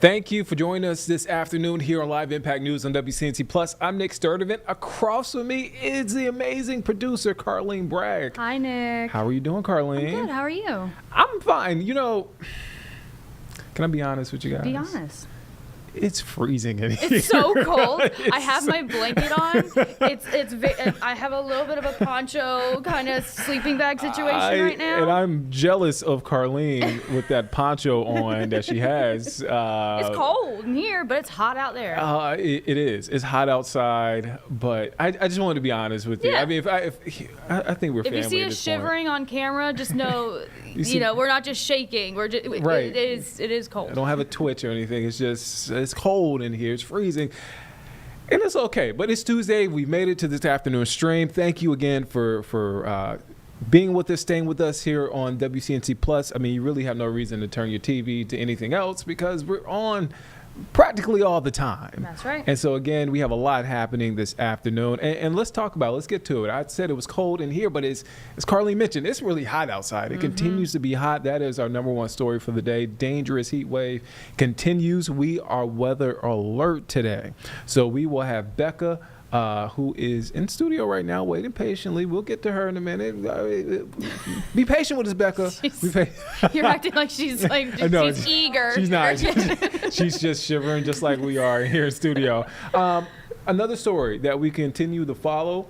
Thank you for joining us this afternoon here on Live Impact News on WCNC Plus. I'm Nick Sturdivant. Across from me is the amazing producer, Carlene Bragg. Hi, Nick. How are you doing, Carlene? I'm good. How are you? I'm fine. You know, can I be honest with you guys? Be honest. It's freezing in here. It's so cold. I have my blanket on. I have a little bit of a poncho kind of sleeping bag situation right now. And I'm jealous of Carlene with that poncho on that she has. It's cold in here, but it's hot out there. It is. It's hot outside, but I just wanted to be honest with you. Yeah. I mean, I think we're family. If you see us shivering on camera, just know, we're not just shaking. We're just right. It is cold. I don't have a twitch or anything. It's cold in here. It's freezing. And it's okay. But it's Tuesday. We made it to this afternoon stream. Thank you again for being with us, staying with us here on WCNC Plus. I mean, you really have no reason to turn your TV to anything else because we're on practically all the time. That's right. And so, again, we have a lot happening this afternoon. And let's talk about it. Let's get to it. I said it was cold in here, but as Carly mentioned, it's really hot outside. It continues to be hot. That is our number one story for the day. Dangerous heat wave continues. We are weather alert today. So we will have Becca, who is in studio right now, waiting patiently. We'll get to her in a minute. Be patient with us, Becca. You're acting like she's she's eager. She's not. She's just shivering, just like we are here in studio. Another story that we continue to follow.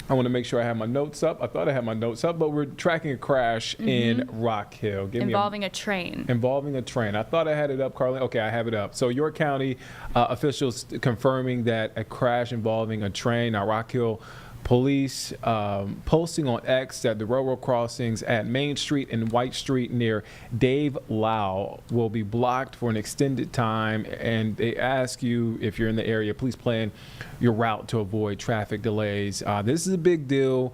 I want to make sure I have my notes up. I thought I had my notes up, but we're tracking a crash in Rock Hill. Involving a train. Involving a train. I thought I had it up, Carly. Okay, I have it up. So York County officials confirming that a crash involving a train. Now, Rock Hill police posting on X that the railroad crossings at Main Street and White Street near Dave Lau will be blocked for an extended time. And they ask you, if you're in the area, please plan your route to avoid traffic delays. This is a big deal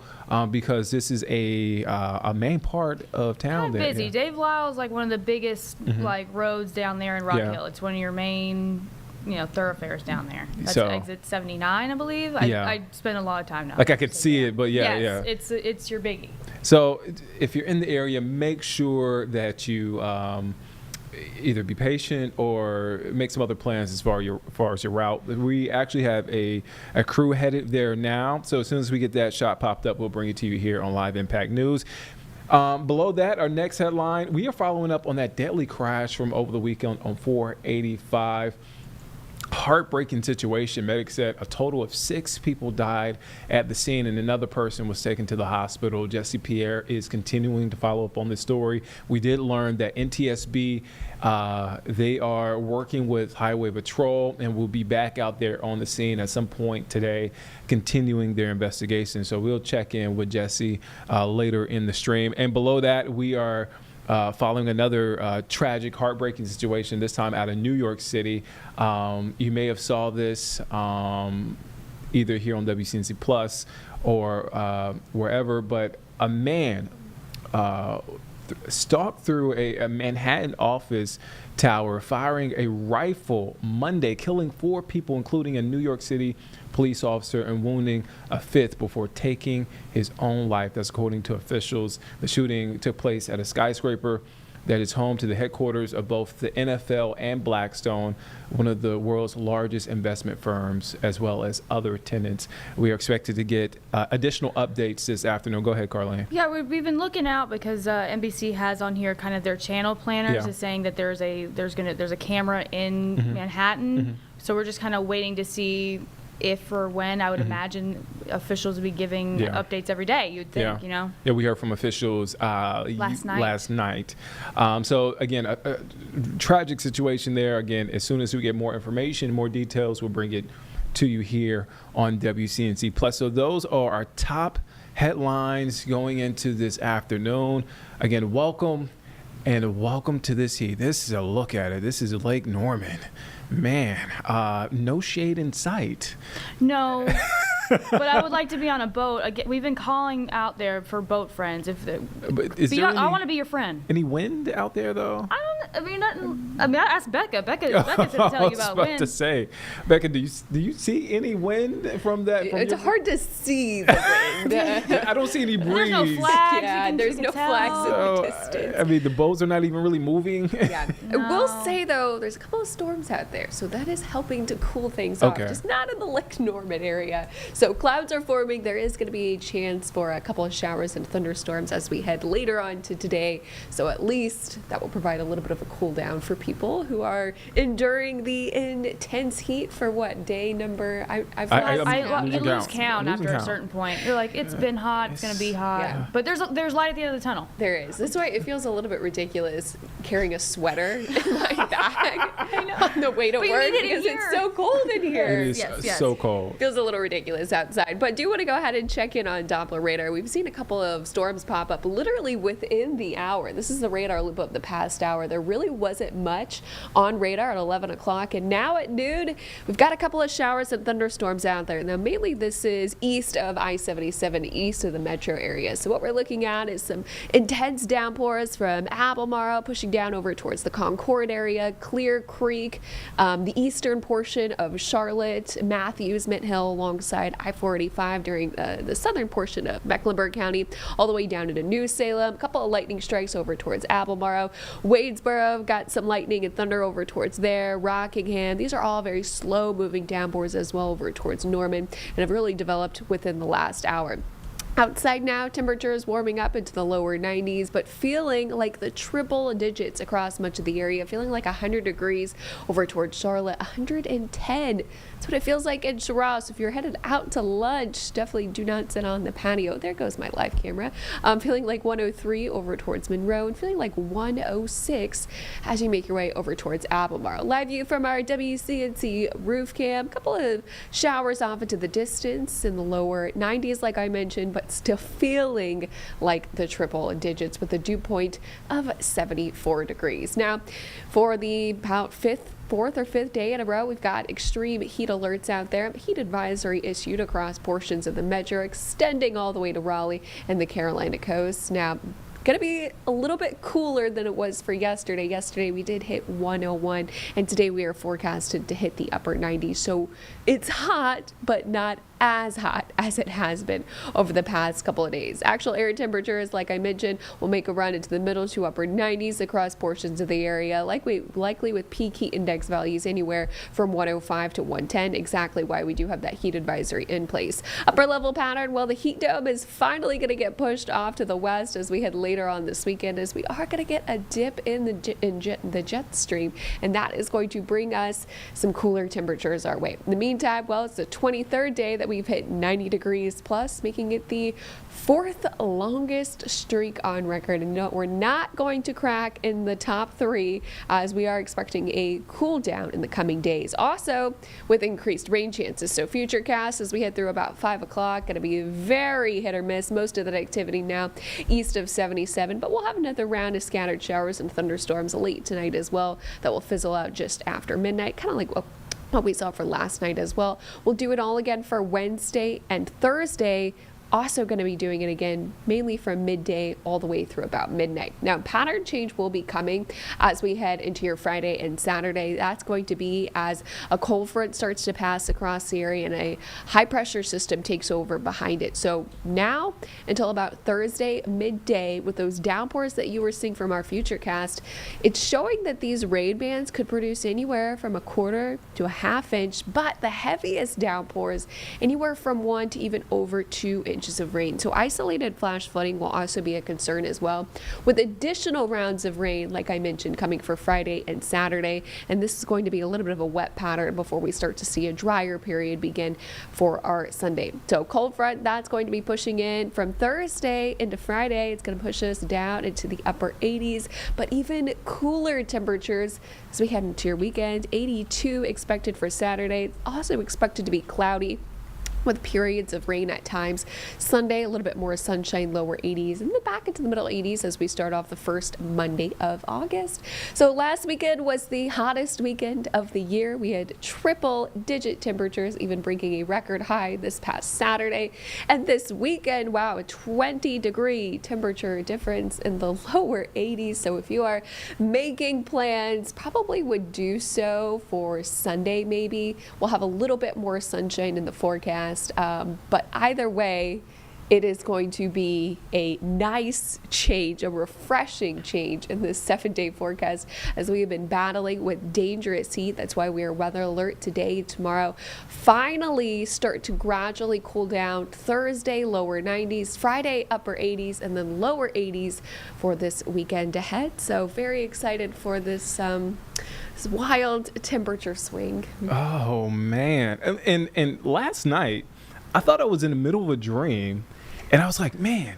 because this is a main part of town. Kind of busy. Yeah. Dave Lau is like one of the biggest roads down there in Rock Hill. It's one of your main thoroughfares down there. That's exit 79, I believe. I spent a lot of time now. Like I could see it, but yeah. It's your biggie. So if you're in the area, make sure that you either be patient or make some other plans as far as your route. We actually have a crew headed there now. So as soon as we get that shot popped up, we'll bring it to you here on Live Impact News. Below that, our next headline, we are following up on that deadly crash from over the weekend on 485. Heartbreaking situation. Medics said a total of 6 people died at the scene and another person was taken to the hospital. Jesse Pierre is continuing to follow up on this story. We did learn that NTSB, they are working with Highway Patrol and will be back out there on the scene at some point today, continuing their investigation. So we'll check in with Jesse later in the stream. And below that, we are following another tragic, heartbreaking situation, this time out of New York City. You may have saw this either here on WCNC Plus or wherever, but a man stalked through a Manhattan office tower, firing a rifle Monday, killing 4 people, including a New York City police officer, and wounding a 5th before taking his own life. That's according to officials. The shooting took place at a skyscraper that is home to the headquarters of both the NFL and Blackstone, one of the world's largest investment firms, as well as other tenants. We are expected to get additional updates this afternoon. Go ahead, Carlene. Yeah, we've been looking out because NBC has on here kind of their channel planners is saying that there's a camera in Manhattan. So we're just kind of waiting to see if or when. I would imagine officials would be giving updates every day, you'd think, Yeah, we heard from officials last night. So, again, a tragic situation there. Again, as soon as we get more information, more details, we'll bring it to you here on WCNC Plus. So those are our top headlines going into this afternoon. Again, welcome to this heat. This is a look at it. This is Lake Norman. Man, no shade in sight. No, but I would like to be on a boat. Again, we've been calling out there for boat friends. I want to be your friend. Any wind out there, though? I asked Becca. Becca's going to tell you about I was about wind. to say, Becca, do you see any wind from that? It's hard to see the wind. I don't see any breeze. There's no flags. Yeah, there's no flags in the distance. I mean, the boats are not even really moving. Yeah. I will say, though, there's a couple of storms out there, so that is helping to cool things off, just not in the Lake Norman area. So clouds are forming. There is going to be a chance for a couple of showers and thunderstorms as we head later on to today. So at least that will provide a little bit of a cool down for people who are enduring the intense heat for what, day number? You lose count after a certain point. You're like, it's been hot, it's going to be hot. Yeah. But there's light at the end of the tunnel. There is. That's why it feels a little bit ridiculous carrying a sweater in my bag on the way to work because it's so cold in here. It is so cold. Feels a little ridiculous outside. But do want to go ahead and check in on Doppler radar. We've seen a couple of storms pop up literally within the hour. This is the radar loop of the past hour. There really wasn't much on radar at 11 o'clock. And now at noon, we've got a couple of showers and thunderstorms out there. Now, mainly this is east of I-77, east of the metro area. So what we're looking at is some intense downpours from Albemarle pushing down over towards the Concord area, Clear Creek, the eastern portion of Charlotte, Matthews, Mint Hill alongside I-485 during the southern portion of Mecklenburg County, all the way down into New Salem. A couple of lightning strikes over towards Albemarle. Wadesboro got some lightning and thunder over towards there. Rockingham. These are all very slow moving downpours as well over towards Norman and have really developed within the last hour. Outside now, temperatures warming up into the lower 90s, but feeling like the triple digits across much of the area, feeling like 100 degrees over towards Charlotte, 110. That's what it feels like in Ross. If you're headed out to lunch, definitely do not sit on the patio. There goes my live camera. Feeling like 103 over towards Monroe and feeling like 106 as you make your way over towards Albemarle. Live view from our WCNC roof cam. A couple of showers off into the distance in the lower 90s, like I mentioned, but still feeling like the triple digits with a dew point of 74 degrees. Now, for the about fourth or fifth day in a row, we've got extreme heat alerts out there. Heat advisory issued across portions of the metro, extending all the way to Raleigh and the Carolina coast. Now, going to be a little bit cooler than it was for yesterday. Yesterday we did hit 101, and today we are forecasted to hit the upper 90s. So it's hot, but not as hot as it has been over the past couple of days. Actual air temperatures, like I mentioned, will make a run into the middle to upper 90s across portions of the area, likely with peak heat index values anywhere from 105 to 110, exactly why we do have that heat advisory in place. Upper level pattern, well, the heat dome is finally going to get pushed off to the west as we head later on this weekend, as we are going to get a dip in the jet stream, and that is going to bring us some cooler temperatures our way. In the meantime, well, it's the 23rd day that we've hit 90 degrees plus, making it the fourth longest streak on record. And no, we're not going to crack in the top three, as we are expecting a cool down in the coming days. Also, with increased rain chances. So futurecast as we head through about 5 o'clock, going to be very hit or miss. Most of that activity now east of 77, but we'll have another round of scattered showers and thunderstorms late tonight as well that will fizzle out just after midnight, kind of like what we saw for last night as well. We'll do it all again for Wednesday and Thursday. Also going to be doing it again, mainly from midday all the way through about midnight. Now, pattern change will be coming as we head into your Friday and Saturday. That's going to be as a cold front starts to pass across the area and a high pressure system takes over behind it. So now until about Thursday midday, with those downpours that you were seeing from our futurecast, it's showing that these rain bands could produce anywhere from a quarter to a half inch, but the heaviest downpours anywhere from 1 to even over 2 inches of rain. So isolated flash flooding will also be a concern as well, with additional rounds of rain, like I mentioned, coming for Friday and Saturday. And this is going to be a little bit of a wet pattern before we start to see a drier period begin for our Sunday. So cold front, that's going to be pushing in from Thursday into Friday. It's going to push us down into the upper 80s, but even cooler temperatures as we head into your weekend. 82 expected for Saturday. It's also expected to be cloudy with periods of rain at times. Sunday, a little bit more sunshine, lower 80s, and then back into the middle 80s as we start off the first Monday of August. So last weekend was the hottest weekend of the year. We had triple-digit temperatures, even breaking a record high this past Saturday. And this weekend, wow, a 20-degree temperature difference in the lower 80s. So if you are making plans, probably would do so for Sunday maybe. We'll have a little bit more sunshine in the forecast. But either way, it is going to be a nice change, a refreshing change in this 7-day forecast as we have been battling with dangerous heat. That's why we are weather alert today, tomorrow. Finally start to gradually cool down. Thursday, lower 90s, Friday, upper 80s, and then lower 80s for this weekend ahead. So very excited for this wild temperature swing. Oh man. And last night I thought I was in the middle of a dream, and I was like, man,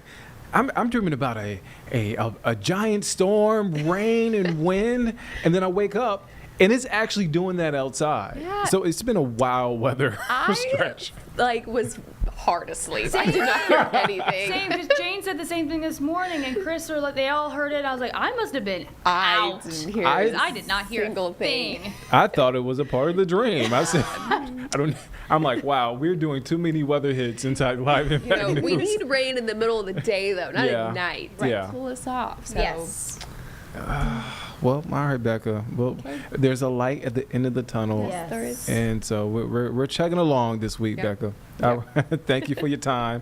I'm dreaming about a giant storm, rain and wind, and then I wake up and it's actually doing that outside. Yeah. So it's been a wild weather stretch. Was hard asleep. I did not hear anything. Same, because Jane said the same thing this morning, and Chris were like, they all heard it. I was like, I must have been out. I did not hear a thing. I thought it was a part of the dream. I said, I'm like, wow, we're doing too many weather hits inside Live Impact News. We need rain in the middle of the day, though, not at night. Right. Yeah. Cool us off. So. Yes. Well, all right, Becca. Well, there's a light at the end of the tunnel. Yes, there is. And so we're chugging along this week, Becca. Thank you for your time.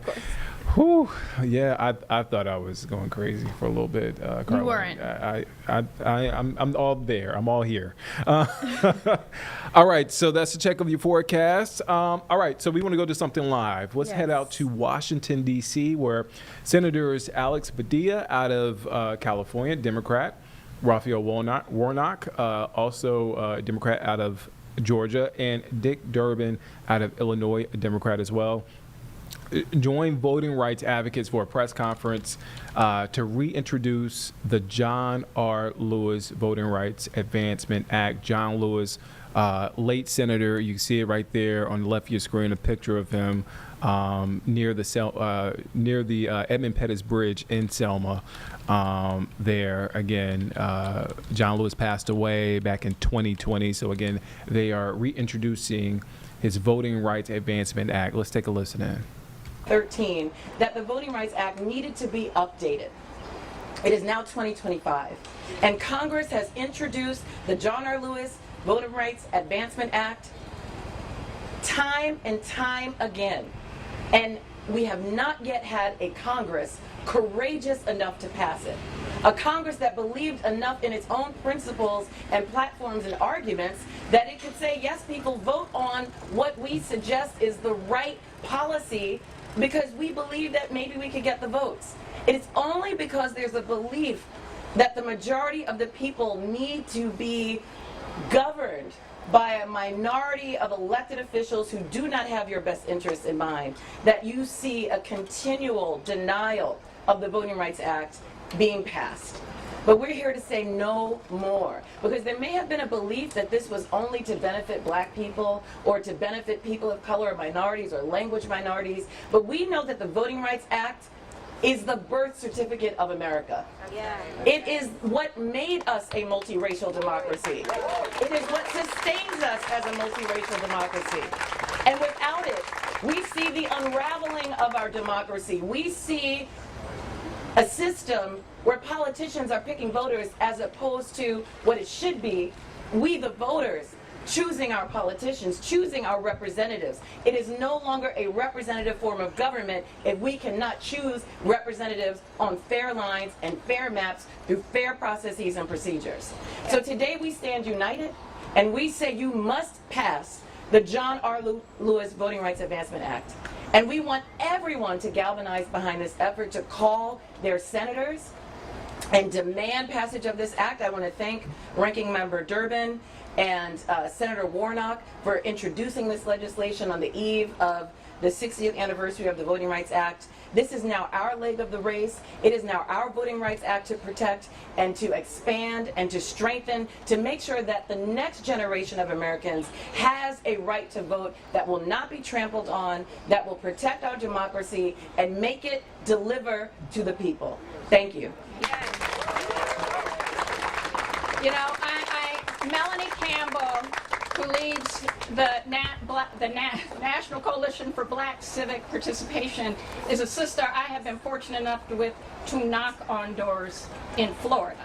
Whew. Yeah, I thought I was going crazy for a little bit, Carla. You weren't. I'm all there. I'm all here. All right, so that's a check of your forecast. All right, so we want to go to something live. Let's head out to Washington, D.C., where Senators Alex Padilla out of California, Democrat, Raphael Warnock, also a Democrat out of Georgia, and Dick Durbin out of Illinois, a Democrat as well, joined voting rights advocates for a press conference to reintroduce the John R. Lewis Voting Rights Advancement Act. John Lewis, late senator, you can see it right there on the left of your screen, a picture of him near the Edmund Pettus Bridge in Selma. There again, John Lewis passed away back in 2020. So again, they are reintroducing his Voting Rights Advancement Act. Let's take a listen in. 13, that the Voting Rights Act needed to be updated. It is now 2025, and Congress has introduced the John R. Lewis Voting Rights Advancement Act time and time again, and we have not yet had a Congress courageous enough to pass it. A Congress that believed enough in its own principles and platforms and arguments that it could say, yes, people, vote on what we suggest is the right policy because we believe that maybe we could get the votes. It's only because there's a belief that the majority of the people need to be governed by a minority of elected officials who do not have your best interests in mind that you see a continual denial of the Voting Rights Act being passed. But we're here to say no more, because there may have been a belief that this was only to benefit black people or to benefit people of color or minorities or language minorities, but we know that the Voting Rights Act is the birth certificate of America. It is what made us a multiracial democracy. It is what sustains us as a multiracial democracy. And without it, we see the unraveling of our democracy. We see a system where politicians are picking voters as opposed to what it should be, we the voters choosing our politicians, choosing our representatives. It is no longer a representative form of government if we cannot choose representatives on fair lines and fair maps through fair processes and procedures. So today we stand united and we say you must pass the John R. Lewis Voting Rights Advancement Act. And we want everyone to galvanize behind this effort to call their senators and demand passage of this act. I want to thank Ranking Member Durbin and Senator Warnock for introducing this legislation on the eve of the 60th anniversary of the Voting Rights Act. This is now our leg of the race. It is now our Voting Rights Act to protect and to expand and to strengthen, to make sure that the next generation of Americans has a right to vote that will not be trampled on, that will protect our democracy and make it deliver to the people. Thank you. You know, Melanie Campbell, who leads the National Coalition for Black Civic Participation, is a sister I have been fortunate enough to knock on doors in Florida.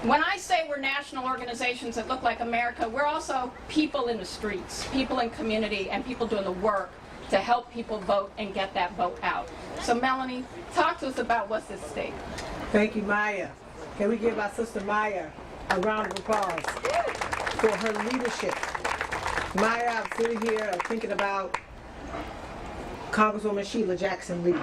When I say we're national organizations that look like America, we're also people in the streets, people in community, and people doing the work to help people vote and get that vote out. So Melanie, talk to us about what's at stake. Thank you, Maya. Can we give our sister Maya a round of applause for her leadership? Maya, I'm sitting here thinking about Congresswoman Sheila Jackson Lee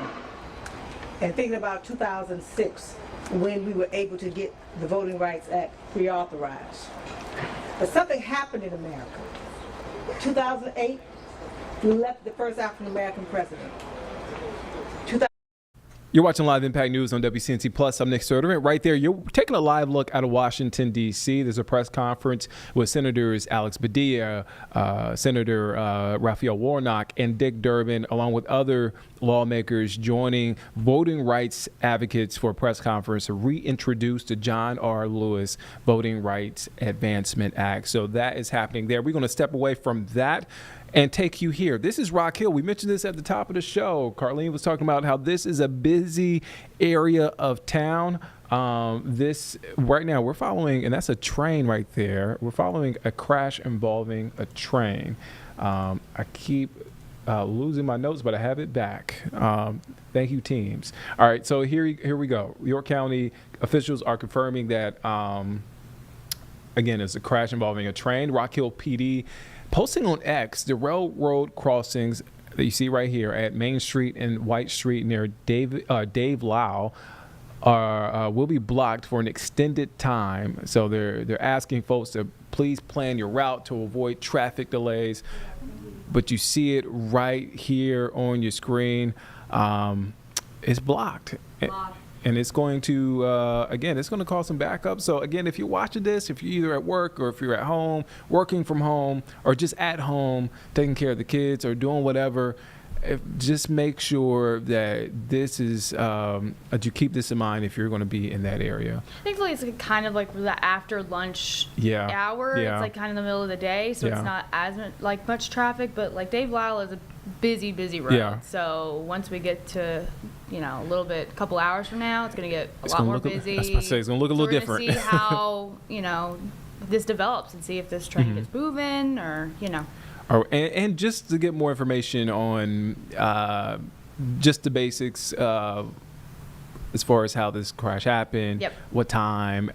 and thinking about 2006 when we were able to get the Voting Rights Act reauthorized. But something happened in America. 2008, we elected the first African American president. You're watching Live Impact News on WCNC Plus. I'm Nick Serderman. Right there, you're taking a live look out of Washington, D.C. There's a press conference with Senators Alex Padilla, Senator Raphael Warnock, and Dick Durbin, along with other lawmakers joining voting rights advocates for a press conference to reintroduce the John R. Lewis Voting Rights Advancement Act. So that is happening there. We're going to step away from that and take you here. This is Rock Hill. We mentioned this at the top of the show. Carlene was talking about how this is a busy area of town. This right now we're following, and that's a train right there. We're following a crash involving a train. I keep losing my notes, but I have it back. Thank you, teams. All right, so here we go. York County officials are confirming that, again, it's a crash involving a train. Rock Hill PD posting on X, the railroad crossings that you see right here at Main Street and White Street near Dave Lau will be blocked for an extended time. So they're asking folks to please plan your route to avoid traffic delays. But you see it right here on your screen. It's blocked. And it's going to, again, it's going to cause some backup. So, again, if you're watching this, if you're either at work or if you're at home, working from home, or just at home, taking care of the kids or doing whatever, just make sure that this is, that you keep this in mind if you're going to be in that area. Thankfully, it's kind of like the after lunch hour. Yeah. It's like kind of the middle of the day, so it's not as much traffic. But like Dave Lyle is a busy road. Yeah. So once we get to, a couple hours from now, it's going to get a lot more busy. That's what I say. It's going to look a little different. We're going to see how, this develops and see if this train gets moving or. And just to get more information on just the basics as far as how this crash happened, what time,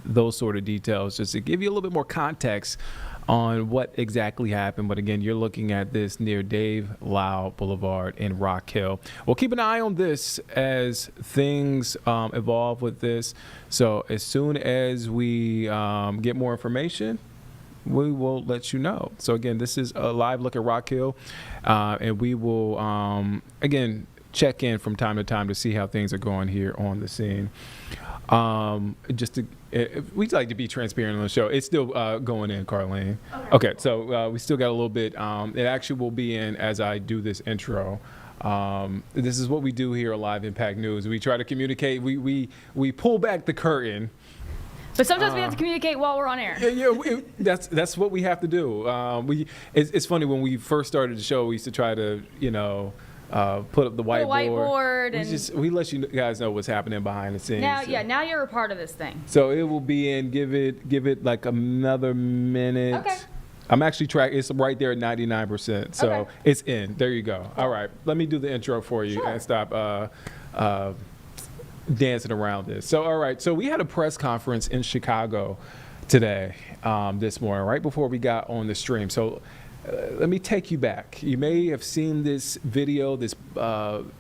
those sort of details, just to give you a little bit more context on what exactly happened. But again, you're looking at this near Dave Lau Boulevard in Rock Hill. Well, keep an eye on this as things evolve with this. So as soon as we get more information, we will let you know. So again, this is a live look at Rock Hill, and we will again check in from time to time to see how things are going here on the scene. We'd like to be transparent on the show. It's still going in, Carlene. Okay, so we still got a little bit. It actually will be in as I do this intro. This is what we do here at Live Impact News. We try to communicate. We pull back the curtain. But sometimes we have to communicate while we're on air. That's what we have to do. It's funny, when we first started the show, we used to try to put up the whiteboard. We let you guys know what's happening behind the scenes. Now you're a part of this thing. So it will be in. Give it like another minute. Okay. I'm actually tracking. It's right there at 99%. So it's in. There you go. All right. Let me do the intro for you and stop dancing around this. So, all right. So we had a press conference in Chicago today, this morning, right before we got on the stream. So let me take you back. You may have seen this video,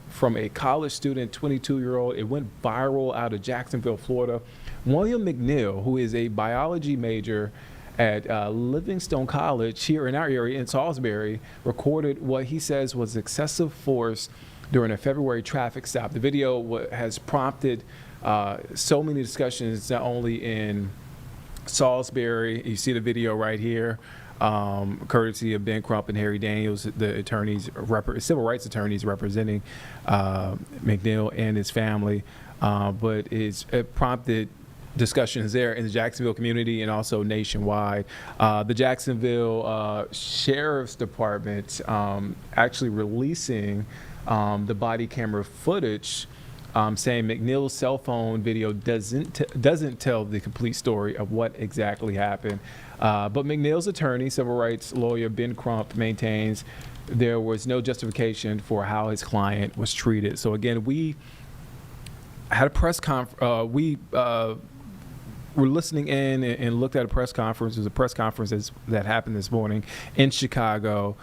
from a college student, 22-year-old. It went viral out of Jacksonville, Florida. William McNeil, who is a biology major at Livingstone College here in our area in Salisbury recorded what he says was excessive force during a February traffic stop. The video has prompted so many discussions, not only in Salisbury. You see the video right here, courtesy of Ben Crump and Harry Daniels, the attorneys, civil rights attorneys representing McNeil and his family. But it prompted discussions there in the Jacksonville community and also nationwide. The Jacksonville Sheriff's Department actually releasing the body camera footage, saying McNeil's cell phone video doesn't tell the complete story of what exactly happened. But McNeil's attorney, civil rights lawyer Ben Crump, maintains there was no justification for how his client was treated. So again, we had a press conference. We were listening in and looked at a press conference. It was a press conference that happened this morning in Chicago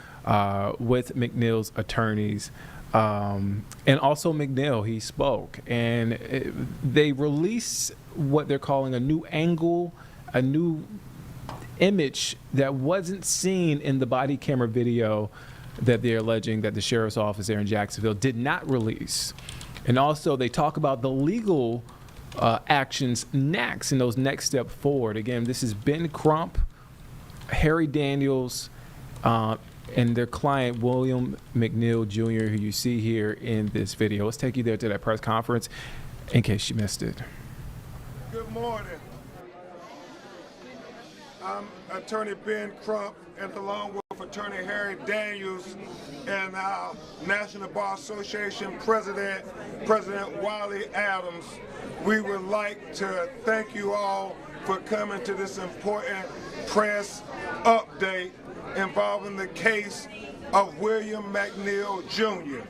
with McNeil's attorneys. And also McNeil, he spoke, and they released what they're calling a new angle, a new image that wasn't seen in the body camera video that they're alleging that the sheriff's office there in Jacksonville did not release. And also they talk about the legal actions next and those next step forward. Again, this is Ben Crump, Harry Daniels, and their client, William McNeil Jr., who you see here in this video. Let's take you there to that press conference in case you missed it. Good morning. I'm Attorney Ben Crump, and along with Attorney Harry Daniels and our National Bar Association President Wiley Adams, we would like to thank you all for coming to this important press update involving the case of William McNeil Jr.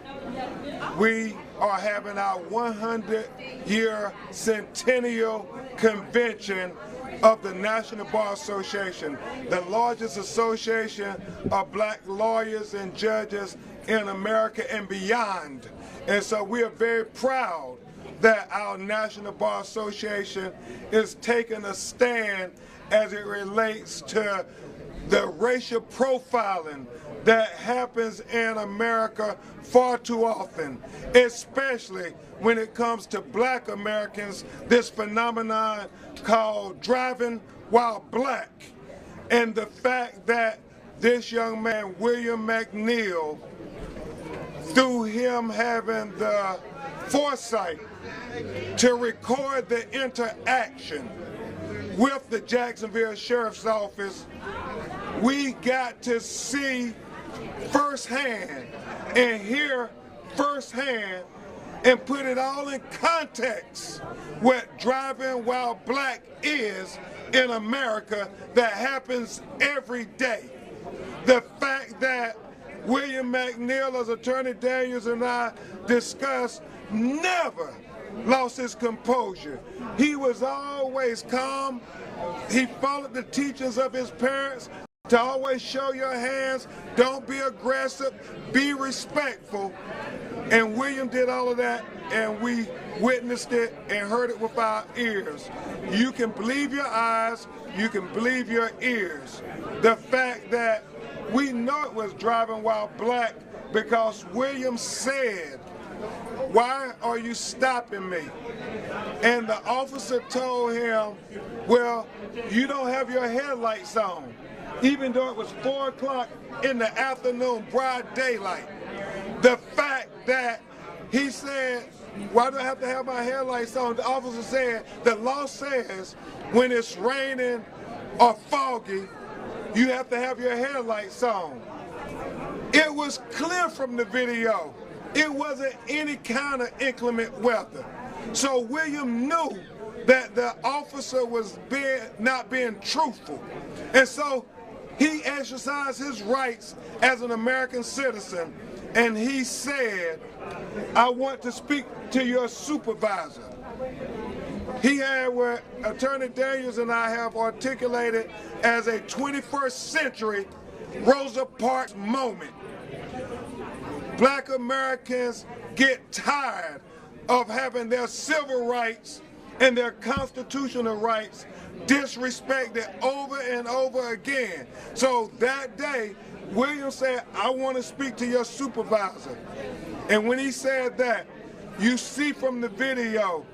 We are having our 100-year centennial convention of the National Bar Association, the largest association of black lawyers and judges in America and beyond. And so we are very proud that our National Bar Association is taking a stand as it relates to the racial profiling that happens in America far too often, especially when it comes to black Americans, this phenomenon called driving while black. And the fact that this young man, William McNeil, through him having the foresight to record the interaction with the Jacksonville Sheriff's Office, we got to see firsthand and hear firsthand and put it all in context what driving while black is in America that happens every day. The fact that William McNeil, as Attorney Daniels and I discussed, never lost his composure. He was always calm. He followed the teachings of his parents to always show your hands, don't be aggressive, be respectful. And William did all of that, and we witnessed it and heard it with our ears. You can believe your eyes, you can believe your ears. The fact that we know it was driving while black because William said, "Why are you stopping me?" And the officer told him, "Well, you don't have your headlights on," even though it was 4 o'clock in the afternoon, broad daylight. The fact that he said, "Why do I have to have my headlights on?" The officer said, "The law says when it's raining or foggy, you have to have your headlights on." It was clear from the video. It wasn't any kind of inclement weather. So William knew that the officer was not being truthful. And so he exercised his rights as an American citizen, and he said, "I want to speak to your supervisor." He had what Attorney Daniels and I have articulated as a 21st century Rosa Parks moment. Black Americans get tired of having their civil rights and their constitutional rights disrespected over and over again. So that day, William said, I want to speak to your supervisor. And when he said that, you see from the video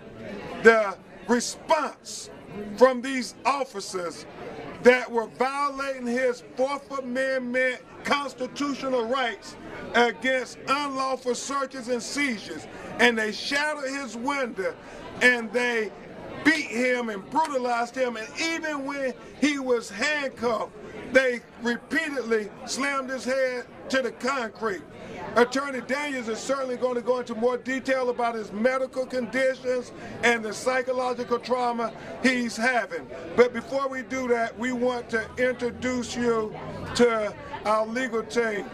the response from these officers that were violating his Fourth Amendment constitutional rights against unlawful searches and seizures. And they shattered his window and they beat him and brutalized him. And even when he was handcuffed, they repeatedly slammed his head to the concrete. Attorney Daniels is certainly going to go into more detail about his medical conditions and the psychological trauma he's having. But before we do that, we want to introduce you to our legal team.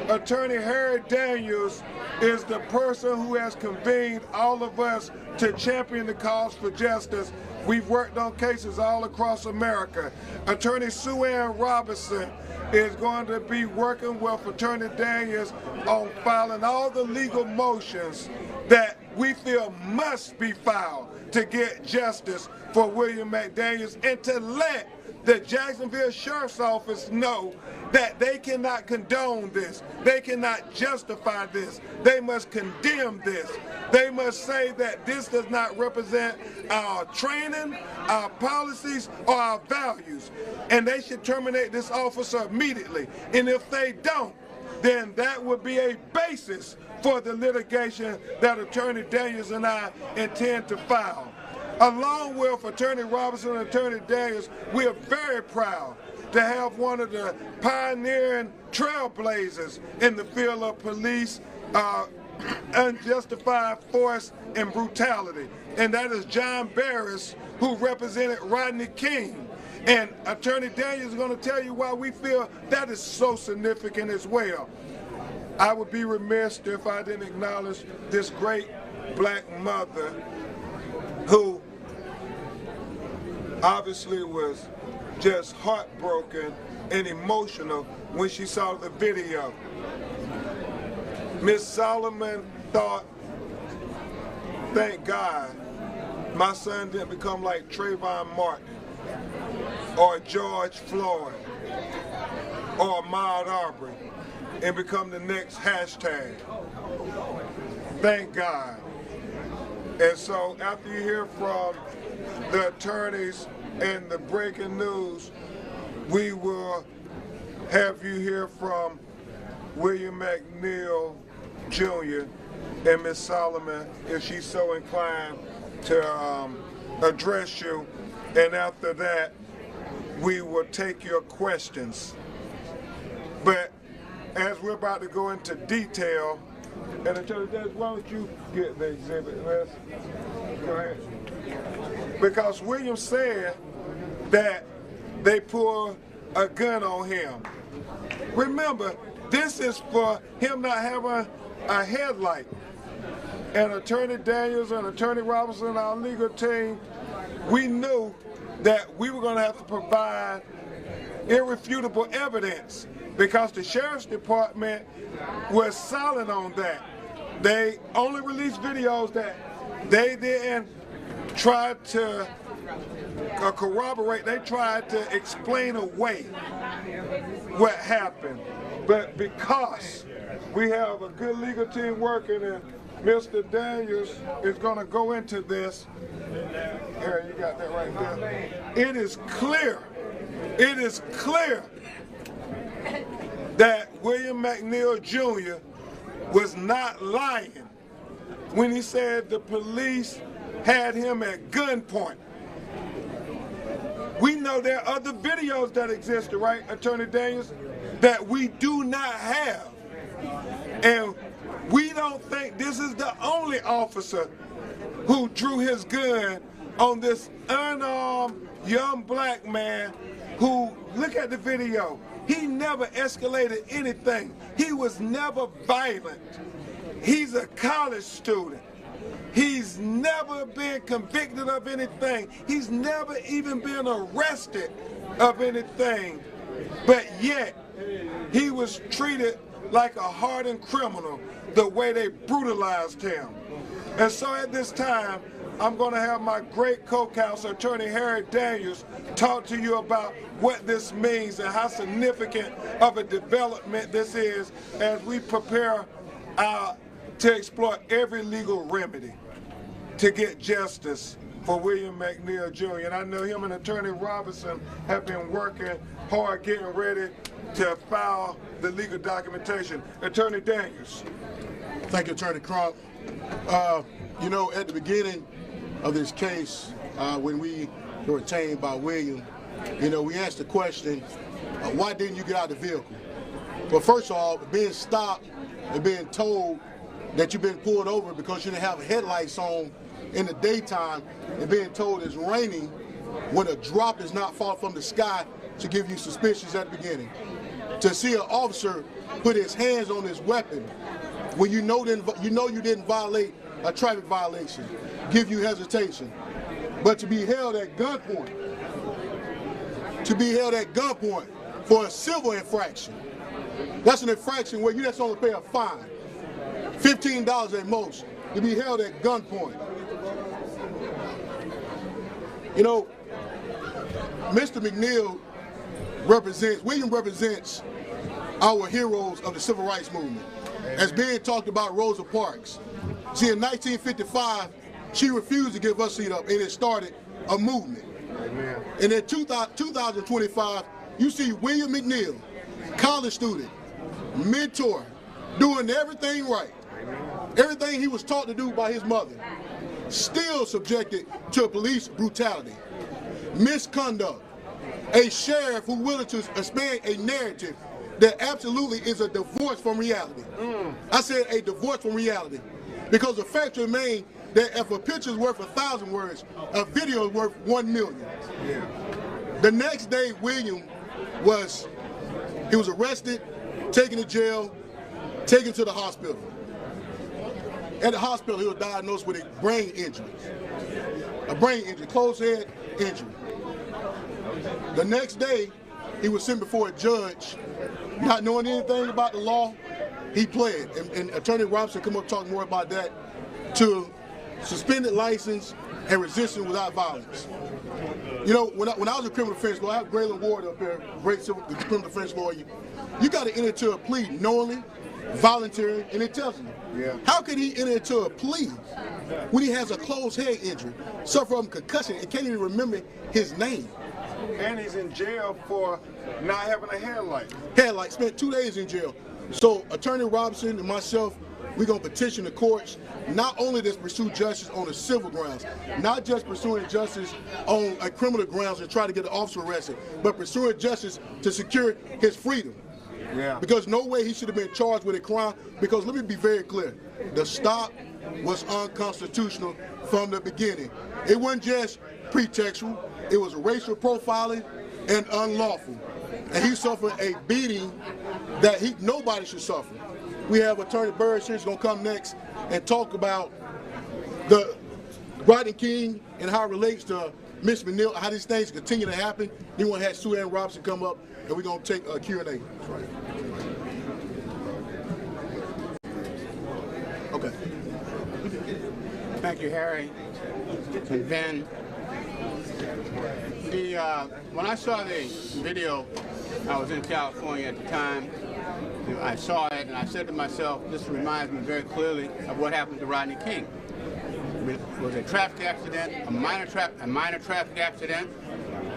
Attorney Harry Daniels is the person who has convened all of us to champion the cause for justice. We've worked on cases all across America. Attorney Sue Ann Robinson is going to be working with Attorney Daniels on filing all the legal motions that we feel must be filed to get justice for William McDaniels and to let the Jacksonville Sheriff's Office know that they cannot condone this. They cannot justify this. They must condemn this. They must say that this does not represent our training, our policies, or our values. And they should terminate this officer immediately. And if they don't, then that would be a basis for the litigation that Attorney Daniels and I intend to file. Along with Attorney Robinson and Attorney Daniels, we are very proud to have one of the pioneering trailblazers in the field of police unjustified force and brutality. And that is John Barris, who represented Rodney King. And Attorney Daniels is going to tell you why we feel that is so significant as well. I would be remiss if I didn't acknowledge this great black mother who obviously was just heartbroken and emotional when she saw the video. Miss Solomon thought, thank God my son didn't become like Trayvon Martin or George Floyd or Ahmaud Arbery and become the next hashtag. Thank God. And so after you hear from the attorneys and the breaking news, we will have you hear from William McNeil Jr. and Ms. Solomon, if she's so inclined to address you. And after that, we will take your questions. But as we're about to go into detail, and Attorney Daniels, why don't you get the exhibit list? Go ahead. Because William said that they pulled a gun on him. Remember, this is for him not having a headlight. And Attorney Daniels and Attorney Robinson, our legal team, we knew that we were going to have to provide irrefutable evidence because the Sheriff's Department was silent on that. They only released videos that they didn't try to corroborate. They tried to explain away what happened. But because we have a good legal team working and Mr. Daniels is going to go into this. Here, you got that right there. It is clear that William McNeil Jr. was not lying when he said the police had him at gunpoint. We know there are other videos that existed, right, Attorney Daniels, that we do not have. And we don't think this is the only officer who drew his gun on this unarmed young black man who, look at the video, he never escalated anything. He was never violent. He's a college student. He's never been convicted of anything. He's never even been arrested of anything. But yet, he was treated like a hardened criminal the way they brutalized him. And so at this time, I'm going to have my great co-counsel, Attorney Harry Daniels, talk to you about what this means and how significant of a development this is as we prepare to explore every legal remedy to get justice for William McNeil Jr. And I know him and Attorney Robinson have been working hard, getting ready to file the legal documentation. Attorney Daniels. Thank you, Attorney Crump. You know, at the beginning of this case, when we were retained by William, you know, we asked the question, why didn't you get out of the vehicle? Well, first of all, being stopped and being told that you've been pulled over because you didn't have headlights on in the daytime and being told it's raining when a drop is not falling from the sky to give you suspicions at the beginning. To see an officer put his hands on his weapon when you know you didn't violate a traffic violation, give you hesitation. But to be held at gunpoint, for a civil infraction, that's an infraction where you just only pay a fine, $15 at most, to be held at gunpoint. You know, Mr. McNeil William represents our heroes of the civil rights movement. As being talked about Rosa Parks. See, in 1955, she refused to give her seat up, and it started a movement. Amen. And in 2025, you see William McNeil, college student, mentor, doing everything right. Everything he was taught to do by his mother, still subjected to police brutality, misconduct, a sheriff who willing to expand a narrative that absolutely is a divorce from reality. I said a divorce from reality. Because the fact remains that if a picture is worth 1,000 words, a video is worth 1 million. Yeah. The next day, William was arrested, taken to jail, taken to the hospital. At the hospital, he was diagnosed with a brain injury. Closed head injury. The next day, he was sent before a judge, not knowing anything about the law. He pled, and Attorney Robinson come up and talk more about that, to suspended license and resistance without violence. You know, when I was a criminal defense lawyer, I have Braylon Ward up there, great criminal defense lawyer. You got to enter into a plea knowingly, voluntary, and intelligently. Yeah. How could he enter into a plea when he has a closed head injury, suffer from concussion, and can't even remember his name? And he's in jail for not having a headlight. Spent 2 days in jail. So Attorney Robinson and myself, we're going to petition the courts not only to pursue justice on the civil grounds, not just pursuing justice on a criminal grounds and try to get the officer arrested, but pursuing justice to secure his freedom. Yeah. Because no way he should have been charged with a crime, because let me be very clear, the stop was unconstitutional from the beginning. It wasn't just pretextual, it was racial profiling and unlawful. And he suffered a beating that nobody should suffer. We have Attorney Burris here who's going to come next and talk about the Rodney King and how it relates to Miss McNeil, how these things continue to happen. Then we're going to have Sue Ann Robinson come up, and we're going to take a Q&A. Okay. Thank you, Harry and Ben. When I saw the video, I was in California at the time. I saw it and I said to myself, this reminds me very clearly of what happened to Rodney King. It was a traffic accident, a minor traffic accident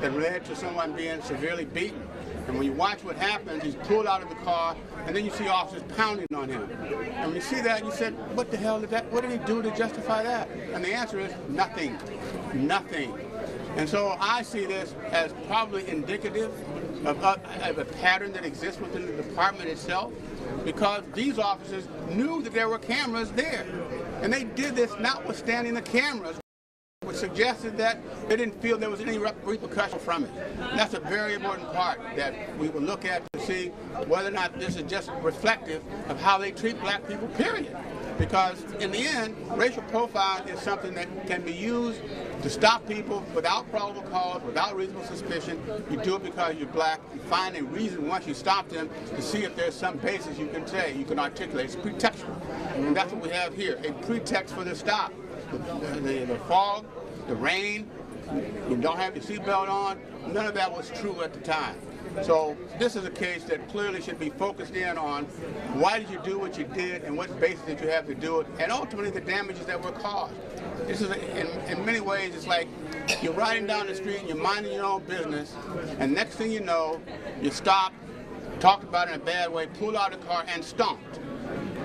that led to someone being severely beaten. And when you watch what happens, he's pulled out of the car, and then you see officers pounding on him. And when you see that, you said, what the hell did that, what did he do to justify that? And the answer is nothing, nothing. And so I see this as probably indicative of a pattern that exists within the department itself, because these officers knew that there were cameras there. And they did this notwithstanding the cameras, which suggested that they didn't feel there was any repercussion from it. And that's a very important part that we will look at to see whether or not this is just reflective of how they treat black people, period. Because in the end, racial profiling is something that can be used to stop people without probable cause, without reasonable suspicion. You do it because you're black. You find a reason once you stop them to see if there's some basis you can say, you can articulate. It's pretextual. And that's what we have here, a pretext for the stop. the fog, the rain, you don't have your seatbelt on. None of that was true at the time. So this is a case that clearly should be focused in on why did you do what you did and what basis did you have to do it, and ultimately the damages that were caused. This is, in many ways, it's like you're riding down the street and you're minding your own business, and next thing you know, you stop, talked about it in a bad way, pull out a car and stomped.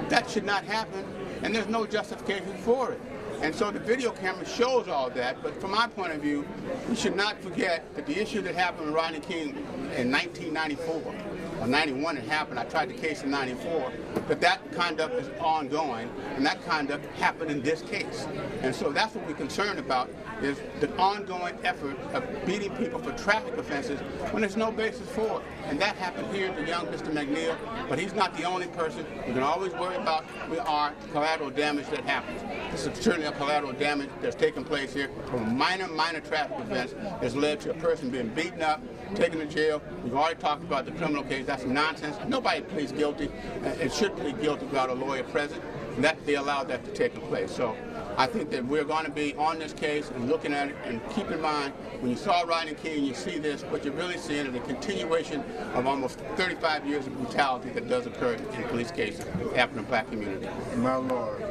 That should not happen, and there's no justification for it. And so the video camera shows all that, but from my point of view, we should not forget that the issue that happened with Rodney King in 1994, or 91 it happened, I tried the case in 94, that conduct is ongoing, and that conduct happened in this case. And so that's what we're concerned about, is the ongoing effort of beating people for traffic offenses when there's no basis for it. And that happened here to young Mr. McNeil, but he's not the only person. We can always worry about our collateral damage that happens. This is certainly a collateral damage that's taken place here from minor traffic events that's led to a person being beaten up, taken to jail. We've already talked about the criminal case. That's nonsense. Nobody pleads guilty. It should plead guilty without a lawyer present, and that they allowed that to take place. So I think that we're going to be on this case and looking at it, and keep in mind, when you saw Rodney King, you see this, what you're really seeing is a continuation of almost 35 years of brutality that does occur in police cases in the African Black community. My Lord.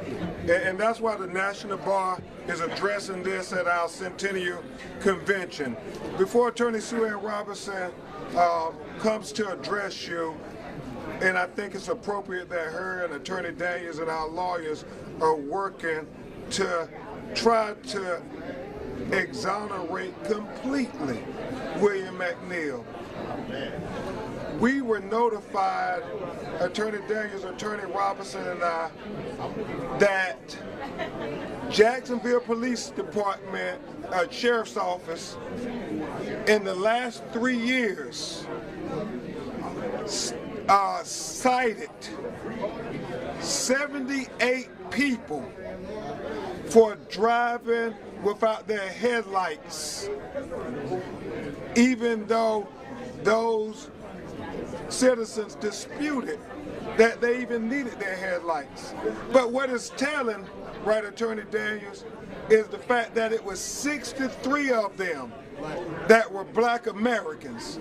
And that's why the National Bar is addressing this at our Centennial Convention. Before Attorney Sue Ann Robinson comes to address you, and I think it's appropriate that her and Attorney Daniels and our lawyers are working to try to exonerate completely William McNeil. We were notified, Attorney Daniels, Attorney Robinson, and I, that Jacksonville Police Department, Sheriff's Office, in the last 3 years, cited 78 people for driving without their headlights, even though those citizens disputed that they even needed their headlights. But what it's telling, right, Attorney Daniels, is the fact that it was 63 of them that were Black Americans.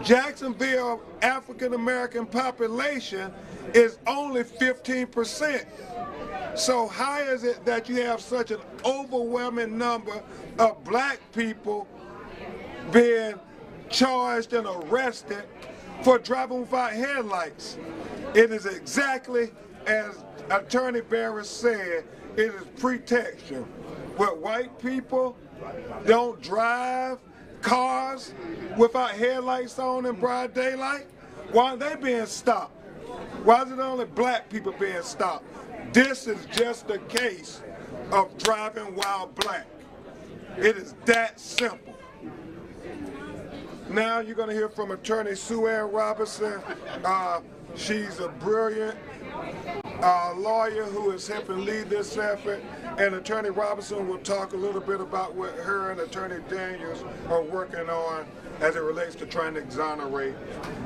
Jacksonville African American population is only 15%. So how is it that you have such an overwhelming number of Black people being charged and arrested for driving without headlights? It is exactly as Attorney Barrett said, it is pretextual. Where white people don't drive cars without headlights on in broad daylight, why are they being stopped? Why is it only Black people being stopped? This is just a case of driving while Black. It is that simple. Now you're going to hear from Attorney Sue Ann Robinson. She's a brilliant lawyer who is helping lead this effort, and Attorney Robinson will talk a little bit about what her and Attorney Daniels are working on as it relates to trying to exonerate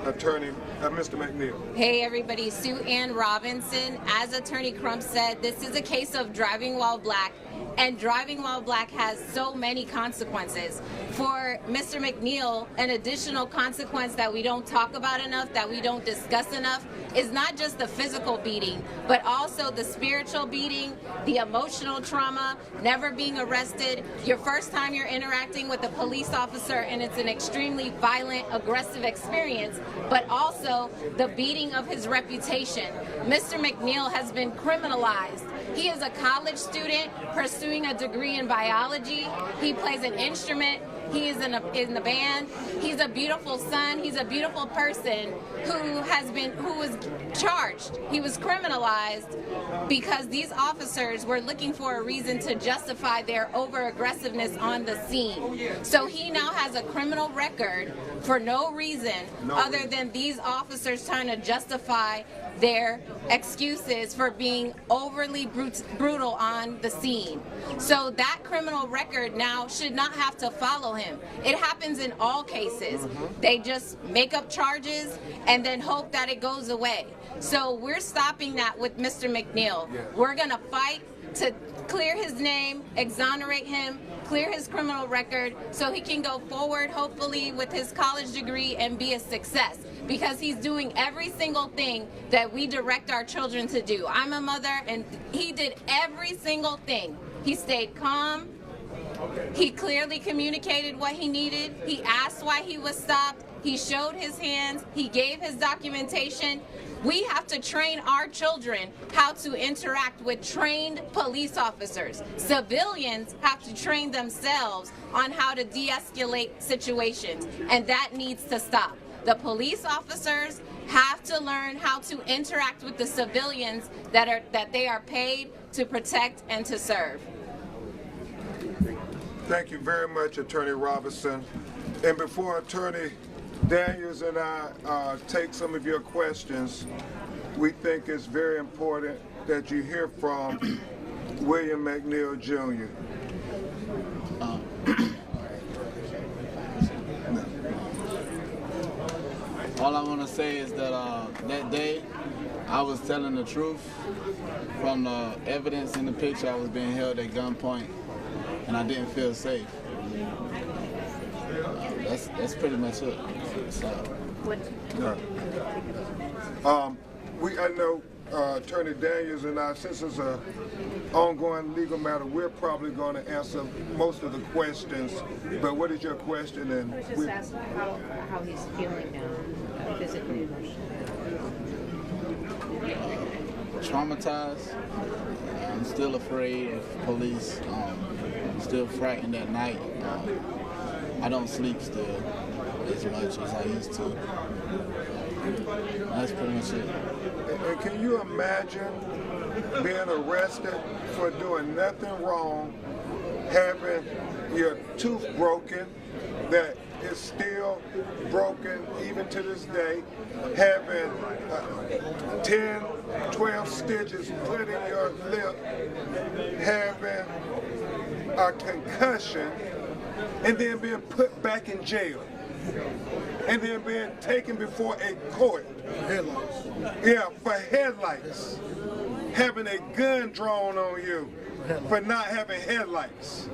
Mr. McNeil. Hey everybody, Sue Ann Robinson. As Attorney Crump said, this is a case of driving while Black, and driving while Black has so many consequences. For Mr. McNeil, an additional consequence that we don't talk about enough, that we don't discuss enough, is not just the physical beating, but also the spiritual beating, the emotional trauma, never being arrested, your first time you're interacting with a police officer and it's an extremely violent, aggressive experience, but also the beating of his reputation. Mr. McNeil has been criminalized. He is a college student pursuing a degree in biology. He plays an instrument. He is in the band. He's a beautiful son. He's a beautiful person who was charged. He was criminalized because these officers were looking for a reason to justify their over-aggressiveness on the scene. So he now has a criminal record for no reason other than these officers trying to justify their excuses for being overly brutal on the scene. So that criminal record now should not have to follow him. It happens in all cases. They just make up charges and then hope that it goes away. So we're stopping that with Mr. McNeil. We're gonna fight to clear his name, exonerate him, clear his criminal record so he can go forward, hopefully with his college degree and be a success, because he's doing every single thing that we direct our children to do. I'm a mother, and he did every single thing. He stayed calm. He clearly communicated what he needed. He asked why he was stopped. He showed his hands. He gave his documentation. We have to train our children how to interact with trained police officers. Civilians have to train themselves on how to de-escalate situations, and that needs to stop. The police officers have to learn how to interact with the civilians that they are paid to protect and to serve. Thank you very much, Attorney Robinson. And before Attorney Daniels and I take some of your questions, we think it's very important that you hear from William McNeil Jr. All I want to say is that that day I was telling the truth. From the evidence in the picture, I was being held at gunpoint, and I didn't feel safe. That's pretty much it. So. I know Attorney Daniels and I, since it's an ongoing legal matter, we're probably going to answer most of the questions. But what is your question? And I was just asking how he's feeling now, physically, emotionally. Traumatized. I'm still afraid of police. Still frightened at night. I don't sleep still as much as I used to. That's pretty much it. And can you imagine being arrested for doing nothing wrong, having your tooth broken, that is still broken even to this day, having 10, 12 stitches put in your lip, having a concussion, and then being put back in jail, and then being taken before a court. Headlights. Yeah, for headlights. Having a gun drawn on you for not having headlights.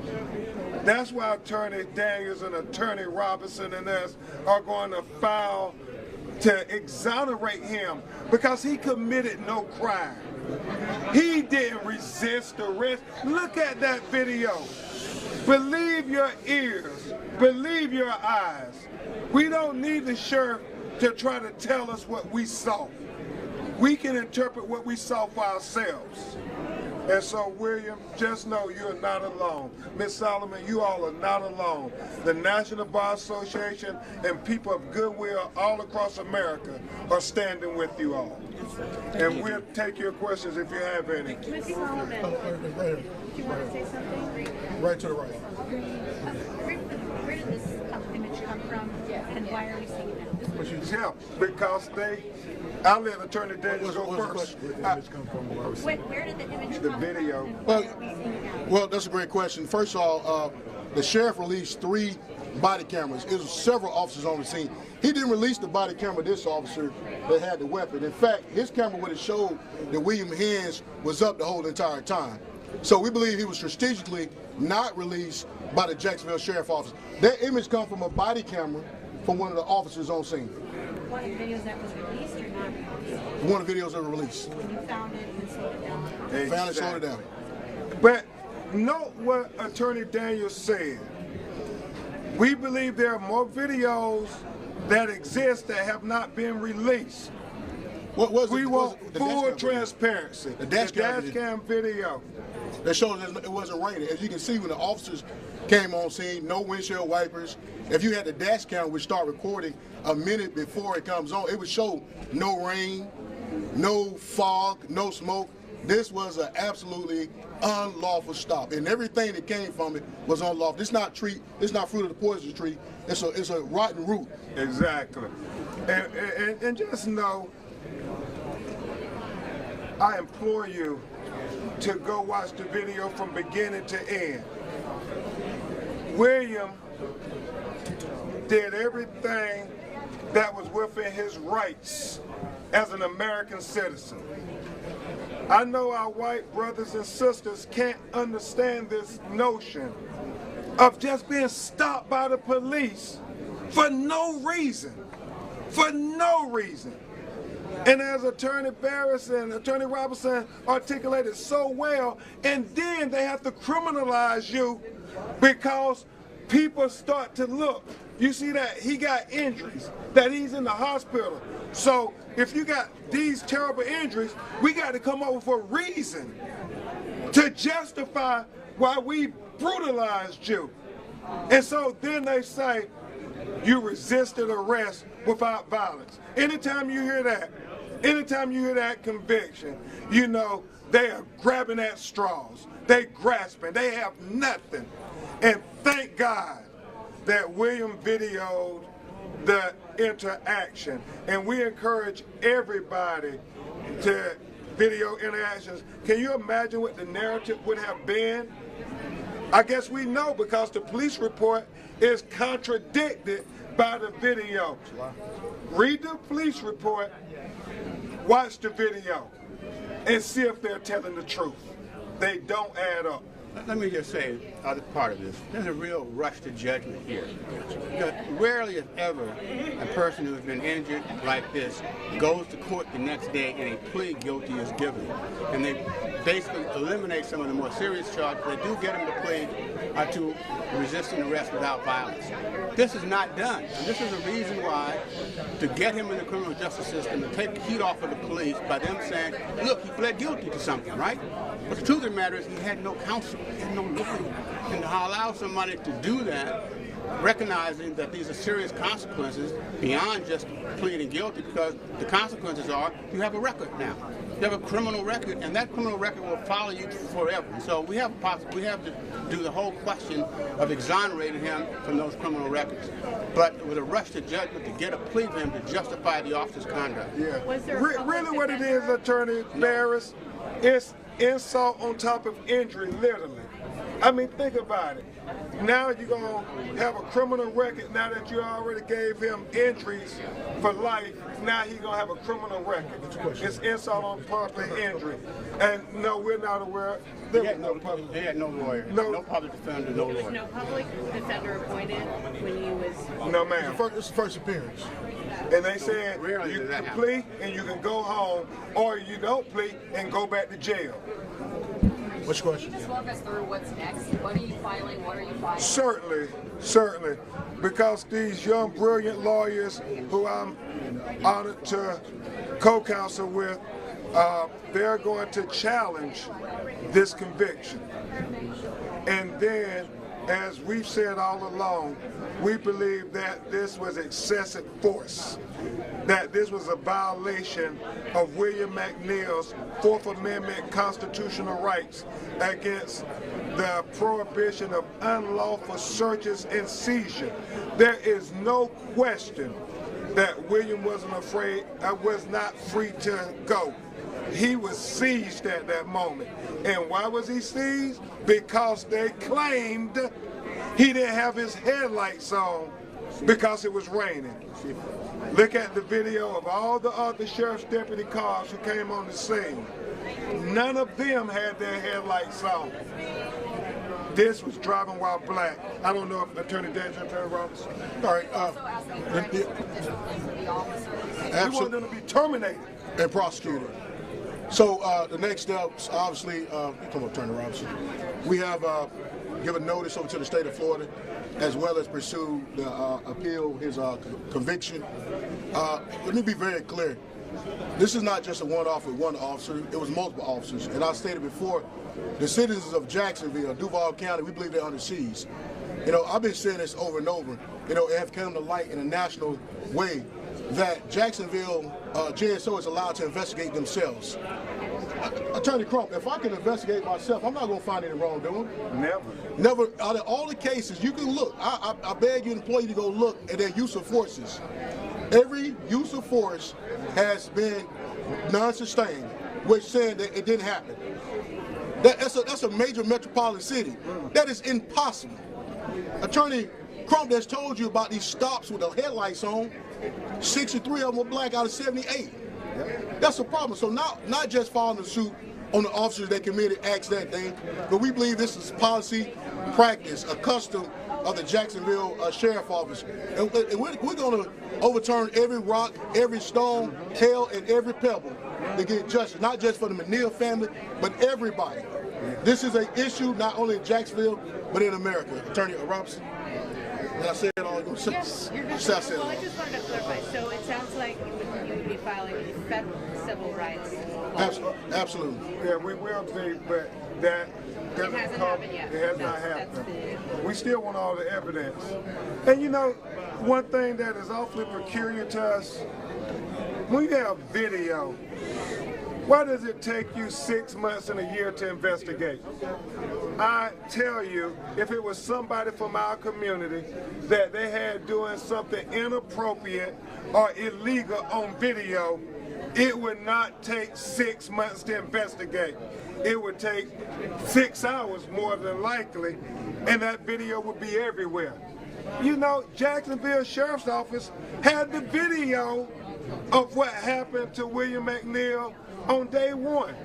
That's why Attorney Daniels and Attorney Robinson and us are going to file to exonerate him because he committed no crime. He didn't resist arrest. Look at that video. Believe your ears. Believe your eyes. We don't need the sheriff to try to tell us what we saw. We can interpret what we saw for ourselves. And so, William, just know you're not alone. Ms. Solomon, you all are not alone. The National Bar Association and people of goodwill all across America are standing with you all. And we'll take your questions if you have any. Ms. Solomon, do you want to say something? Right to the right. Where did this image come from, and why are we seeing it? Yeah, because I'll let Attorney Daniels go first. Where did the image The come video. from? Well, that's a great question. First of all, the sheriff released 3 body cameras. It was several officers on the scene. He didn't release the body camera of this officer that had the weapon. In fact, his camera would have showed that William's hands was up the whole entire time. So we believe he was strategically not released by the Jacksonville Sheriff Office. That image comes from a body camera from one of the officers on scene. One of the videos that was released or not released? One of the videos that were released. When you found it and slowed it down? Exactly. Found it, slowed it down. But note what Attorney Daniels said. We believe there are more videos that exist that have not been released. What was we it? want The full dash cam transparency. The dash cam video. That shows that it wasn't raining. As you can see, when the officers came on scene, no windshield wipers. If you had the dash cam, which start recording a minute before it comes on, it would show no rain, no fog, no smoke. This was an absolutely unlawful stop, and everything that came from it was unlawful. This not fruit of the poisonous tree. It's a rotten root. Exactly. And just know, I implore you to go watch the video from beginning to end. William did everything that was within his rights as an American citizen. I know our white brothers and sisters can't understand this notion of just being stopped by the police for no reason. For no reason. And as Attorney Barris and Attorney Robinson articulated so well, and then they have to criminalize you because people start to look. You see that he got injuries, that he's in the hospital. So if you got these terrible injuries, we got to come up with a reason to justify why we brutalized you. And so then they say, you resisted arrest without violence. Anytime you hear that conviction, you know they are grabbing at straws. They grasping. They have nothing. And thank God that William videoed the interaction. And we encourage everybody to video interactions. Can you imagine what the narrative would have been? I guess we know because the police report is contradicted by the video. Read the police report, watch the video, and see if they're telling the truth. They don't add up. Let me just say other part of this. There's a real rush to judgment here. Because rarely, if ever, a person who has been injured like this goes to court the next day and a plea guilty is given. And they basically eliminate some of the more serious charges. They do get him to plead to resisting arrest without violence. This is not done. And this is a reason why, to get him in the criminal justice system, to take the heat off of the police by them saying, look, he pled guilty to something, right? But the truth of the matter is he had no counsel, he had no lawyer. And to allow somebody to do that, recognizing that these are serious consequences beyond just pleading guilty, because the consequences are you have a record now. You have a criminal record, and that criminal record will follow you forever. So we have to do the whole question of exonerating him from those criminal records. But with a rush to judgment to get a plea for him to justify the officer's conduct. Yeah. Really what it is, Attorney Barris, it's insult on top of injury, literally. I mean, think about it. Now you're going to have a criminal record now that you already gave him injuries for life. Now he's going to have a criminal record. It's insult on top of injury. And no, we're not aware. They had no lawyer, no public defender, no lawyer. There was no public defender appointed when he was... No, ma'am. It's the first appearance. And they said you can plea and you can go home, or you don't plea and go back to jail. Which question? Can you just walk us through what's next? What are you filing? What are you filing? Certainly. Because these young, brilliant lawyers who I'm honored to co-counsel with, they're going to challenge this conviction. And then, as we've said all along, we believe that this was excessive force, that this was a violation of William McNeil's Fourth Amendment constitutional rights against the prohibition of unlawful searches and seizure. There is no question that William was not free to go. He was seized at that moment. And why was he seized? Because they claimed he didn't have his headlights on because it was raining. Look at the video of all the other sheriff's deputy cars who came on the scene. None of them had their headlights on. This was driving while black. I don't know if Attorney Daniel, Attorney Robinson. All right. We want them to be terminated and prosecuted. So the next steps, obviously, come on, Attorney Robinson. We have given notice over to the state of Florida, as well as pursue the appeal his conviction. Let me be very clear. This is not just a one-off with one officer. It was multiple officers. And I stated before, the citizens of Jacksonville, Duval County, we believe they're under siege. You know, I've been saying this over and over. You know, it has come to light in a national way that Jacksonville GSO is allowed to investigate themselves. Attorney Crump, if I can investigate myself, I'm not going to find any wrongdoing. Never. Out of all the cases, you can look. I beg you, employee, to go look at their use of forces. Every use of force has been non-sustained, which saying that it didn't happen. That's a major metropolitan city. That is impossible. Attorney Crump has told you about these stops with the headlights on. 63 of them were black out of 78. That's a problem. So not just following the suit on the officers that committed acts that day. But we believe this is policy, practice, a custom of the Jacksonville Sheriff Office. And we're going to overturn every rock, every stone, hail, and every pebble to get justice, not just for the McNeil family, but everybody. This is an issue not only in Jacksonville, but in America. Attorney Robinson. Did I say it all? Yes, you're good. Well, I just wanted to clarify. So it sounds like you would be filing a federal civil rights law. Absolutely. Yeah, we will be, but that doesn't It hasn't come. happened yet. It has not happened. We still want all the evidence. And you know, one thing that is awfully peculiar to us, when you have video, why does it take you 6 months and a year to investigate? I tell you, if it was somebody from our community that they had doing something inappropriate or illegal on video, it would not take 6 months to investigate. It would take 6 hours more than likely, and that video would be everywhere. You know, Jacksonville Sheriff's Office had the video of what happened to William McNeil on day one.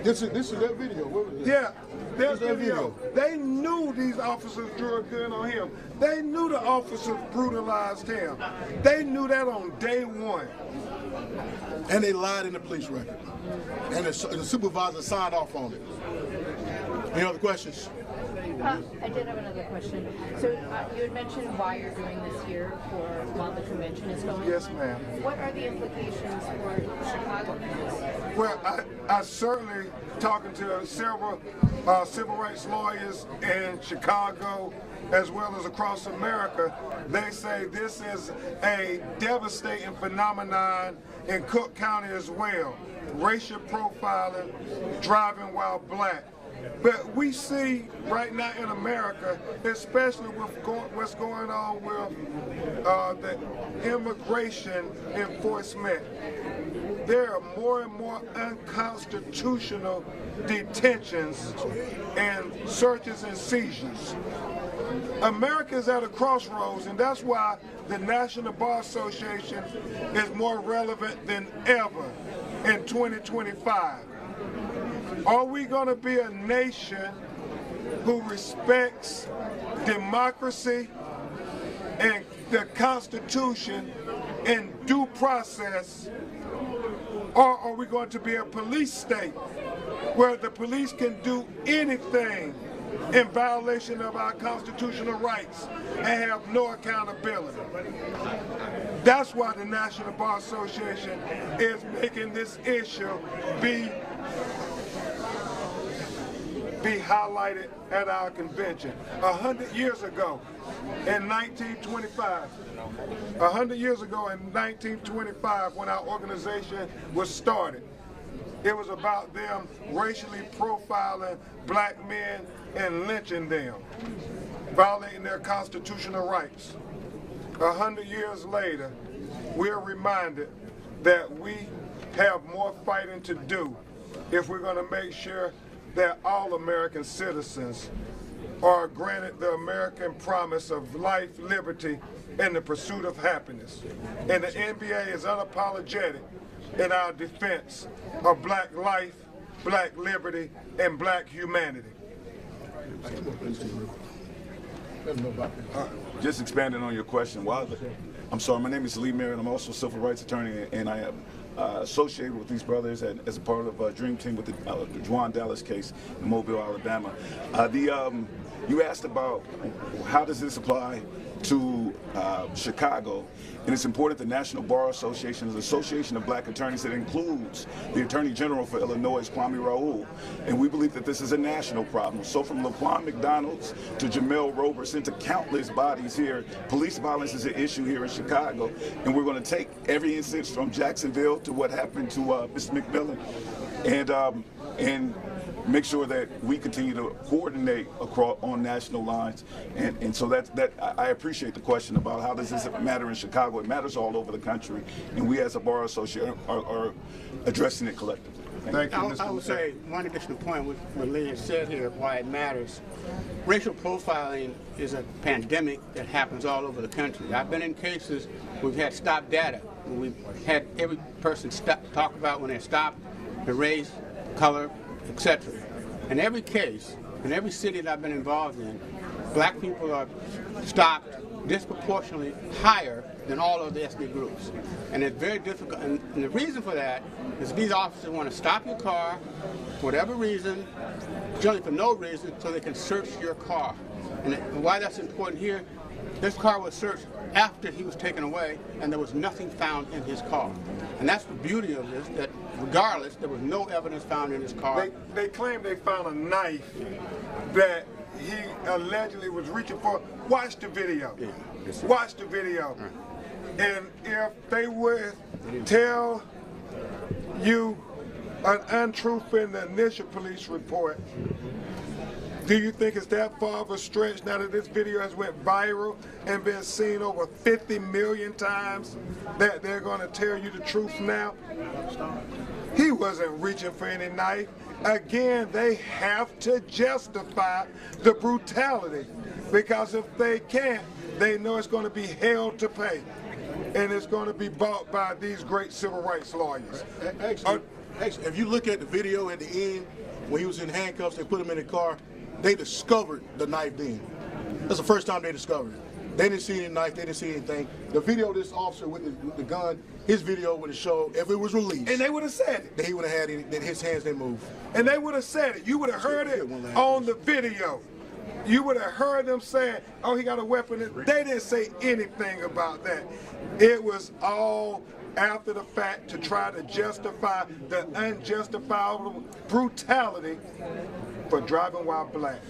This is that video. What was it? Yeah, there's that video. They knew these officers drew a gun on him. They knew the officers brutalized him. They knew that on day one. And they lied in the police record. And the supervisor signed off on it. Any other questions? I did have another question. So you had mentioned why you're doing this here while the convention is going on. Yes, ma'am. What are the implications for Chicago? Well, I certainly talking to several civil rights lawyers in Chicago as well as across America. They say this is a devastating phenomenon in Cook County as well. Racial profiling, driving while black. But we see right now in America, especially with what's going on with the immigration enforcement, there are more and more unconstitutional detentions and searches and seizures. America is at a crossroads, and that's why the National Bar Association is more relevant than ever in 2025. Are we going to be a nation who respects democracy and the Constitution and due process, or are we going to be a police state where the police can do anything in violation of our constitutional rights and have no accountability? That's why the National Bar Association is making this issue be highlighted at our convention. 100 years ago in 1925, 100 years ago in 1925 when our organization was started, it was about them racially profiling black men and lynching them, violating their constitutional rights. 100 years later, we're reminded that we have more fighting to do if we're going to make sure that all American citizens are granted the American promise of life, liberty, and the pursuit of happiness. And the NBA is unapologetic in our defense of black life, black liberty, and black humanity. Just expanding on your question, I'm sorry, my name is Lee Merritt. I'm also a civil rights attorney, and I am associated with these brothers and as a part of a dream team with the Juwan Dallas case in Mobile, Alabama. You asked about how does this apply to Chicago, and it's important the National Bar Association is an association of black attorneys that includes the Attorney General for Illinois, Kwame Raoul, and we believe that this is a national problem. So from LaQuan McDonald's to Jamel Roberson to countless bodies here, police violence is an issue here in Chicago, and we're going to take every instance from Jacksonville to what happened to Mr. McMillan, and make sure that we continue to coordinate across on national lines, and so that I appreciate the question about how does this matter in Chicago. It matters all over the country, and we as a bar association are addressing it collectively. Thank you, Mr. I would say one additional point with what Lee has said here, why it matters. Racial profiling is a pandemic that happens all over the country. I've been in cases we've had stop data. We've had every person talk about when they stopped, the race, color, etc. In every case, in every city that I've been involved in, black people are stopped disproportionately higher than all of the ethnic groups. And it's very difficult. And the reason for that is these officers want to stop your car for whatever reason, generally for no reason, so they can search your car. And why that's important here, this car was searched after he was taken away, and there was nothing found in his car. And that's the beauty of this, that regardless, there was no evidence found in his car. They claim they found a knife that he allegedly was reaching for. Watch the video. Yeah. Watch the video. And if they would tell you an untruth in the initial police report, do you think it's that far of a stretch now that this video has went viral and been seen over 50 million times that they're going to tell you the truth now? He wasn't reaching for any knife. Again, they have to justify the brutality, because if they can't, they know it's going to be hell to pay, and it's going to be bought by these great civil rights lawyers. Actually, if you look at the video at the end, when he was in handcuffs, they put him in the car, they discovered the knife then. That's the first time they discovered it. They didn't see any knife, they didn't see anything. The video of this officer with the gun, his video would have showed, if it was released, and they would have said it, that he would have had that his hands didn't move. And they would have said it. You would have heard it on the video. You would have heard them saying, oh, he got a weapon. They didn't say anything about that. It was all after the fact to try to justify the unjustifiable brutality for driving while black.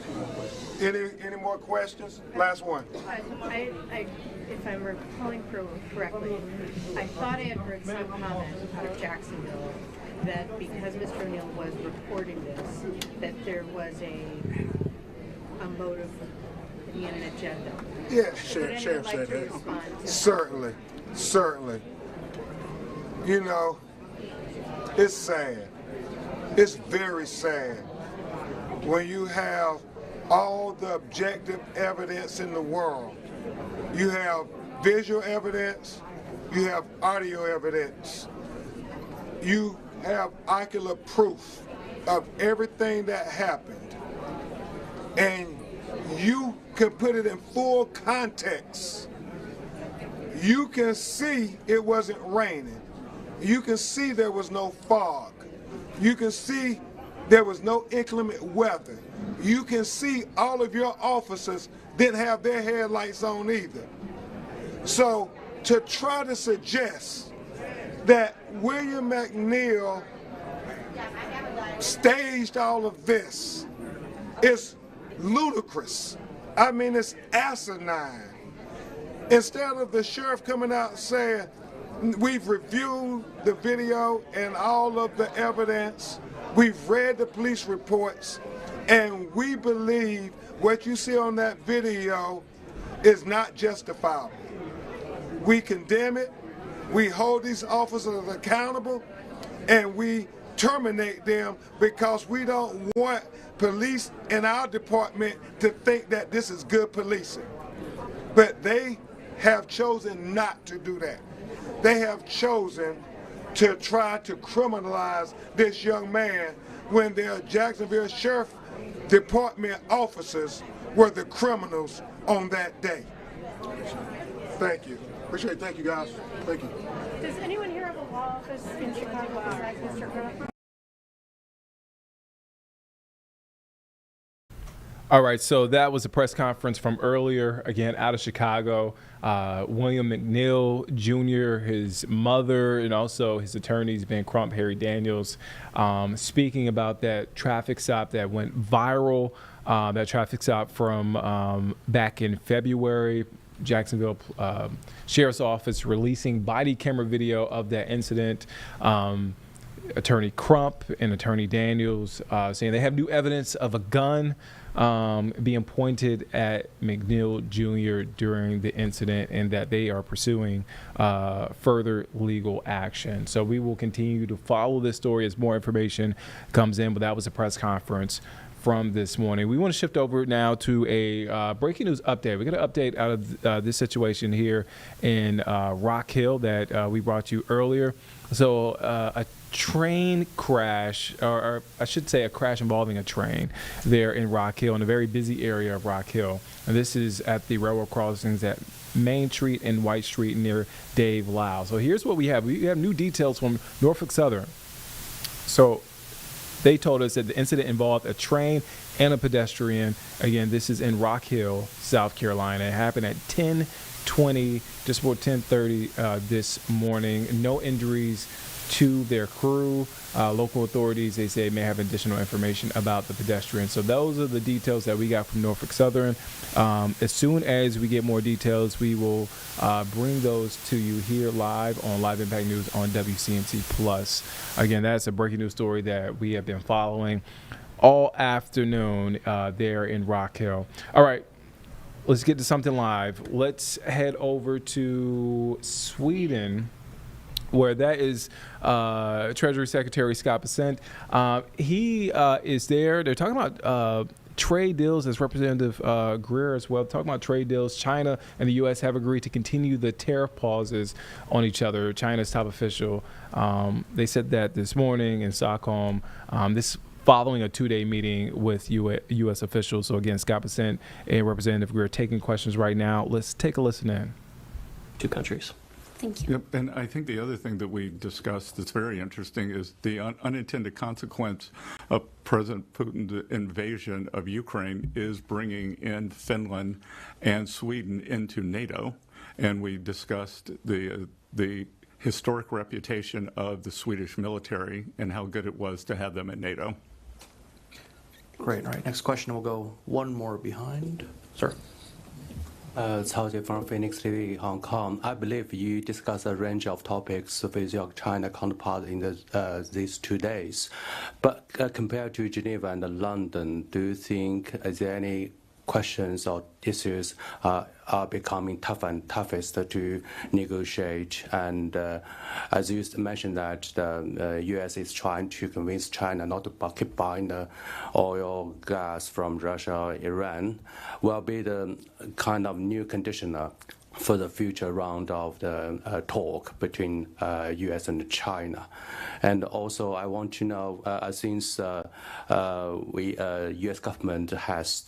Any more questions? Last one. If I'm recalling correctly, I thought I had heard some comment out of Jacksonville that because Mr. O'Neill was reporting this, that there was a motive and an agenda. Yeah, Sheriff said that. Certainly. You know, it's sad. It's very sad when you have all the objective evidence in the world. You have visual evidence, you have audio evidence, you have ocular proof of everything that happened, and you can put it in full context. You can see it wasn't raining. You can see there was no fog. You can see there was no inclement weather. You can see all of your officers didn't have their headlights on either. So to try to suggest that William McNeil staged all of this is ludicrous. I mean, it's asinine. Instead of the sheriff coming out saying, we've reviewed the video and all of the evidence, we've read the police reports, and we believe what you see on that video is not justifiable. We condemn it, we hold these officers accountable, and we terminate them because we don't want police in our department to think that this is good policing. But they have chosen not to do that. They have chosen to try to criminalize this young man when their Jacksonville Sheriff Department officers were the criminals on that day. Thank you. Appreciate it. Thank you, guys. Thank you. Does anyone here have a law office in Chicago besides Mr. Crow? All right, so that was a press conference from earlier, again, out of Chicago. William McNeil Jr., his mother, and also his attorneys, Ben Crump, Harry Daniels, speaking about that traffic stop that went viral, that traffic stop from back in February. Jacksonville Sheriff's Office releasing body camera video of that incident. Attorney Crump and Attorney Daniels saying they have new evidence of a gun being pointed at McNeil Jr. during the incident, and that they are pursuing further legal action. So we will continue to follow this story as more information comes in, but that was a press conference from this morning. We want to shift over now to a breaking news update. We got an update out of this situation here in Rock Hill that we brought you earlier. So a train crash, or I should say a crash involving a train there in Rock Hill, in a very busy area of Rock Hill. And this is at the railroad crossings at Main Street and White Street near Dave Lau. So here's what we have. We have new details from Norfolk Southern. So they told us that the incident involved a train and a pedestrian. Again, this is in Rock Hill, South Carolina. It happened at 10:20, just before 10:30 this morning. No injuries to their crew. Local authorities, they say, may have additional information about the pedestrian. So those are the details that we got from Norfolk Southern. As soon as we get more details, we will bring those to you here live on Live Impact News on WCNC Plus. Again, that's a breaking news story that we have been following all afternoon there in Rock Hill. All right. Let's get to something live. Let's head over to Sweden, where that is Treasury Secretary Scott Bessent. He is there. They're talking about trade deals, as Representative Greer as well. Talking about trade deals. China and the U.S. have agreed to continue the tariff pauses on each other. China's top official, they said that this morning in Stockholm. This following a 2-day meeting with U.S. officials. So again, Scott Bessent and Representative Greer taking questions right now. Let's take a listen in. Two countries. Thank you. Yep, and I think the other thing that we discussed that's very interesting is the unintended consequence of President Putin's invasion of Ukraine is bringing in Finland and Sweden into NATO. And we discussed the historic reputation of the Swedish military and how good it was to have them in NATO. Great. All right. Next question. We'll go one more behind. Sir. Cao Jie from Phoenix TV, Hong Kong. I believe you discussed a range of topics with your China counterpart in these 2 days. But compared to Geneva and London, do you think is there any questions or issues are becoming tougher and toughest to negotiate? And as you mentioned that the U.S. is trying to convince China not to keep buying the oil, gas from Russia or Iran, will be the kind of new conditioner for the future round of the talk between U.S. and China. And also, I want to know, since U.S. government has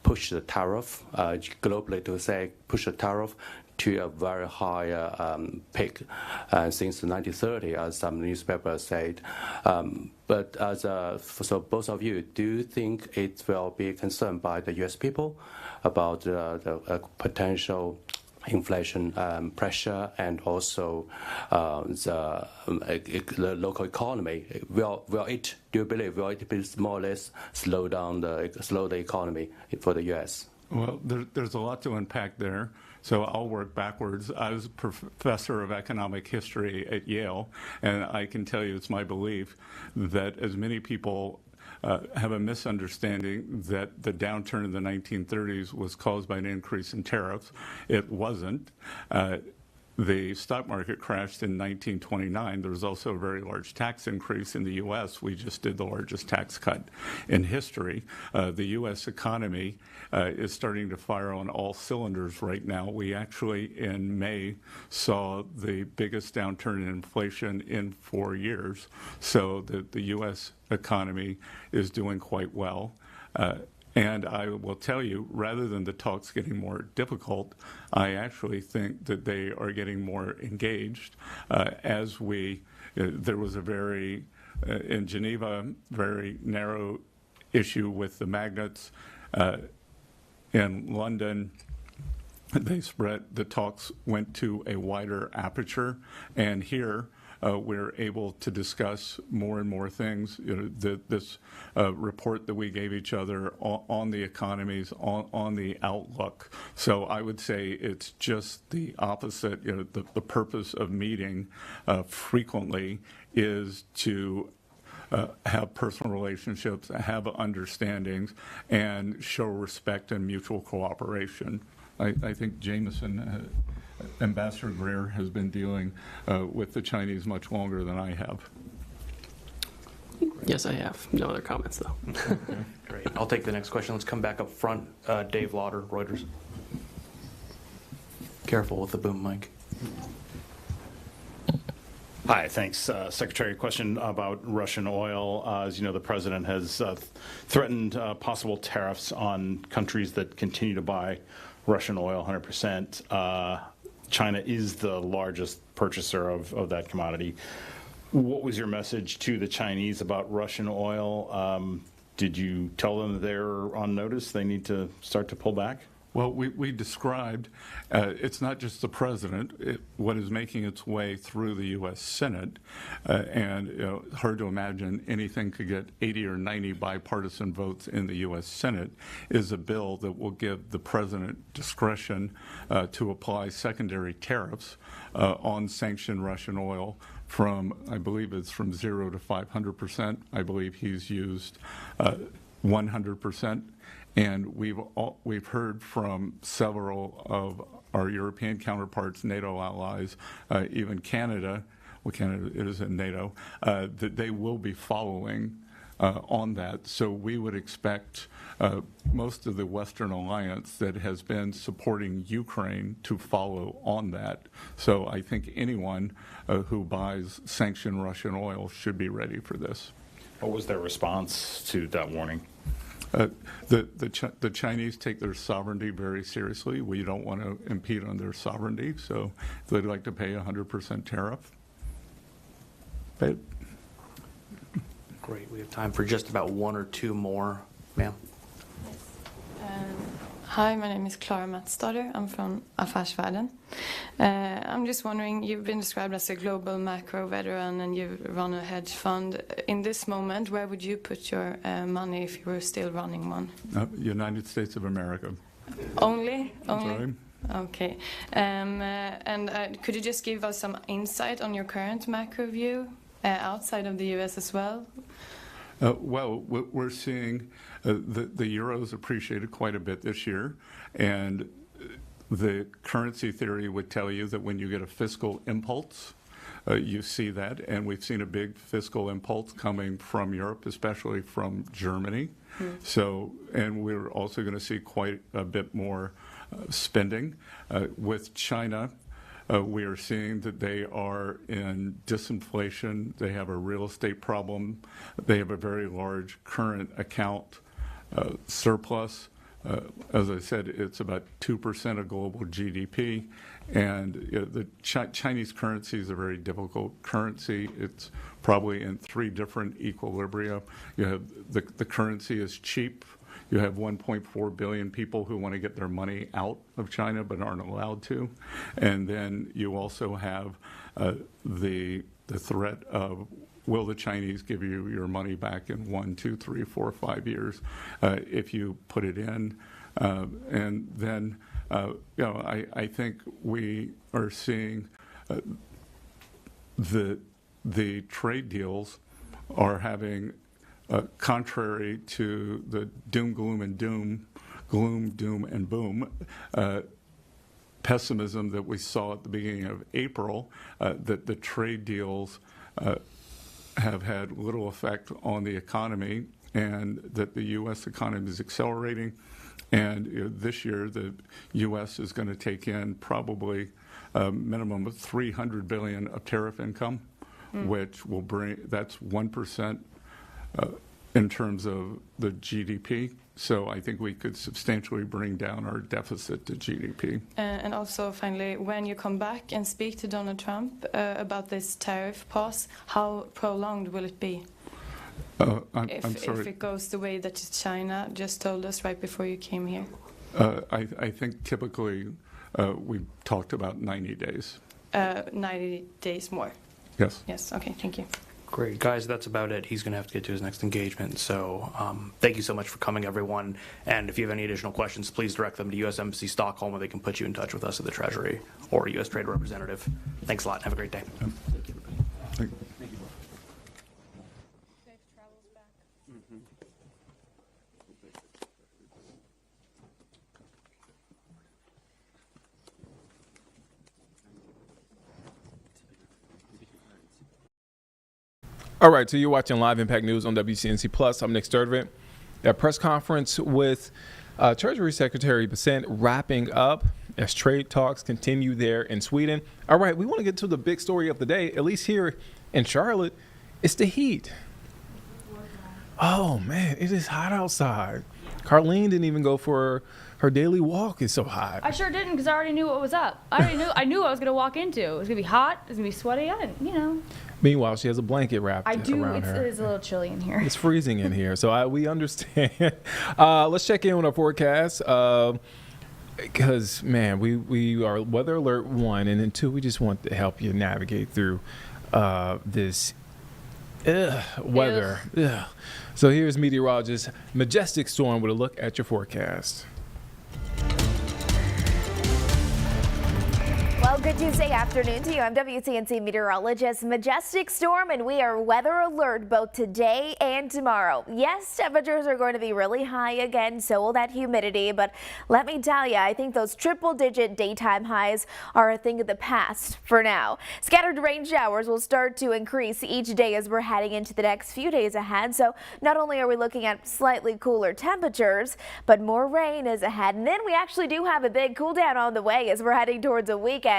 pushed the tariff globally, to say push the tariff to a very high peak since 1930, as some newspapers said. But so both of you, do you think it will be concerned by the U.S. people about the potential inflation pressure and also the local economy? Will it? Do you believe will it be more or less slow the economy for the U.S.? Well, there's a lot to unpack there. So I'll work backwards. I was a professor of economic history at Yale, and I can tell you it's my belief that as many people have a misunderstanding that the downturn in the 1930s was caused by an increase in tariffs. It wasn't. The stock market crashed in 1929. There was also a very large tax increase in the U.S. We just did the largest tax cut in history. The U.S. economy is starting to fire on all cylinders right now. We actually, in May, saw the biggest downturn in inflation in 4 years. So the U.S. economy is doing quite well. And I will tell you, rather than the talks getting more difficult, I actually think that they are getting more engaged as there was a very, in Geneva, very narrow issue with the magnets. In London, the talks went to a wider aperture, and here, we're able to discuss more and more things. This report that we gave each other on the economies, on the outlook. So I would say it's just the opposite. The purpose of meeting frequently is to have personal relationships, have understandings, and show respect and mutual cooperation. I think Jameson, Ambassador Greer, has been dealing with the Chinese much longer than I have. Yes, I have. No other comments, though. Great. I'll take the next question. Let's come back up front. Dave Lauder, Reuters. Careful with the boom mic. Hi, thanks. Secretary, question about Russian oil. As you know, the president has threatened possible tariffs on countries that continue to buy Russian oil 100%. China is the largest purchaser of that commodity. What was your message to the Chinese about Russian oil? Did you tell them they're on notice, they need to start to pull back? Well, we described, it's not just the president, what is making its way through the U.S. Senate, and hard to imagine anything could get 80 or 90 bipartisan votes in the U.S. Senate, is a bill that will give the president discretion to apply secondary tariffs on sanctioned Russian oil from, I believe it's from 0 to 500%. I believe he's used 100%. And we've heard from several of our European counterparts, NATO allies, even Canada, well, Canada is in NATO, that they will be following on that. So we would expect most of the Western alliance that has been supporting Ukraine to follow on that. So I think anyone who buys sanctioned Russian oil should be ready for this. What was their response to that warning? The Chinese take their sovereignty very seriously. We don't want to impede on their sovereignty, so they'd like to pay 100% tariff. Great. We have time for just about one or two more. Ma'am. Hi, my name is Clara Matsdotter. I'm from Affärsvärlden. I'm just wondering, you've been described as a global macro veteran and you run a hedge fund. In this moment, where would you put your money if you were still running one? United States of America. Only? Sorry? Okay. Could you just give us some insight on your current macro view outside of the U.S. as well? Well, we're seeing the euro's appreciated quite a bit this year, and the currency theory would tell you that when you get a fiscal impulse, you see that, and we've seen a big fiscal impulse coming from Europe, especially from Germany. So, and we're also going to see quite a bit more spending. With China, we are seeing that they are in disinflation. They have a real estate problem. They have a very large current account surplus. As I said, it's about 2% of global GDP. And the Chinese currency is a very difficult currency. It's probably in 3 different equilibria. You have the currency is cheap. You have 1.4 billion people who want to get their money out of China but aren't allowed to. And then you also have the threat of, will the Chinese give you your money back in 1, 2, 3, 4, 5 years if you put it in? And then, I think we are seeing the trade deals are having, contrary to the gloom, doom, and boom pessimism that we saw at the beginning of April, that the trade deals have had little effect on the economy, and that the U.S. economy is accelerating. And this year, the U.S. is going to take in probably a minimum of $300 billion of tariff income, which will bring, that's 1% in terms of the GDP. So I think we could substantially bring down our deficit to GDP. And also, finally, when you come back and speak to Donald Trump about this tariff pause, how prolonged will it be? I'm sorry. If it goes the way that China just told us right before you came here? I think typically we've talked about 90 days. 90 days more? Yes. Yes, okay, thank you. Great. Guys, that's about it. He's going to have to get to his next engagement. So thank you so much for coming, everyone. And if you have any additional questions, please direct them to U.S. Embassy Stockholm, where they can put you in touch with us at the Treasury or U.S. Trade Representative. Thanks a lot. Have a great day. Thank you. All right, so you're watching Live Impact News on WCNC Plus. I'm Nick Sturdivant. That press conference with Treasury Secretary Bessent wrapping up as trade talks continue there in Sweden. All right, we want to get to the big story of the day, at least here in Charlotte. It's the heat. Oh, man, it is hot outside. Carlene didn't even go for her daily walk. It's so hot. I sure didn't because I already knew what was up. I knew what I was going to walk into. It was going to be hot. It was going to be sweaty. I didn't, you know. Meanwhile, she has a blanket wrapped around her. It is a little chilly in here. It's freezing in here, so we understand. Let's check in on our forecast because, man, we are weather alert 1, and then 2, we just want to help you navigate through this weather. Ugh. So here's meteorologist Majestic Storm with a look at your forecast. Well, good Tuesday afternoon to you. I'm WCNC meteorologist Majestic Storm, and we are weather alert both today and tomorrow. Yes, temperatures are going to be really high again, so will that humidity, but let me tell you, I think those triple-digit daytime highs are a thing of the past for now. Scattered rain showers will start to increase each day as we're heading into the next few days ahead, so not only are we looking at slightly cooler temperatures, but more rain is ahead, and then we actually do have a big cool down on the way as we're heading towards a weekend.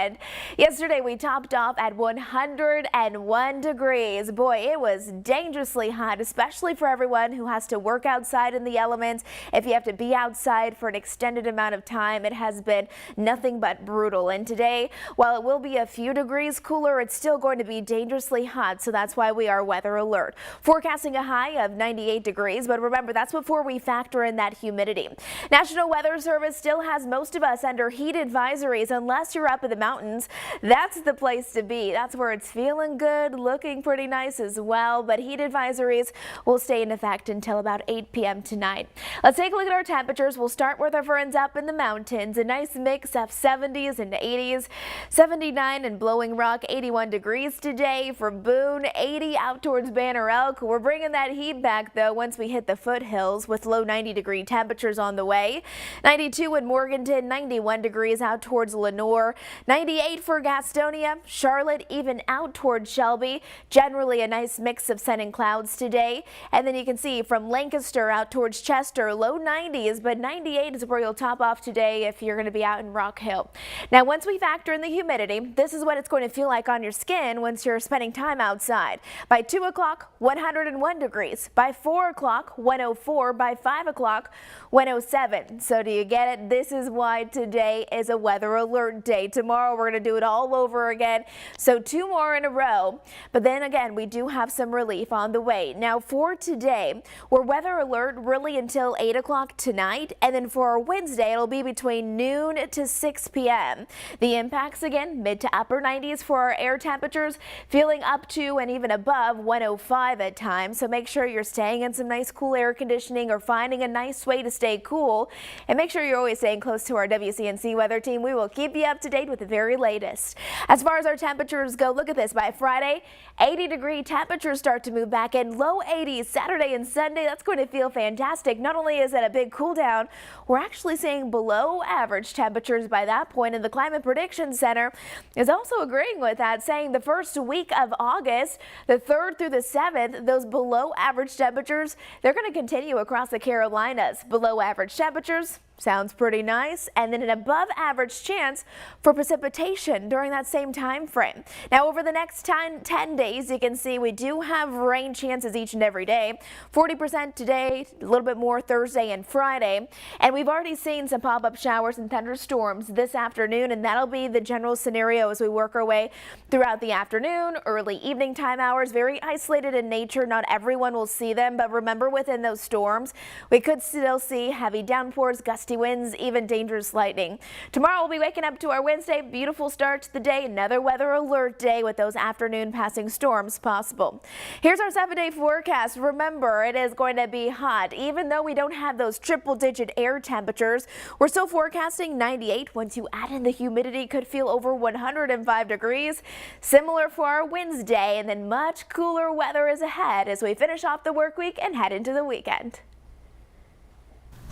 Yesterday we topped off at 101 degrees. Boy, it was dangerously hot, especially for everyone who has to work outside in the elements. If you have to be outside for an extended amount of time, it has been nothing but brutal. And today, while it will be a few degrees cooler, it's still going to be dangerously hot, so that's why we are weather alert. Forecasting a high of 98 degrees, but remember, that's before we factor in that humidity. National Weather Service still has most of us under heat advisories unless you're up in the mountains. That's the place to be. That's where it's feeling good, looking pretty nice as well, but heat advisories will stay in effect until about 8 p.m. tonight. Let's take a look at our temperatures. We'll start with our friends up in the mountains. A nice mix of 70s and 80s. 79 in Blowing Rock, 81 degrees today for Boone, 80 out towards Banner Elk. We're bringing that heat back though once we hit the foothills with low 90-degree temperatures on the way. 92 in Morganton, 91 degrees out towards Lenore. 98 for Gastonia, Charlotte, even out towards Shelby. Generally a nice mix of sun and clouds today. And then you can see from Lancaster out towards Chester, low 90s, but 98 is where you'll top off today if you're going to be out in Rock Hill. Now, once we factor in the humidity, this is what it's going to feel like on your skin once you're spending time outside. By 2 o'clock, 101 degrees. By 4 o'clock, 104. By 5 o'clock, 107. So do you get it? This is why today is a weather alert day. Tomorrow we're going to do it all over again. So 2 more in a row. But then again, we do have some relief on the way. Now for today, we're weather alert really until 8 o'clock tonight. And then for our Wednesday, it'll be between noon to 6 p.m. The impacts again, mid to upper 90s for our air temperatures, feeling up to and even above 105 at times. So make sure you're staying in some nice cool air conditioning or finding a nice way to stay cool. And make sure you're always staying close to our WCNC weather team. We will keep you up to date with the very latest. As far as our temperatures go, look at this. By Friday, 80-degree temperatures start to move back in. Low 80s Saturday and Sunday. That's going to feel fantastic. Not only is it a big cool down, we're actually seeing below average temperatures by that point, and the Climate Prediction Center is also agreeing with that, saying the first week of August, the 3rd through the 7th, those below average temperatures, they're going to continue across the Carolinas. Below average temperatures, sounds pretty nice, and then an above average chance for precipitation during that same time frame. Now over the next 10 days, you can see we do have rain chances each and every day. 40% today, a little bit more Thursday and Friday, and we've already seen some pop-up showers and thunderstorms this afternoon, and that'll be the general scenario as we work our way throughout the afternoon, early evening time hours. Very isolated in nature, not everyone will see them, but remember, within those storms we could still see heavy downpours, gusty winds, even dangerous lightning. Tomorrow we'll be waking up to our Wednesday. Beautiful start to the day. Another weather alert day with those afternoon passing storms possible. Here's our 7-day forecast. Remember, it is going to be hot. Even though we don't have those triple-digit air temperatures, we're still forecasting 98. Once you add in the humidity, could feel over 105 degrees. Similar for our Wednesday, and then much cooler weather is ahead as we finish off the work week and head into the weekend.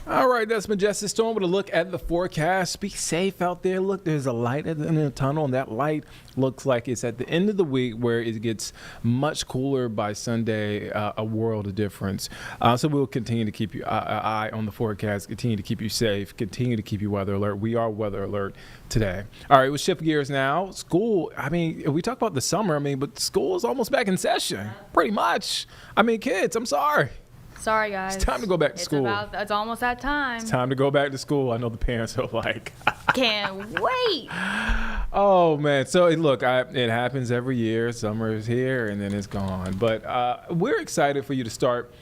All right, that's Majestic Storm with a look at the forecast. Be safe out there. Look, there's a light at the end of the tunnel, and that light looks like it's at the end of the week where it gets much cooler by Sunday, a world of difference. So we'll continue to keep you eye on the forecast, continue to keep you safe, continue to keep you weather alert. We are weather alert today. All right, we'll shift gears now. School, I mean, we talk about the summer, but school is almost back in session, pretty much. Kids, I'm sorry. Sorry, guys. It's time to go back to school. It's almost that time. It's time to go back to school. I know the parents are like, can't wait. Oh, man. So, look, it happens every year. Summer is here, and then it's gone. But we're excited for you to start.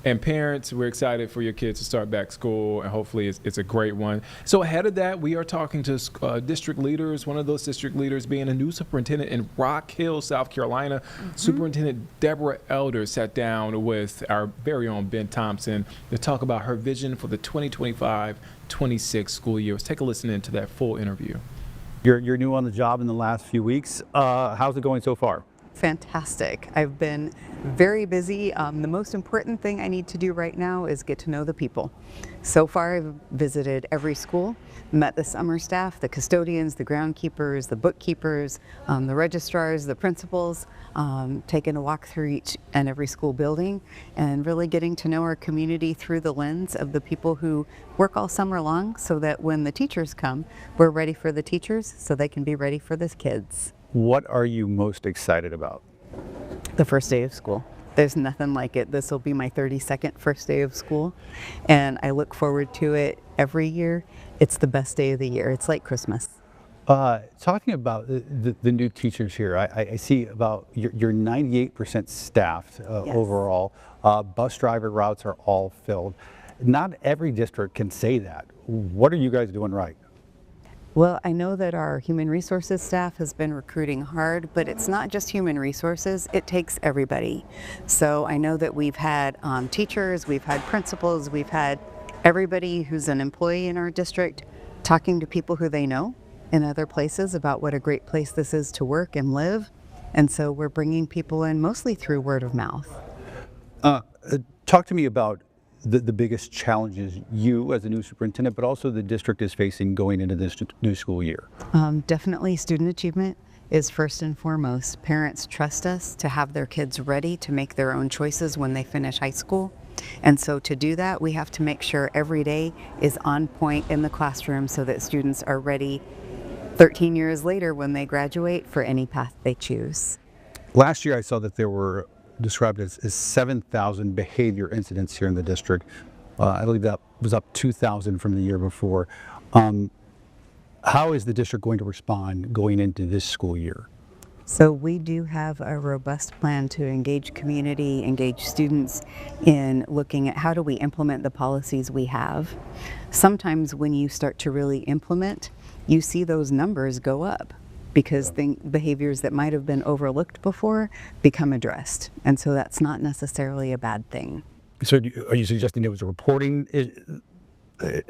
And parents, we're excited for your kids to start back school, and hopefully it's a great one. So ahead of that, we are talking to district leaders, one of those district leaders being a new superintendent in Rock Hill, South Carolina. Superintendent Deborah Elder sat down with our very own Ben Thompson to talk about her vision for the 2025-26 school year. Let's take a listen into that full interview. You're new on the job in the last few weeks. How's it going so far? Fantastic. I've been very busy. The most important thing I need to do right now is get to know the people. So far, I've visited every school, met the summer staff, the custodians, the groundkeepers, the bookkeepers, the registrars, the principals, taken a walk through each and every school building, and really getting to know our community through the lens of the people who work all summer long, so that when the teachers come, we're ready for the teachers so they can be ready for the kids. What are you most excited about? The first day of school. There's nothing like it. This will be my 32nd first day of school, and I look forward to it every year. It's the best day of the year. It's like Christmas. Talking about the new teachers here, I see about you're 98% staffed Yes. overall. Bus driver routes are all filled. Not every district can say that. What are you guys doing right? Well, I know that our human resources staff has been recruiting hard, but it's not just human resources, it takes everybody. So I know that we've had teachers, we've had principals, we've had everybody who's an employee in our district talking to people who they know in other places about what a great place this is to work and live. And so we're bringing people in mostly through word of mouth. Talk to me about the biggest challenges you as a new superintendent, but also the district is facing going into this new school year. Definitely student achievement is first and foremost. Parents trust us to have their kids ready to make their own choices when they finish high school. And so to do that, we have to make sure every day is on point in the classroom so that students are ready 13 years later when they graduate for any path they choose. Last year I saw that there were described as 7,000 behavior incidents here in the district. I believe that was up 2,000 from the year before. How is the district going to respond going into this school year? So we do have a robust plan to engage community, engage students in looking at how do we implement the policies we have. Sometimes when you start to really implement, you see those numbers go up, because behaviors that might have been overlooked before become addressed. And so that's not necessarily a bad thing. So are you suggesting it was a reporting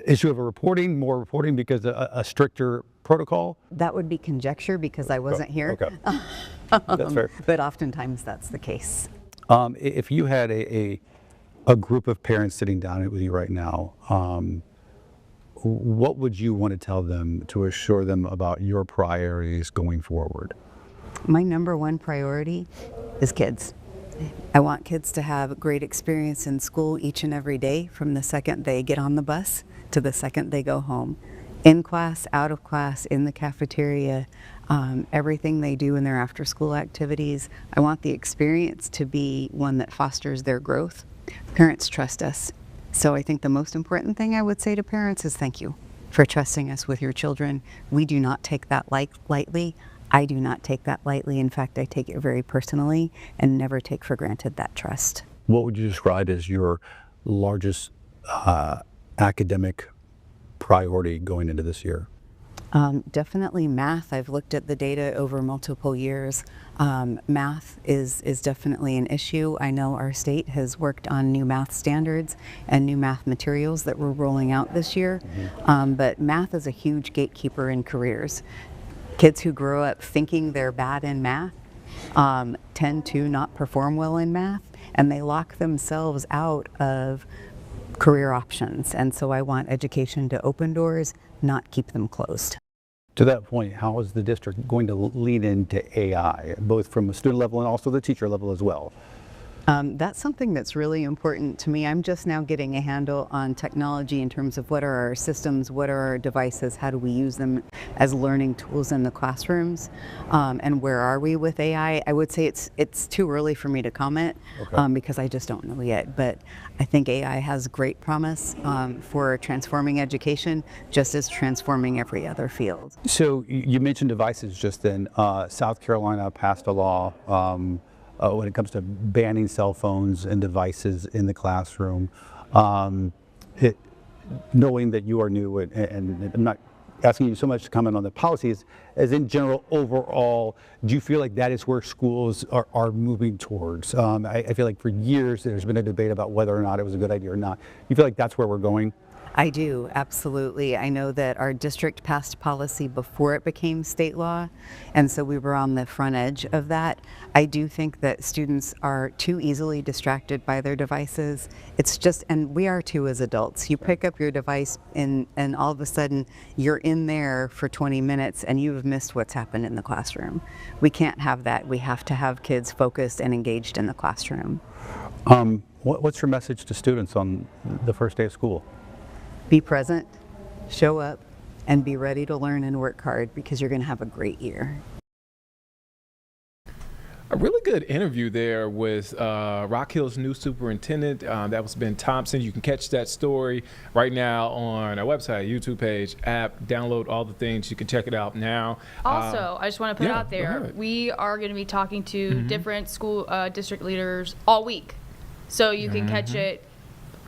issue of more reporting because a stricter protocol? That would be conjecture because I wasn't here. Okay. That's fair. But oftentimes that's the case. If you had a group of parents sitting down with you right now, what would you want to tell them to assure them about your priorities going forward? My number one priority is kids. I want kids to have a great experience in school each and every day, from the second they get on the bus to the second they go home. In class, out of class, in the cafeteria, everything they do in their after school activities. I want the experience to be one that fosters their growth. Parents trust us. So I think the most important thing I would say to parents is thank you for trusting us with your children. We do not take that lightly. I do not take that lightly. In fact, I take it very personally and never take for granted that trust. What would you describe as your largest academic priority going into this year? Definitely math. I've looked at the data over multiple years. Math is definitely an issue. I know our state has worked on new math standards and new math materials that we're rolling out this year. But math is a huge gatekeeper in careers. Kids who grow up thinking they're bad in math tend to not perform well in math, and they lock themselves out of career options. And so I want education to open doors, not keep them closed. To that point, how is the district going to lean into AI, both from a student level and also the teacher level as well? That's something that's really important to me. I'm just now getting a handle on technology in terms of what are our systems, what are our devices, how do we use them as learning tools in the classrooms, and where are we with AI? I would say it's too early for me to comment because I just don't know yet, but I think AI has great promise for transforming education, just as transforming every other field. So you mentioned devices just then. South Carolina passed a law when it comes to banning cell phones and devices in the classroom. Knowing that you are new, and I'm not asking you so much to comment on the policies, as in general, overall, do you feel like that is where schools are moving towards? I feel like for years there's been a debate about whether or not it was a good idea or not. You feel like that's where we're going? I do, absolutely. I know that our district passed policy before it became state law, and so we were on the front edge of that. I do think that students are too easily distracted by their devices. It's just, and we are too as adults. You pick up your device and all of a sudden you're in there for 20 minutes and you've missed what's happened in the classroom. We can't have that. We have to have kids focused and engaged in the classroom. What's your message to students on the first day of school? Be present, show up, and be ready to learn and work hard because you're going to have a great year. A really good interview there with Rock Hill's new superintendent. That was Ben Thompson. You can catch that story right now on our website, YouTube page, app. Download all the things. You can check it out now. Also, I just want to put it out there, we are going to be talking to different school district leaders all week. So you can catch it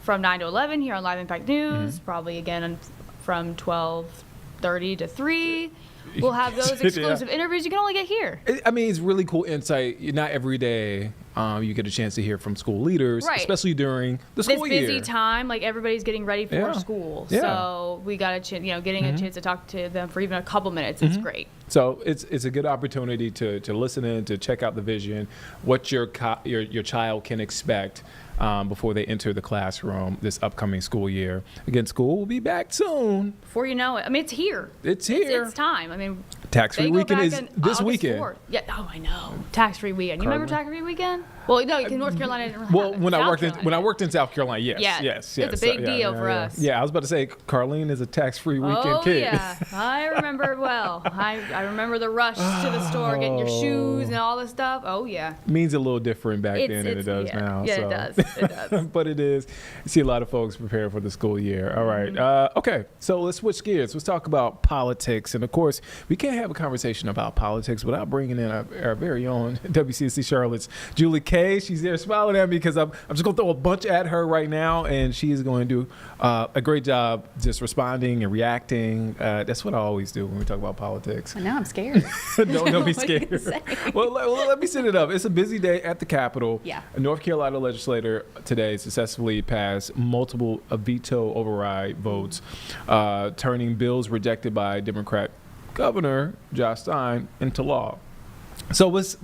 from 9 to 11 here on Live Impact News, probably again from 12:30 to 3. We'll have those exclusive interviews you can only get here. I mean, it's really cool insight. Not every day you get a chance to hear from school leaders, especially during the school year. This busy time, like everybody's getting ready for school. So we got a chance, getting a chance to talk to them for even a couple minutes. It's great. So it's a good opportunity to listen in, to check out the vision, what your child can expect before they enter the classroom this upcoming school year. Again, school will be back soon. Before you know it. I mean, it's here. It's here. It's time. I mean, tax-free weekend is this weekend. 4th. Yeah. Oh, I know. Tax-free weekend. You remember tax-free weekend? Well, no, in North Carolina didn't Well, when I worked in South Carolina, yes. It's a big deal for us. Yeah, I was about to say, Carlene is a tax-free weekend kid. Yeah, I remember it well. I remember the rush to the store, getting your shoes and all this stuff. Oh, yeah. Means a little different back then than it does now. Yeah, so. it does. It does. But it is. You see a lot of folks prepare for the school year. All right. Okay, so let's switch gears. Let's talk about politics. And, of course, we can't have a conversation about politics without bringing in our very own WCNC Charlotte's Julie Kay. She's there smiling at me because I'm just going to throw a bunch at her right now, and she is going to do a great job just responding and reacting. That's what I always do when we talk about politics. I know, I'm scared. Don't be scared. Well, let me set it up. It's a busy day at the Capitol. Yeah. A North Carolina legislator today successfully passed multiple veto override votes, turning bills rejected by Democrat Governor Josh Stein into law. So let's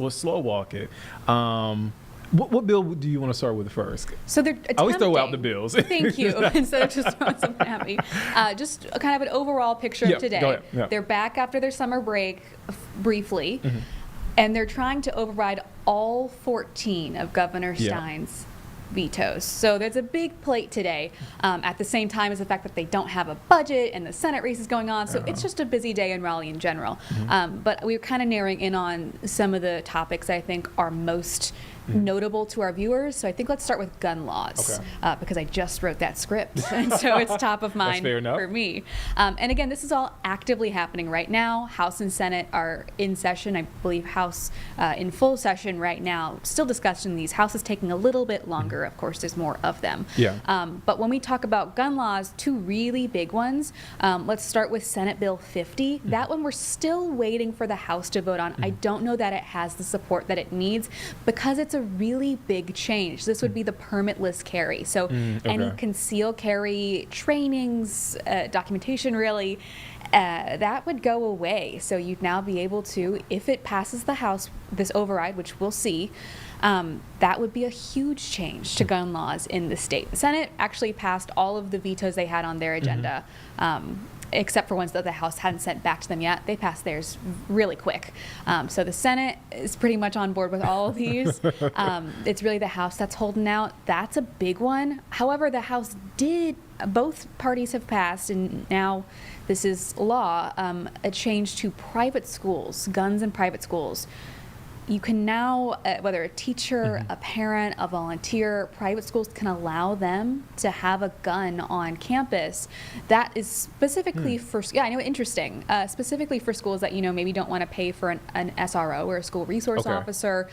slow walk it. What bill do you want to start with first? So they're attempting. I always throw out the bills. Thank you. Instead of just throwing something at me. Just kind of an overall picture of today. Go ahead. Yeah. They're back after their summer break briefly, and they're trying to override all 14 of Governor Stein's vetoes. So there's a big plate today, at the same time as the fact that they don't have a budget and the Senate race is going on. So it's just a busy day in Raleigh in general. But we're kind of narrowing in on some of the topics I think are most notable to our viewers. So I think let's start with gun laws, because I just wrote that script, and so it's top of mind for me. And again, this is all actively happening right now. House and Senate are in session. I believe House in full session right now, still discussing these. House is taking a little bit longer. Of course, there's more of them. But when we talk about gun laws, two really big ones. Let's start with Senate Bill 50. That one we're still waiting for the House to vote on. I don't know that it has the support that it needs because it's a really big change. This would be the permitless carry. So any concealed carry trainings, documentation really, that would go away. So you'd now be able to, if it passes the House, this override, which we'll see, that would be a huge change to gun laws in the state. The Senate actually passed all of the vetoes they had on their agenda, except for ones that the House hadn't sent back to them yet. They passed theirs really quick. So the Senate is pretty much on board with all of these. It's really the House that's holding out. That's a big one. However, the House both parties have passed, and now this is law, a change to private schools, guns in private schools. You can now, whether a teacher, a parent, a volunteer, private schools can allow them to have a gun on campus. That is specifically for, I know, interesting, specifically for schools that, maybe don't want to pay for an SRO or a school resource officer.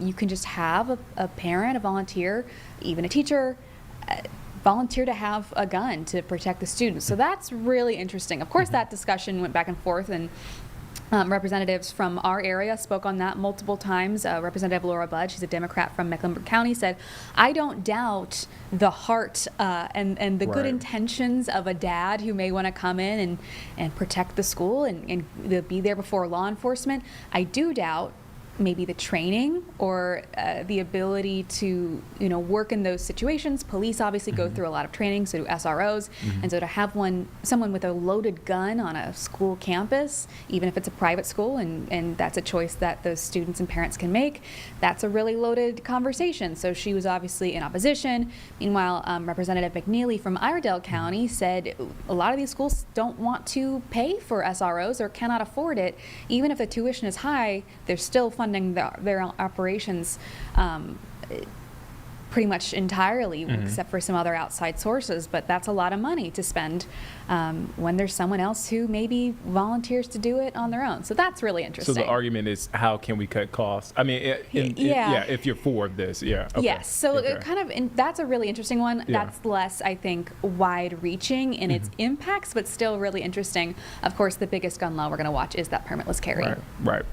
You can just have a parent, a volunteer, even a teacher, volunteer to have a gun to protect the students. So that's really interesting. Of course, that discussion went back and forth, and representatives from our area spoke on that multiple times. Representative Laura Budd, she's a Democrat from Mecklenburg County, said, I don't doubt the heart and the good intentions of a dad who may want to come in and protect the school and be there before law enforcement. I do doubt maybe the training or the ability to work in those situations. Police obviously go through a lot of training, so do SROs, and so to have someone with a loaded gun on a school campus, even if it's a private school, and that's a choice that those students and parents can make, that's a really loaded conversation. So she was obviously in opposition. Meanwhile, Representative McNeely from Iredell County said a lot of these schools don't want to pay for SROs or cannot afford it. Even if the tuition is high, they're still funding their operations pretty much entirely, except for some other outside sources. But that's a lot of money to spend when there's someone else who maybe volunteers to do it on their own. So that's really interesting. So the argument is, how can we cut costs? I mean, if you're for this, okay. Yes. So it that's a really interesting one. Yeah. That's less, I think, wide-reaching in its impacts, but still really interesting. Of course, the biggest gun law we're going to watch is that permitless carry. Right.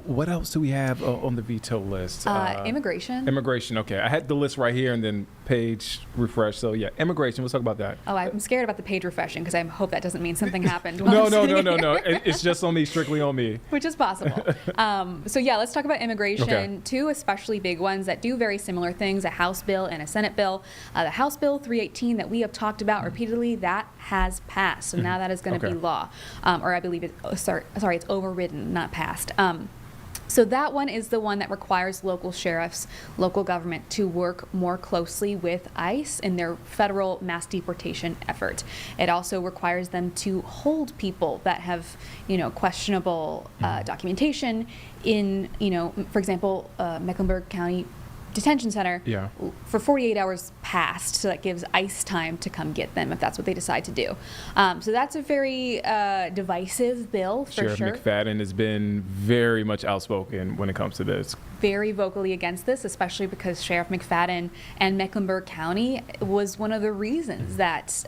What else do we have on the veto list? Immigration. Immigration. Okay, I had the list right here, and then page refresh. So yeah, immigration. Let's talk about that. Oh, I'm scared about the page refreshing because I hope that doesn't mean something happened. No. It's just on me, strictly on me. Which is possible. So yeah, let's talk about immigration. Okay. Two especially big ones that do very similar things: a House bill and a Senate bill. The House Bill 318 that we have talked about repeatedly, that has passed. So now that is going to be law, or I believe it's overridden, not passed. So that one is the one that requires local sheriffs, local government to work more closely with ICE in their federal mass deportation effort. It also requires them to hold people that have, questionable documentation in, for example, Mecklenburg County Detention Center for 48 hours past, so that gives ICE time to come get them if that's what they decide to do. So that's a very divisive bill, for sure. Sheriff McFadden has been very much outspoken when it comes to this. Very vocally against this, especially because Sheriff McFadden and Mecklenburg County was one of the reasons that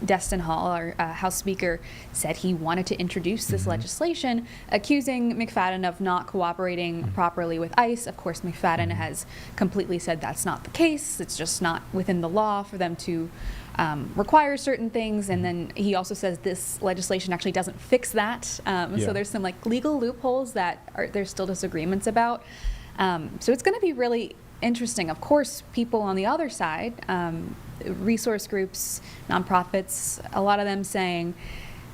Destin Hall, our House Speaker, said he wanted to introduce this legislation, accusing McFadden of not cooperating properly with ICE. Of course, McFadden has completely said that's not the case. It's just not within the law for them to require certain things. And then he also says this legislation actually doesn't fix that. So there's some legal loopholes that there's still disagreements about. So it's going to be really interesting. Of course, people on the other side, resource groups, nonprofits, a lot of them saying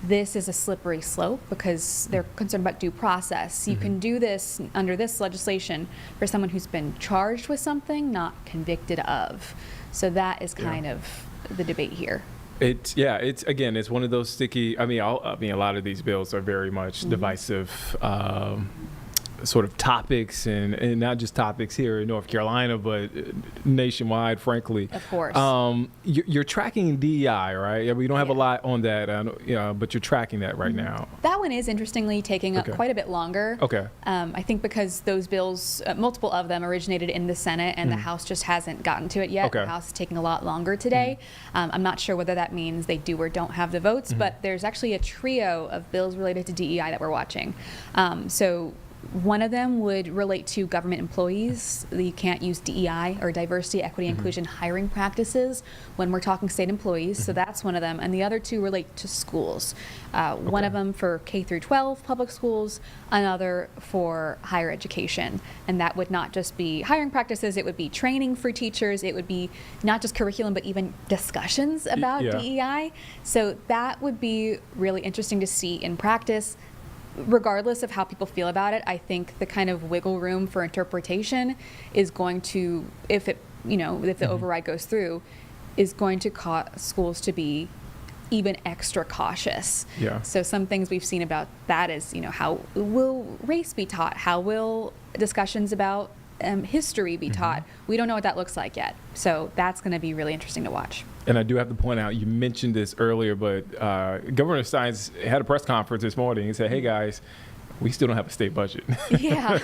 this is a slippery slope because they're concerned about due process. You can do this under this legislation for someone who's been charged with something, not convicted of. So that is kind of the debate here. It's one of those sticky. I mean, a lot of these bills are very much divisive. Sort of topics, and not just topics here in North Carolina, but nationwide, frankly. Of course. You're tracking DEI, right? We don't have a lot on that, but you're tracking that right now. That one is interestingly taking up quite a bit longer. Okay. I think because those bills, multiple of them originated in the Senate, and the House just hasn't gotten to it yet. Okay. The House is taking a lot longer today. I'm not sure whether that means they do or don't have the votes, but there's actually a trio of bills related to DEI that we're watching. So One of them would relate to government employees. You can't use DEI or diversity, equity, inclusion hiring practices when we're talking state employees. So that's one of them. And the other two relate to schools. One of them for K through 12 public schools, another for higher education. And that would not just be hiring practices, it would be training for teachers, it would be not just curriculum, but even discussions about DEI. So that would be really interesting to see in practice. Regardless of how people feel about it, I think the kind of wiggle room for interpretation is going to, if the override goes through, is going to cause schools to be even extra cautious. Yeah. So some things we've seen about that is, how will race be taught? How will discussions about history be taught? We don't know what that looks like yet. So that's going to be really interesting to watch. And I do have to point out, you mentioned this earlier, but Governor Steins had a press conference this morning and said, hey guys, we still don't have a state budget. Yeah.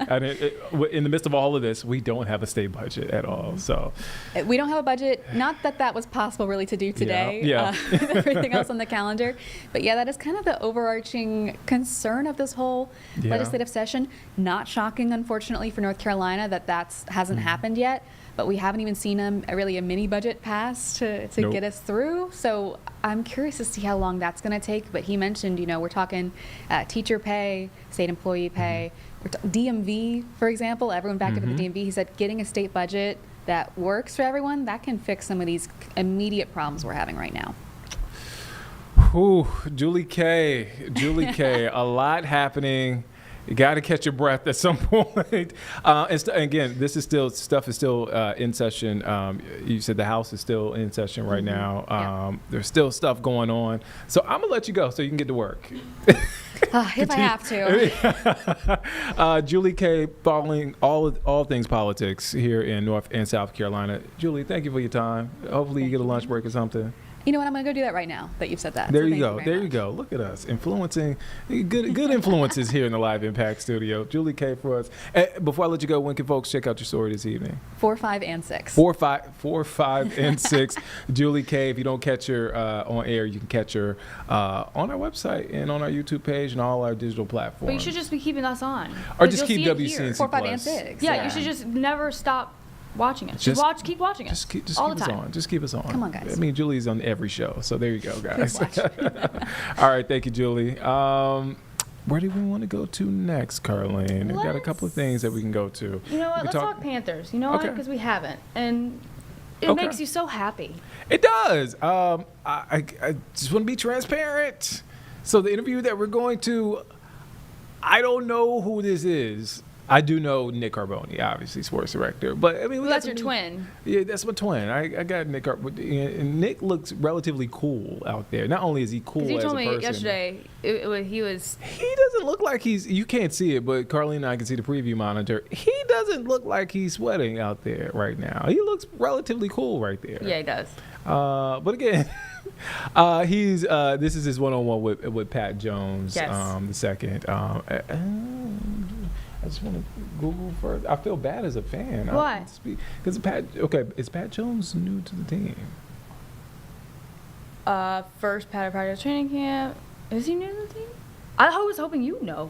And in the midst of all of this, we don't have a state budget at all. So we don't have a budget. Not that that was possible really to do today. Yeah. Everything else on the calendar. But yeah, that is kind of the overarching concern of this whole legislative session. Not shocking, unfortunately, for North Carolina that hasn't happened yet. But we haven't even seen a mini budget pass to get us through. So I'm curious to see how long that's going to take. But he mentioned, we're talking teacher pay, state employee pay, DMV, for example. Everyone backed up at the DMV. He said getting a state budget that works for everyone, that can fix some of these immediate problems we're having right now. Ooh, Julie K, a lot happening. You got to catch your breath at some point. Again, stuff is still in session. You said the House is still in session right now. There's still stuff going on. So I'm going to let you go so you can get to work. If I have to. Julie K, following all things politics here in North and South Carolina. Julie, thank you for your time. Hopefully you get a lunch break or something. You know what? I'm going to go do that right now that you've said that. There you go. Look at us influencing good influences here in the Live Impact studio. Julie K for us. Before I let you go, when can folks check out your story this evening? 4, 5, and 6. 4, 5, and 6. Julie K. If you don't catch her on air, you can catch her on our website and on our YouTube page and all our digital platforms. But you should just be keeping us on. Or just keep WCNC 4, 5, and 6. Yeah, you should just never stop watching us. Keep watching us. Just all keep the time. us on. Just keep us on. Come on, guys. I mean, Julie's on every show, so there you go, guys. All right, thank you, Julie. Where do we want to go to next, Carlene? We've got a couple of things that we can go to. You know what? Let's talk Panthers. You know what? Because we haven't, and it makes you so happy. It does. I just want to be transparent. So the interview that we're going to, I don't know who this is. I do know Nick Carboni, obviously sports director, but I mean, that's your twin. Yeah, that's my twin. I got Nick Carboni, and Nick looks relatively cool out there. Not only is he cool as a person. He told me yesterday he was. He doesn't look like he's. You can't see it, but Carly and I can see the preview monitor. He doesn't look like he's sweating out there right now. He looks relatively cool right there. Yeah, he does. But again. He's this is his one-on-one with Pat Jones, the second. I just want to Google first. I feel bad as a fan. Why? Because is Pat Jones new to the team? First Pat practice training camp. Is he new to the team? I was hoping you know.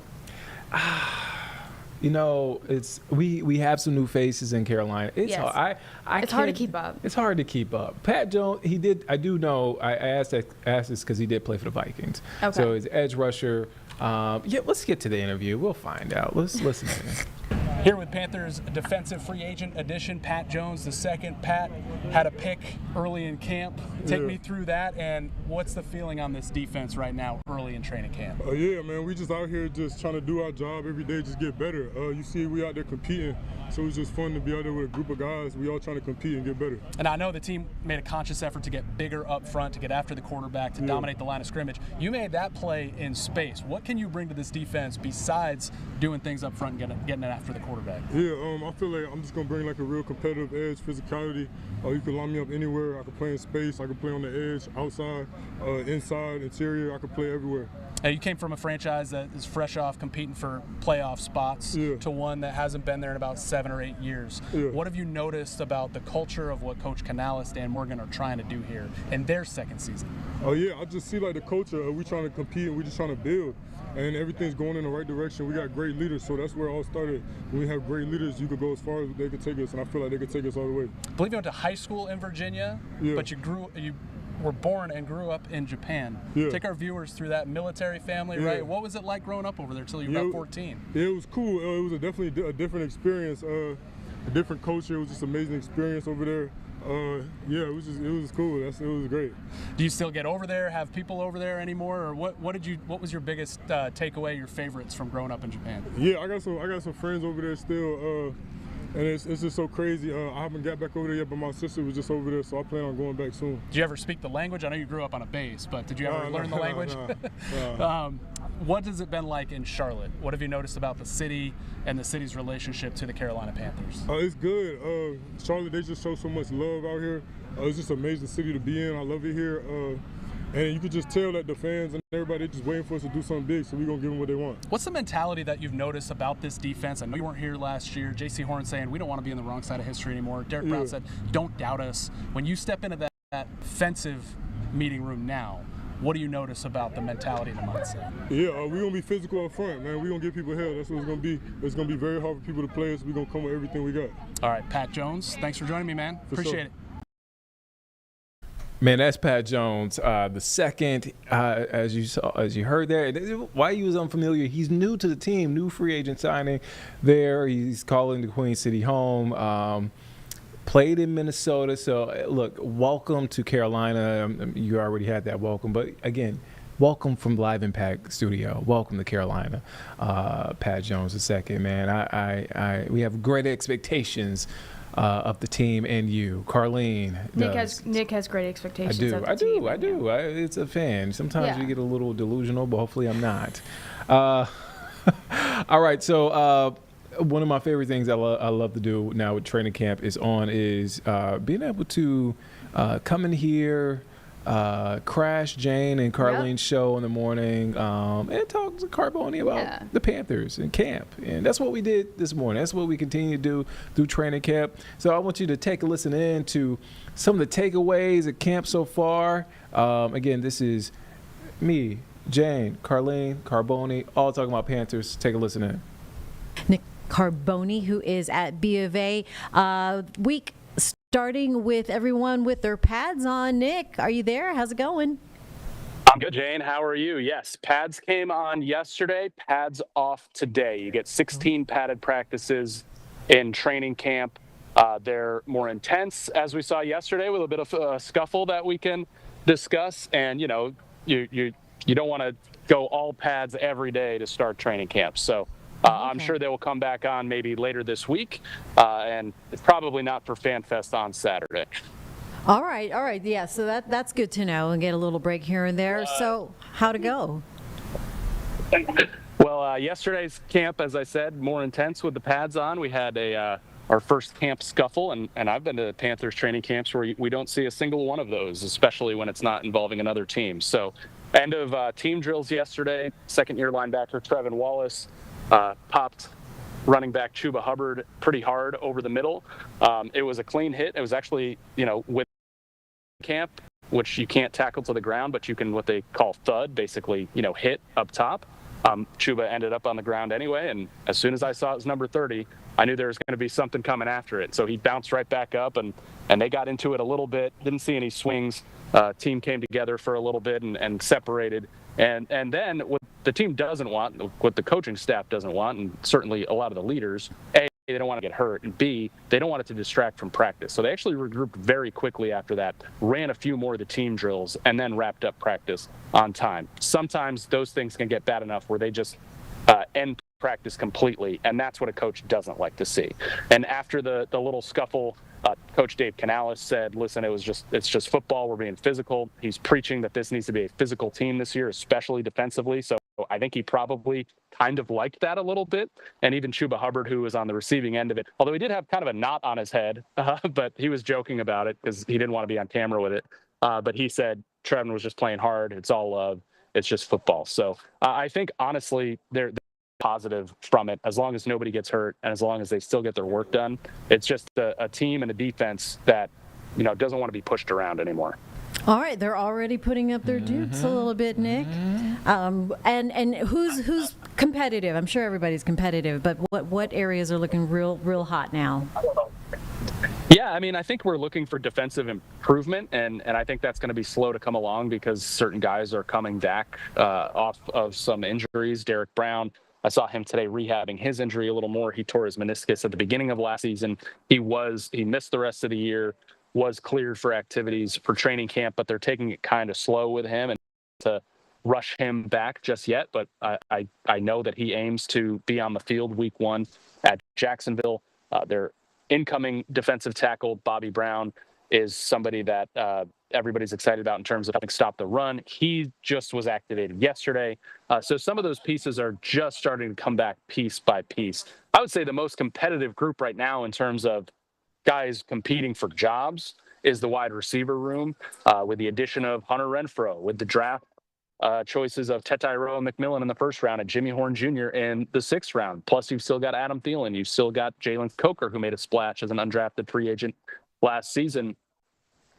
It's we have some new faces in Carolina. It's hard. It's hard to keep up. It's hard to keep up. Pat Jones, he did. I do know. I asked this because he did play for the Vikings. Okay. So he's edge rusher. Let's get to the interview. We'll find out. Let's listen to it. Here with Panthers defensive free agent addition, Pat Jones II. Pat had a pick early in camp. Take me through that, and what's the feeling on this defense right now early in training camp? Yeah, man, we just out here just trying to do our job every day, just get better. You see, we out there competing, so it's just fun to be out there with a group of guys. We all trying to compete and get better. And I know the team made a conscious effort to get bigger up front, to get after the quarterback, to dominate the line of scrimmage. You made that play in space. What can you bring to this defense besides doing things up front and getting it after the quarterback? Yeah, I feel like I'm just going to bring like a real competitive edge, physicality. You can line me up anywhere. I can play in space. I can play on the edge, outside, inside, interior. I can play everywhere. You came from a franchise that is fresh off competing for playoff spots to one that hasn't been there in about 7 or 8 years. Yeah. What have you noticed about the culture of what Coach Canales, Dan Morgan are trying to do here in their second season? I just see like the culture. We trying to compete and we just trying to build. and everything's going in the right direction. We got great leaders, so that's where it all started. When we have great leaders, you could go as far as they could take us, and I feel like they could take us all the way. I believe you went to high school in Virginia, but you were born and grew up in Japan. Take our viewers through that military family, right? What was it like growing up over there till you were about 14? It was cool. It was definitely a different experience, a different culture. It was just an amazing experience over there. It was cool. It was great. Do you still get over there? Have people over there anymore, or what was your biggest takeaway, your favorites from growing up in Japan? Yeah, I got some friends over there still, and it's just so crazy. I haven't got back over there yet, but my sister was just over there, so I plan on going back soon. Did you ever speak the language? I know you grew up on a base, but did you ever learn the language? What has it been like in Charlotte? What have you noticed about the city and the city's relationship to the Carolina Panthers? It's good. Charlotte, they just show so much love out here. It's just an amazing city to be in. I love it here. And you could just tell that the fans and everybody just waiting for us to do something big, so we're going to give them what they want. What's the mentality that you've noticed about this defense? I know you weren't here last year. J.C. Horn saying we don't want to be on the wrong side of history anymore. Derek Brown said, don't doubt us. When you step into that defensive meeting room now, what do you notice about the mentality and the mindset? Yeah, we're going to be physical up front, man. We're going to give people hell. That's what it's going to be. It's going to be very hard for people to play us. We're going to come with everything we got. All right, Pat Jones, thanks for joining me, man. Appreciate it. Man, that's Pat Jones, the second, as you heard there. Why he was unfamiliar? He's new to the team, new free agent signing there. He's calling the Queen City home. Played in Minnesota. So, look, welcome to Carolina. You already had that welcome. But, again, welcome from Live Impact Studio. Welcome to Carolina. Pat Jones the second, man. We have great expectations of the team and you. Carlene Nick has great expectations. I do. It's a fan. Sometimes we get a little delusional, but hopefully I'm not. All right, so one of my favorite things I love to do now with training camp is being able to come in here, crash Jane and Carlene's show in the morning, and talk to Carboni about the Panthers and camp. And that's what we did this morning. That's what we continue to do through training camp. So I want you to take a listen in to some of the takeaways at camp so far. Again, this is me, Jane, Carlene, Carboni, all talking about Panthers. Take a listen in. Nick Carboni, who is at B of A. Week starting with everyone with their pads on. Nick, are you there? How's it going? I'm good, Jane. How are you? Yes, pads came on yesterday, pads off today. You get 16 padded practices in training camp. They're more intense, as we saw yesterday, with a bit of a scuffle that we can discuss. And, you know, you don't want to go all pads every day to start training camp. So I'm sure they will come back on maybe later this week, and probably not for FanFest on Saturday. All right. Yeah, so that's good to know and get a little break here and there. So how'd it go? Well, yesterday's camp, as I said, more intense with the pads on. We had our first camp scuffle, and I've been to Panthers training camps where we don't see a single one of those, especially when it's not involving another team. So end of team drills yesterday, second-year linebacker Trevin Wallace popped running back Chuba Hubbard pretty hard over the middle. It was a clean hit. It was actually, with camp, which you can't tackle to the ground, but you can what they call thud, basically, hit up top. Chuba ended up on the ground anyway, and as soon as I saw it was number 30, I knew there was going to be something coming after it. So he bounced right back up, and they got into it a little bit. Didn't see any swings. Team came together for a little bit and separated. And then what the team doesn't want, what the coaching staff doesn't want, and certainly a lot of the leaders, A, they don't want to get hurt, and B, they don't want it to distract from practice. So they actually regrouped very quickly after that, ran a few more of the team drills, and then wrapped up practice on time. Sometimes those things can get bad enough where they just end practice completely, and that's what a coach doesn't like to see. And after the little scuffle, Coach Dave Canales said, listen, it's just football. We're being physical. He's preaching that this needs to be a physical team this year, especially defensively. So I think he probably kind of liked that a little bit. And even Chuba Hubbard, who was on the receiving end of it, although he did have kind of a knot on his head, but he was joking about it because he didn't want to be on camera with it. But he said Trevin was just playing hard. It's all love. It's just football. So I think, honestly, they're positive from it, as long as nobody gets hurt and as long as they still get their work done. It's just a team and a defense that doesn't want to be pushed around anymore. All right, they're already putting up their dukes a little bit, Nick. And who's competitive? I'm sure everybody's competitive, but what areas are looking real hot now? Yeah, I mean, I think we're looking for defensive improvement, and I think that's going to be slow to come along because certain guys are coming back off of some injuries. Derek Brown, I saw him today rehabbing his injury a little more. He tore his meniscus at the beginning of last season. He missed the rest of the year, was cleared for activities for training camp, but they're taking it kind of slow with him and to rush him back just yet. But I know that he aims to be on the field week 1 at Jacksonville. Their incoming defensive tackle, Bobby Brown, is somebody that everybody's excited about in terms of helping stop the run. He just was activated yesterday. So some of those pieces are just starting to come back piece by piece. I would say the most competitive group right now in terms of guys competing for jobs is the wide receiver room, with the addition of Hunter Renfrow, with the draft choices of Tetairoa McMillan in the first round and Jimmy Horn Jr. in the 6th round. Plus, you've still got Adam Thielen. You've still got Jalen Coker, who made a splash as an undrafted free agent last season.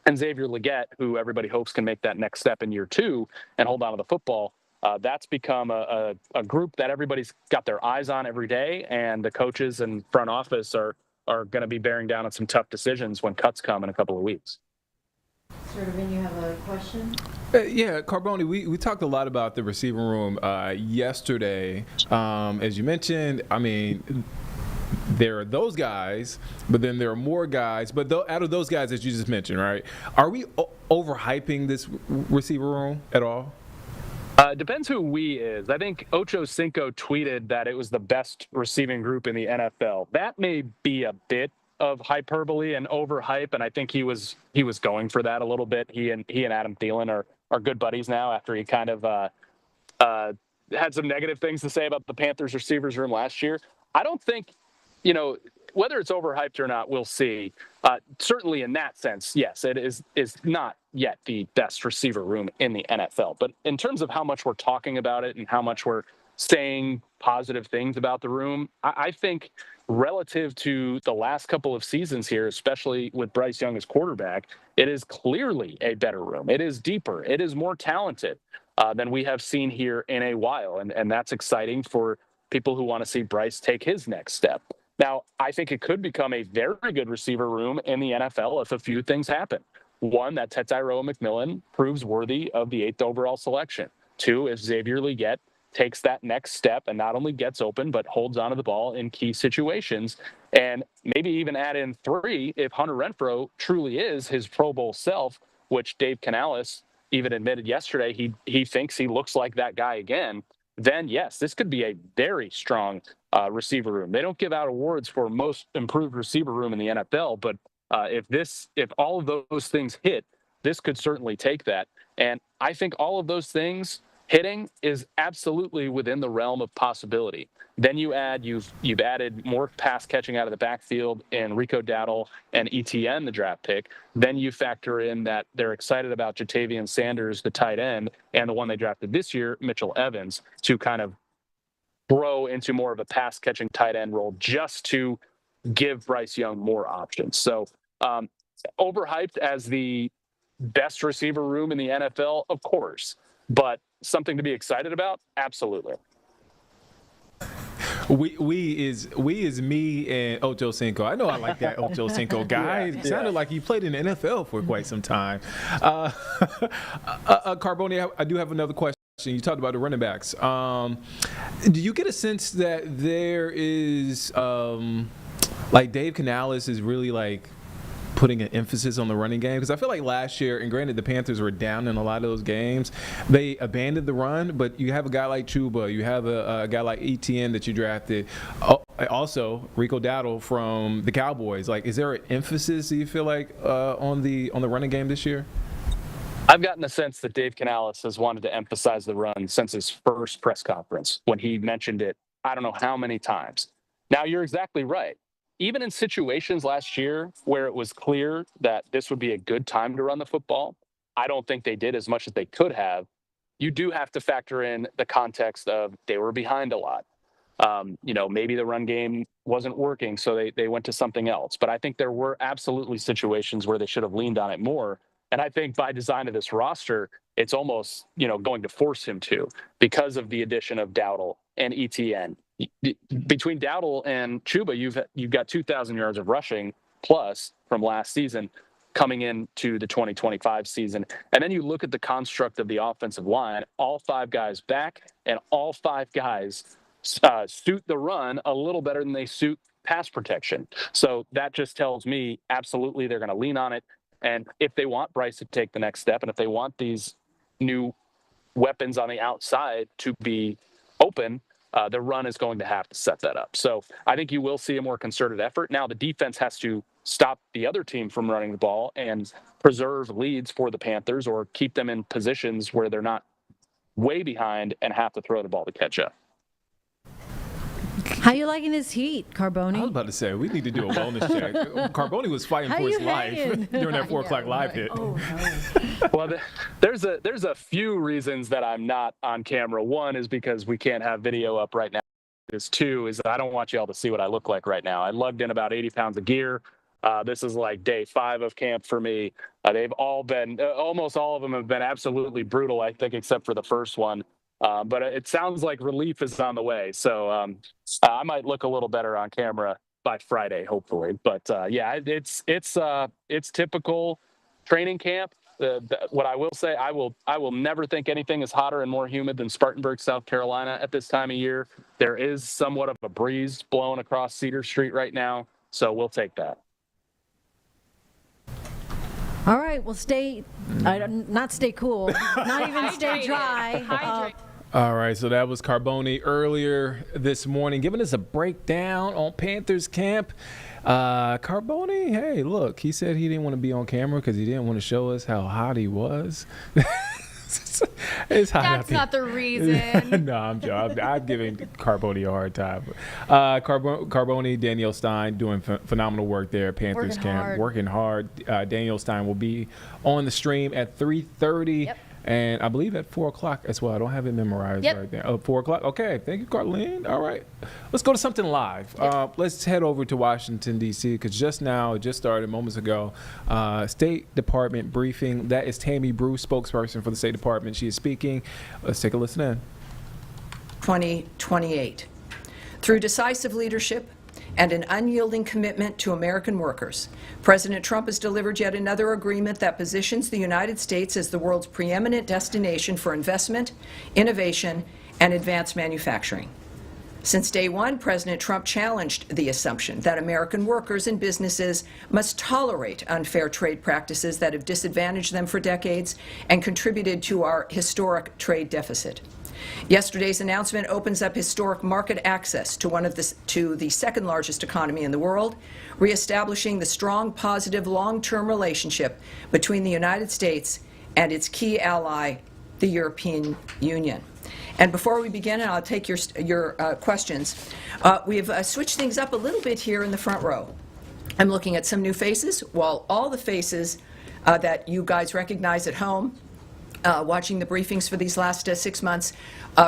And Xavier Legette, who everybody hopes can make that next step in year 2 and hold on to the football. That's become a group that everybody's got their eyes on every day, and the coaches and front office are going to be bearing down on some tough decisions when cuts come in a couple of weeks. Sir Devin, you have a question? Yeah, Carboni, we talked a lot about the receiver room yesterday. As you mentioned, I mean, there are those guys, but then there are more guys. But out of those guys that you just mentioned, right, are we overhyping this receiver room at all? Depends who we is. I think Ocho Cinco tweeted that it was the best receiving group in the NFL. That may be a bit of hyperbole and overhype, and I think he was going for that a little bit. He and Adam Thielen are good buddies now after he kind of had some negative things to say about the Panthers receivers room last year. I don't think, whether it's overhyped or not, we'll see. Certainly in that sense, yes, it is not yet the best receiver room in the NFL. But in terms of how much we're talking about it and how much we're saying positive things about the room, I think relative to the last couple of seasons here, especially with Bryce Young as quarterback, it is clearly a better room. It is deeper. It is more talented than we have seen here in a while. And that's exciting for people who want to see Bryce take his next step. Now, I think it could become a very good receiver room in the NFL if a few things happen. 1, that Tetairoa McMillan proves worthy of the 8th overall selection. 2, if Xavier Legette takes that next step and not only gets open, but holds onto the ball in key situations. And maybe even add in 3, if Hunter Renfrow truly is his Pro Bowl self, which Dave Canales even admitted yesterday he thinks he looks like that guy again, then yes, this could be a very strong receiver room. They don't give out awards for most improved receiver room in the NFL, but if all of those things hit, this could certainly take that. And I think all of those things hitting is absolutely within the realm of possibility. Then you've added more pass catching out of the backfield in Rico Dowdle and ETN, the draft pick. Then you factor in that they're excited about Jatavian Sanders, the tight end, and the one they drafted this year, Mitchell Evans, to kind of grow into more of a pass catching tight end role just to give Bryce Young more options. So overhyped as the best receiver room in the NFL, of course, but something to be excited about? Absolutely. We is me and Ocho Cinco. I know I like that Ocho Cinco guy. It sounded like he played in the NFL for quite some time. Carboni, I do have another question. You talked about the running backs. Do you get a sense that there is, like Dave Canales is really like putting an emphasis on the running game? Because I feel like last year, and granted the Panthers were down in a lot of those games, they abandoned the run, but you have a guy like Chuba, you have a guy like ETN that you drafted, also Rico Dowdle from the Cowboys. Like, is there an emphasis, do you feel like, on the running game this year? I've gotten a sense that Dave Canales has wanted to emphasize the run since his first press conference when he mentioned it, I don't know how many times. Now, you're exactly right. Even in situations last year where it was clear that this would be a good time to run the football, I don't think they did as much as they could have. You do have to factor in the context of they were behind a lot. Maybe the run game wasn't working, so they went to something else. But I think there were absolutely situations where they should have leaned on it more. And I think by design of this roster, it's almost, going to force him to, because of the addition of Dowdle and ETN. Between Dowdle and Chuba, you've got 2,000 yards of rushing plus from last season coming into the 2025 season. And then you look at the construct of the offensive line, all 5 guys back, and all 5 guys suit the run a little better than they suit pass protection. So that just tells me absolutely they're going to lean on it. And if they want Bryce to take the next step, and if they want these new weapons on the outside to be open, the run is going to have to set that up. So I think you will see a more concerted effort. Now the defense has to stop the other team from running the ball and preserve leads for the Panthers, or keep them in positions where they're not way behind and have to throw the ball to catch up. How you liking this heat, Carboni? I was about to say, we need to do a bonus check. Carboni was fighting for his life during that 4 o'clock live hit. Oh, no. Well, there's a few reasons that I'm not on camera. One is because we can't have video up right now. There's 2 is that I don't want you all to see what I look like right now. I lugged in about 80 pounds of gear. This is like day 5 of camp for me. They've all been, almost all of them have been absolutely brutal, I think, except for the first one. But it sounds like relief is on the way. So I might look a little better on camera by Friday, hopefully. But yeah, it's typical training camp. What I will say, I will never think anything is hotter and more humid than Spartanburg, South Carolina at this time of year. There is somewhat of a breeze blowing across Cedar Street right now, so we'll take that. All right, well, not stay cool, not even stay dry. All right, so that was Carboni earlier this morning, giving us a breakdown on Panthers camp. Carboni, hey, look, he said he didn't want to be on camera because he didn't want to show us how hot he was. It's hot out That's there. not the reason. No, I'm joking. I'm giving Carboni a hard time. Carboni, Danielle Stein doing phenomenal work there at Panthers camp. Working hard. Danielle Stein will be on the stream at 3:30. Yep. And I believe at 4 o'clock as well. I don't have it memorized right there. Oh, 4 o'clock? Okay. Thank you, Carlene. All right. Let's go to something live. Let's head over to Washington, D.C., because just started moments ago, State Department briefing. That is Tammy Bruce, spokesperson for the State Department. She is speaking. Let's take a listen in. 2028. Through decisive leadership and an unyielding commitment to American workers, President Trump has delivered yet another agreement that positions the United States as the world's preeminent destination for investment, innovation, and advanced manufacturing. Since day one, President Trump challenged the assumption that American workers and businesses must tolerate unfair trade practices that have disadvantaged them for decades and contributed to our historic trade deficit. Yesterday's announcement opens up historic market access to the second largest economy in the world, reestablishing the strong, positive, long-term relationship between the United States and its key ally, the European Union. And before we begin, and I'll take your questions, we've switched things up a little bit here in the front row. I'm looking at some new faces, while all the faces that you guys recognize at home, watching the briefings for these last 6 months,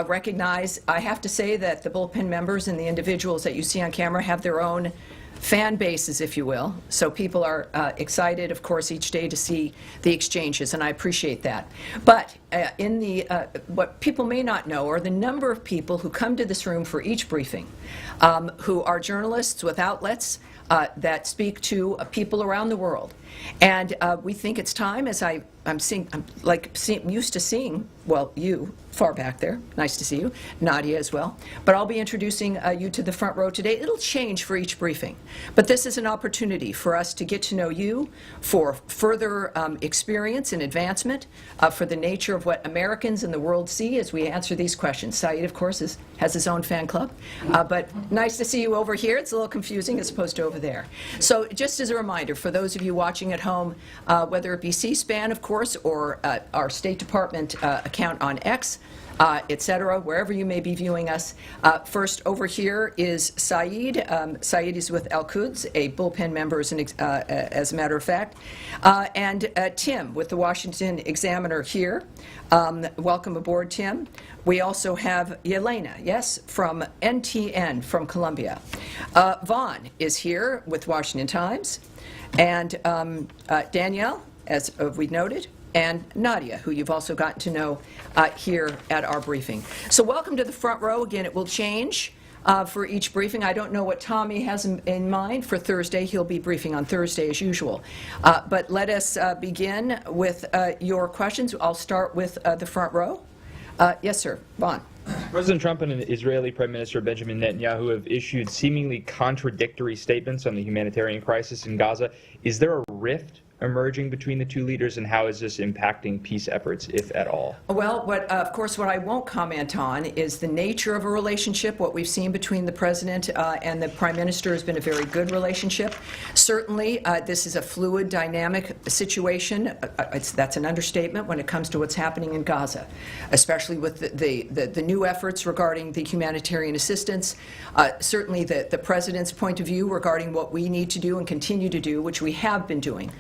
recognize, I have to say that the bullpen members and the individuals that you see on camera have their own fan bases, if you will. So people are excited, of course, each day to see the exchanges, and I appreciate that. But what people may not know are the number of people who come to this room for each briefing, who are journalists with outlets that speak to people around the world. And we think it's time, as I'm used to seeing, well, you far back there, nice to see you, Nadia as well, but I'll be introducing you to the front row today. It'll change for each briefing, but this is an opportunity for us to get to know you, for further experience and advancement, for the nature of what Americans in the world see as we answer these questions. Saeed, of course, has his own fan club, but nice to see you over here. It's a little confusing as opposed to over there. So just as a reminder, for those of you watching at home, whether it be C-SPAN, of course, or our State Department account on X, etc., wherever you may be viewing us. First, over here is Saeed. Saeed is with Al-Quds, a bullpen member, as a matter of fact. And Tim with the Washington Examiner here. Welcome aboard, Tim. We also have Yelena, yes, from NTN from Columbia. Vaughn is here with Washington Times. And Danielle, as we noted, and Nadia, who you've also gotten to know here at our briefing. So welcome to the front row. Again, it will change for each briefing. I don't know what Tommy has in mind for Thursday. He'll be briefing on Thursday as usual. But let us begin with your questions. I'll start with the front row. Yes, sir. Vaughn. President Trump and Israeli Prime Minister Benjamin Netanyahu have issued seemingly contradictory statements on the humanitarian crisis in Gaza. Is there a rift emerging between the two leaders, and how is this impacting peace efforts, if at all? Well, of course, what I won't comment on is the nature of a relationship. What we've seen between the President and the Prime Minister has been a very good relationship. Certainly, this is a fluid, dynamic situation. That's an understatement when it comes to what's happening in Gaza, especially with the new efforts regarding the humanitarian assistance. Certainly, the President's point of view regarding what we need to do and continue to do, which we have been doing,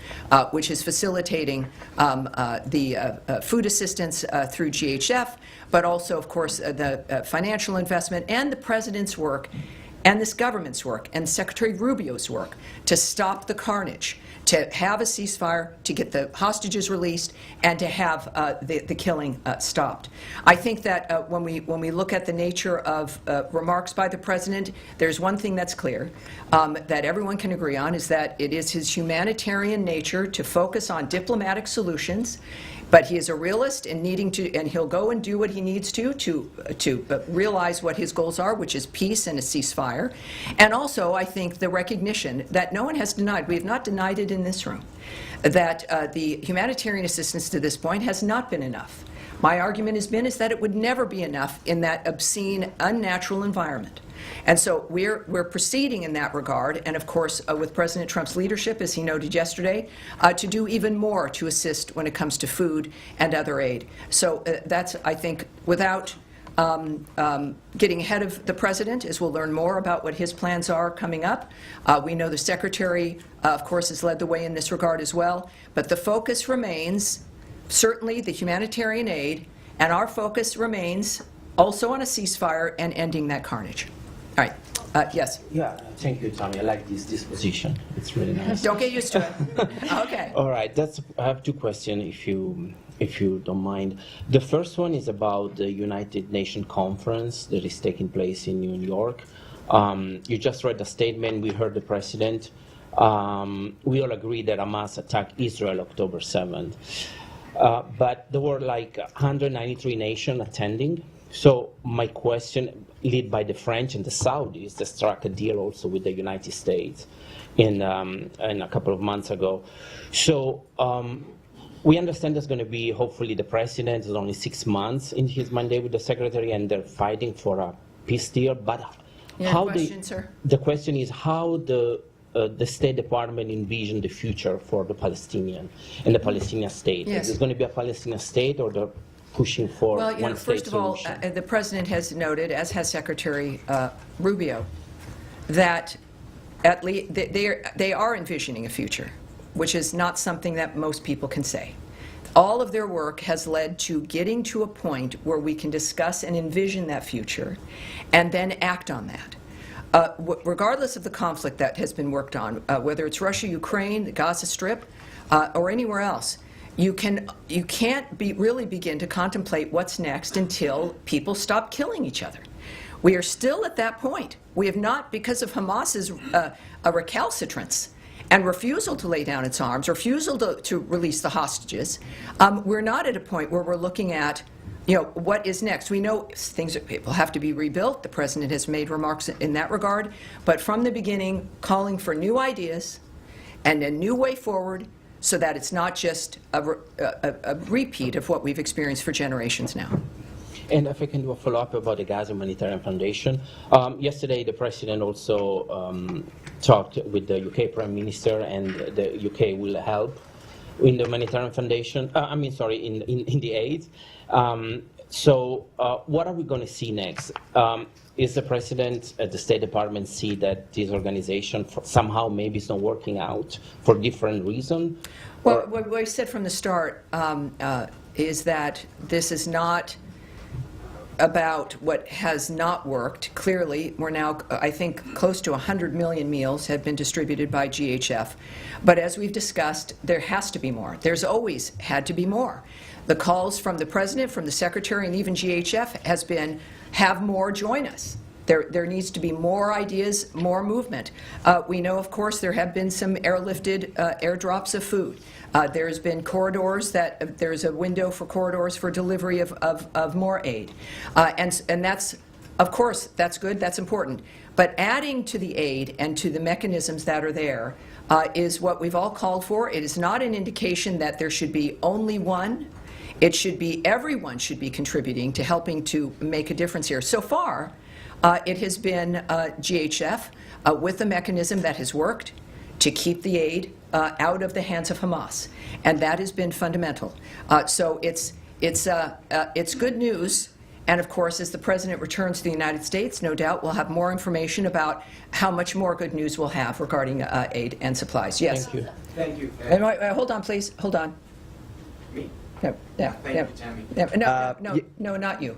which is facilitating the food assistance through GHF, but also, of course, the financial investment and the President's work and this government's work and Secretary Rubio's work to stop the carnage, to have a ceasefire, to get the hostages released, and to have the killing stopped. I think that when we look at the nature of remarks by the President, there's one thing that's clear that everyone can agree on, is that it is his humanitarian nature to focus on diplomatic solutions. But he is a realist and he'll go and do what he needs to realize what his goals are, which is peace and a ceasefire. And also, I think the recognition that no one has denied, we have not denied it in this room, that the humanitarian assistance to this point has not been enough. My argument is that it would never be enough in that obscene, unnatural environment. And so we're proceeding in that regard, and of course with President Trump's leadership, as he noted yesterday, to do even more to assist when it comes to food and other aid. So that's, I think, without getting ahead of the President, as we'll learn more about what his plans are coming up. We know the Secretary, of course, has led the way in this regard as well, but the focus remains certainly the humanitarian aid, and our focus remains also on a ceasefire and ending that carnage. All right. Yes. Yeah. Thank you, Tommy. I like this disposition. It's really nice. Don't get used to it. Okay. All right. I have two questions, if you don't mind. The first one is about the United Nations conference that is taking place in New York. You just read the statement. We heard the President. We all agree that Hamas attacked Israel October 7th. But there were like 193 nations attending. So my question, led by the French and the Saudis, that struck a deal also with the United States in a couple of months ago. So we understand there's going to be, hopefully, the President is only 6 months in his mandate with the Secretary, and they're fighting for a peace deal. But the question is how the State Department envision the future for the Palestinian and the Palestinian state. Yes. Is there going to be a Palestinian state, or they're pushing for one state first of all, solution? the President has noted, as has Secretary Rubio, that at least they are envisioning a future, which is not something that most people can say. All of their work has led to getting to a point where we can discuss and envision that future and then act on that. Regardless of the conflict that has been worked on, whether it's Russia, Ukraine, the Gaza Strip, or anywhere else, you can't really begin to contemplate what's next until people stop killing each other. We are still at that point. We have not, because of Hamas's recalcitrance and refusal to lay down its arms, refusal to release the hostages, we're not at a point where we're looking at what is next. We know things will have to be rebuilt. The President has made remarks in that regard. But from the beginning, calling for new ideas and a new way forward so that it's not just a repeat of what we've experienced for generations now. And if I can do a follow-up about the Gaza Humanitarian Foundation. Yesterday, the President also talked with the UK Prime Minister, and the UK will help in the Humanitarian Foundation, in the aid. So what are we going to see next? Is the President at the State Department see that this organization somehow maybe is not working out for different reasons? Well, what I said from the start is that this is not about what has not worked. Clearly, we're now, I think, close to 100 million meals have been distributed by GHF. But as we've discussed, there has to be more. There's always had to be more. The calls from the President, from the Secretary, and even GHF has been, have more, join us. There needs to be more ideas, more movement. We know, of course, there have been some airlifted airdrops of food. There's been corridors that there's a window for corridors for delivery of more aid. And that's, of course, that's good, that's important. But adding to the aid and to the mechanisms that are there is what we've all called for. It is not an indication that there should be only one. It should be, everyone should be contributing to helping to make a difference here. So far, it has been GHF with a mechanism that has worked to keep the aid out of the hands of Hamas, and that has been fundamental. So it's good news, and of course, as the President returns to the United States, no doubt we'll have more information about how much more good news we'll have regarding aid and supplies. Yes. Thank you. Thank you. And hold on, please. Hold on. Me? No, yeah, Thank yeah. you, Tammy. No, not you.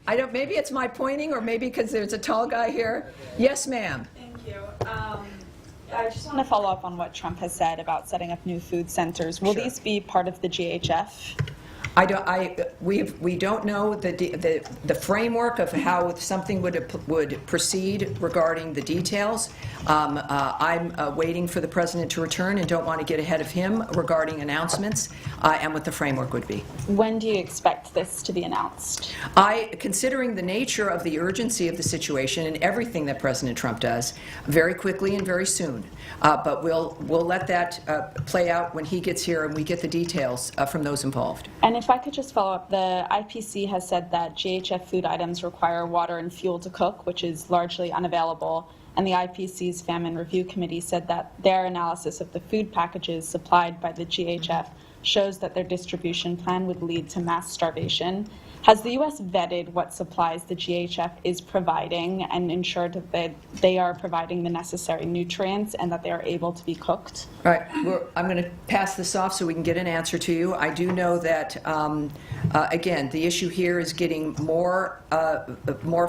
I don't. Maybe it's my pointing, or maybe because there's a tall guy here. Yes, ma'am. Thank you. I just want to follow up on what Trump has said about setting up new food centers. Will these be part of the GHF? We don't know the framework of how something would proceed regarding the details. I'm waiting for the President to return and don't want to get ahead of him regarding announcements and what the framework would be. When do you expect this to be announced? Considering the nature of the urgency of the situation and everything that President Trump does, very quickly and very soon. But we'll let that play out when he gets here and we get the details from those involved. And if I could just follow up, the IPC has said that GHF food items require water and fuel to cook, which is largely unavailable. And the IPC's Famine Review Committee said that their analysis of the food packages supplied by the GHF shows that their distribution plan would lead to mass starvation. Has the U.S. vetted what supplies the GHF is providing and ensured that they are providing the necessary nutrients and that they are able to be cooked? All right, I'm going to pass this off so we can get an answer to you. I do know that, again, the issue here is getting more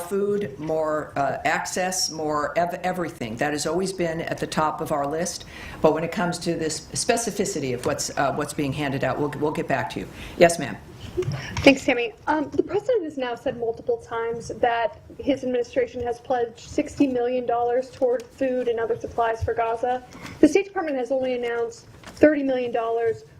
food, more access, more everything. That has always been at the top of our list. But when it comes to this specificity of what's being handed out, we'll get back to you. Yes, ma'am. Thanks, Tammy. The President has now said multiple times that his administration has pledged $60 million toward food and other supplies for Gaza. The State Department has only announced $30 million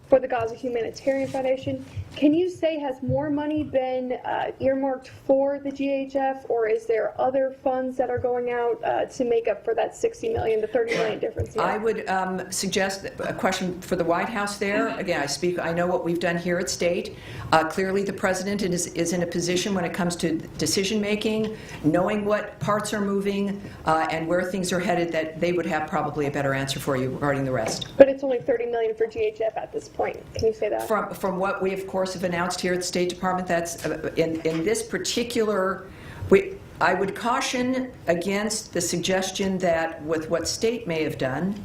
for the Gaza Humanitarian Foundation. Can you say, has more money been earmarked for the GHF, or is there other funds that are going out to make up for that $60 million, the $30 million difference? Here? I would suggest a question for the White House there. Again, I know what we've done here at State. Clearly, the President is in a position when it comes to decision making, knowing what parts are moving and where things are headed, that they would have probably a better answer for you regarding the rest. But it's only $30 million for GHF at this point. Can you say that? From what we, of course, have announced here at the State Department, that's in this particular, I would caution against the suggestion that with what State may have done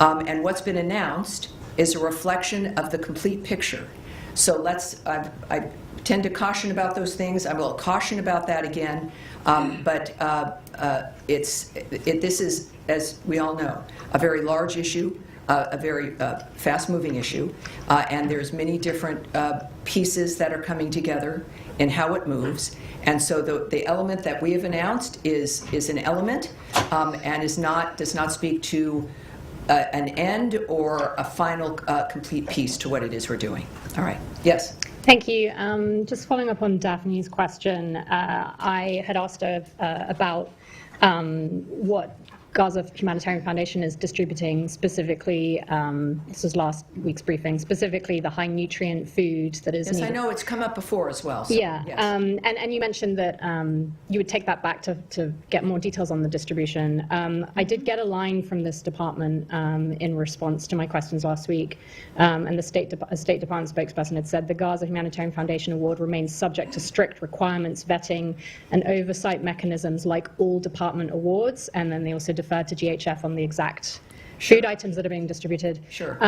and what's been announced is a reflection of the complete picture. So I tend to caution about those things. I will caution about that again. But this is, as we all know, a very large issue. A very fast-moving issue, and there's many different pieces that are coming together in how it moves. And so the element that we have announced is an element, and does not speak to an end or a final complete piece to what it is we're doing. All right. Yes. Thank you. Just following up on Daphne's question, I had asked her about what Gaza Humanitarian Foundation is distributing, specifically, this was last week's briefing, specifically the high nutrient food that is needed. I know it's come up before as well. So, yeah, yes. and you mentioned that you would take that back to get more details on the distribution. I did get a line from this department in response to my questions last week, and the State Department spokesperson had said the Gaza Humanitarian Foundation Award remains subject to strict requirements, vetting, and oversight mechanisms like all department awards, and then they also deferred to GHF on the exact food items that are being distributed. Sure.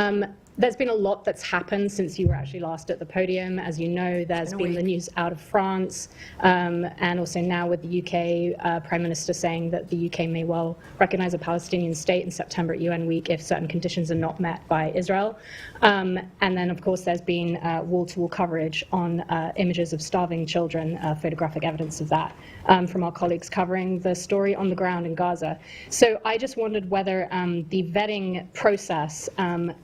There's been a lot that's happened since you were actually last at the podium. As you know, there's been the news out of France, and also now with the UK Prime Minister saying that the UK may well recognize a Palestinian state in September at UN Week if certain conditions are not met by Israel. And then, of course, there's been wall-to-wall coverage on images of starving children, photographic evidence of that, from our colleagues covering the story on the ground in Gaza. So I just wondered whether the vetting process and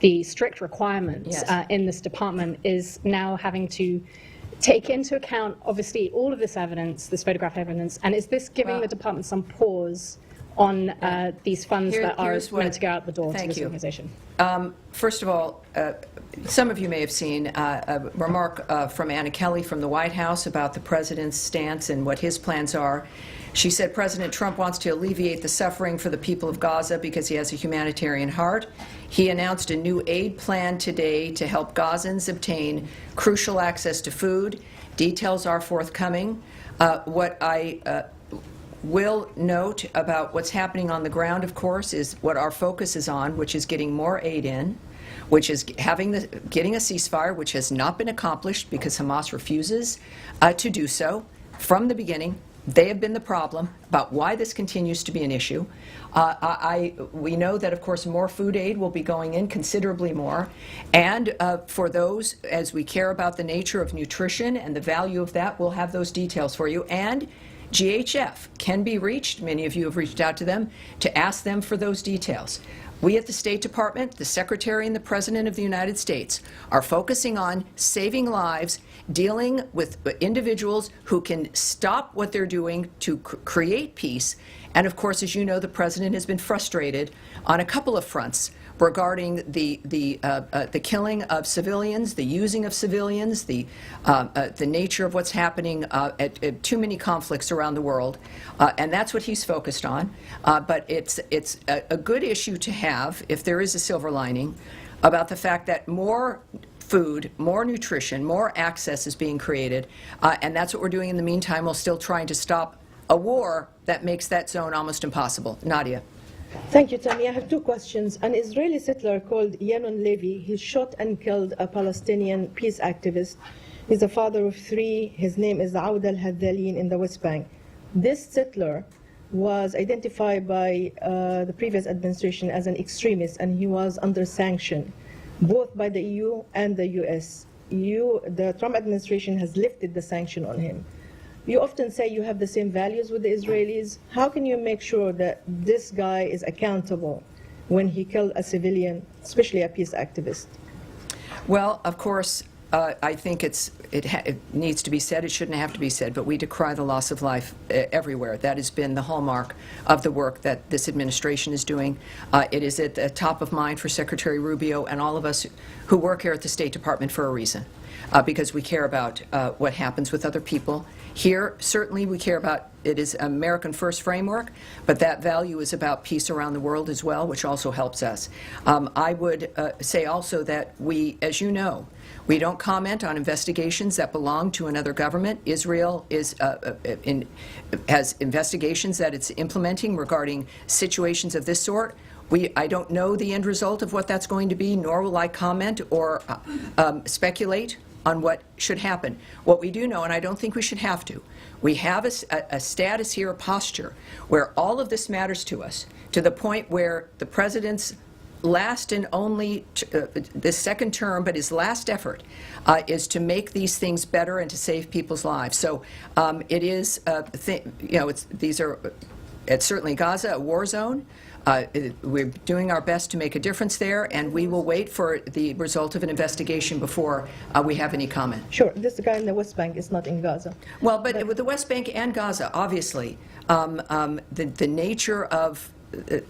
the strict requirements in this department is now having to take into account, obviously, all of this evidence, this photographic evidence, and is this giving the department some pause on these funds that are meant to go out the door to this organization? First of all, some of you may have seen a remark from Anna Kelly from the White House about the president's stance and what his plans are. She said President Trump wants to alleviate the suffering for the people of Gaza because he has a humanitarian heart. He announced a new aid plan today to help Gazans obtain crucial access to food. Details are forthcoming. What I will note about what's happening on the ground, of course, is what our focus is on, which is getting more aid in, which is getting a ceasefire, which has not been accomplished because Hamas refuses to do so from the beginning. They have been the problem about why this continues to be an issue. We know that, of course, more food aid will be going in, considerably more. And for those, as we care about the nature of nutrition and the value of that, we'll have those details for you. And GHF can be reached. Many of you have reached out to them to ask them for those details. We at the State Department, the Secretary and the President of the United States are focusing on saving lives, dealing with individuals who can stop what they're doing to create peace. And of course, as you know, the President has been frustrated on a couple of fronts regarding the killing of civilians, the using of civilians, the nature of what's happening at too many conflicts around the world, and that's what he's focused on. But it's a good issue to have, if there is a silver lining, about the fact that more food, more nutrition, more access is being created, and that's what we're doing in the meantime while still trying to stop a war that makes that zone almost impossible. Nadia. Thank you, Tammy. I have two questions. An Israeli settler called Yanon Levy, he shot and killed a Palestinian peace activist. He's a father of three. His name is Aoud al-Haddalin in the West Bank. This settler was identified by the previous administration as an extremist, and he was under sanction, both by the EU and the US. The Trump administration has lifted the sanction on him. You often say you have the same values with the Israelis. How can you make sure that this guy is accountable when he killed a civilian, especially a peace activist? Well, of course, I think it needs to be said. It shouldn't have to be said, but we decry the loss of life everywhere. That has been the hallmark of the work that this administration is doing. It is at the top of mind for Secretary Rubio and all of us who work here at the State Department for a reason, because we care about what happens with other people. Here, certainly we care about, it is American First framework, but that value is about peace around the world as well, which also helps us. I would say also that we, as you know, we don't comment on investigations that belong to another government. Israel has investigations that it's implementing regarding situations of this sort. I don't know the end result of what that's going to be, nor will I comment or speculate on what should happen. What we do know, and I don't think we should have to, we have a status here, a posture, where all of this matters to us, to the point where the President's last and only, this second term, but his last effort is to make these things better and to save people's lives. So it is, it's certainly Gaza, a war zone. We're doing our best to make a difference there, and we will wait for the result of an investigation before we have any comment. Sure, this guy in the West Bank is not in Gaza. Well, but with the West Bank and Gaza, obviously, the nature of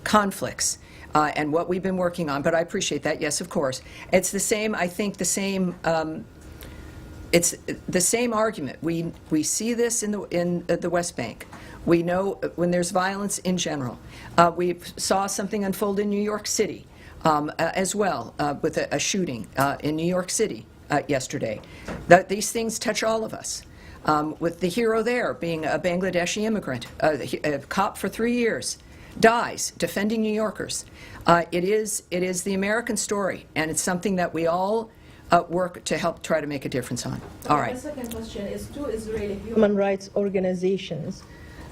conflicts and what we've been working on, but I appreciate that, yes, of course. It's the same, I think, it's the same argument. We see this in the West Bank. We know when there's violence in general. We saw something unfold in New York City as well with a shooting in New York City yesterday. These things touch all of us. With the hero there being a Bangladeshi immigrant, a cop for 3 years, dies defending New Yorkers. It is the American story, and it's something that we all work to help try to make a difference on. All right. The second question is, two Israeli human rights organizations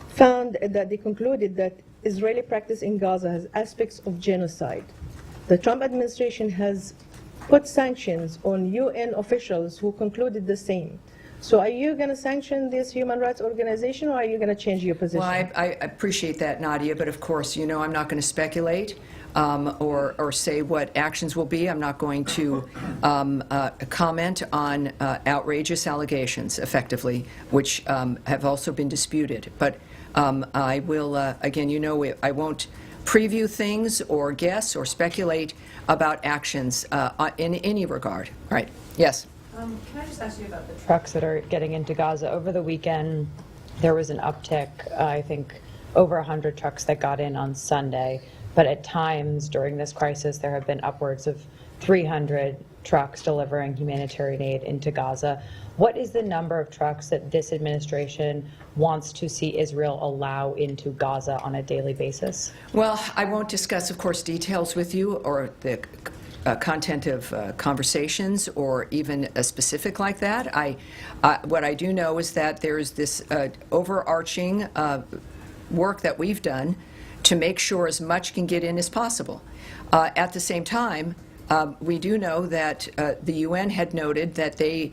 found that they concluded that Israeli practice in Gaza has aspects of genocide. The Trump administration has put sanctions on UN officials who concluded the same. So are you going to sanction this human rights organization, or are you going to change your position? Well, I appreciate that, Nadia, but of course, you know, I'm not going to speculate or say what actions will be. I'm not going to comment on outrageous allegations, effectively, which have also been disputed. But I will, again, you know, I won't preview things or guess or speculate about actions in any regard. All right. Yes. Can I just ask you about the trucks that are getting into Gaza? Over the weekend, there was an uptick, I think, over 100 trucks that got in on Sunday. But at times during this crisis, there have been upwards of 300 trucks delivering humanitarian aid into Gaza. What is the number of trucks that this administration wants to see Israel allow into Gaza on a daily basis? Well, I won't discuss, of course, details with you or the content of conversations or even a specific like that. What I do know is that there's this overarching work that we've done to make sure as much can get in as possible. At the same time, we do know that the UN had noted that they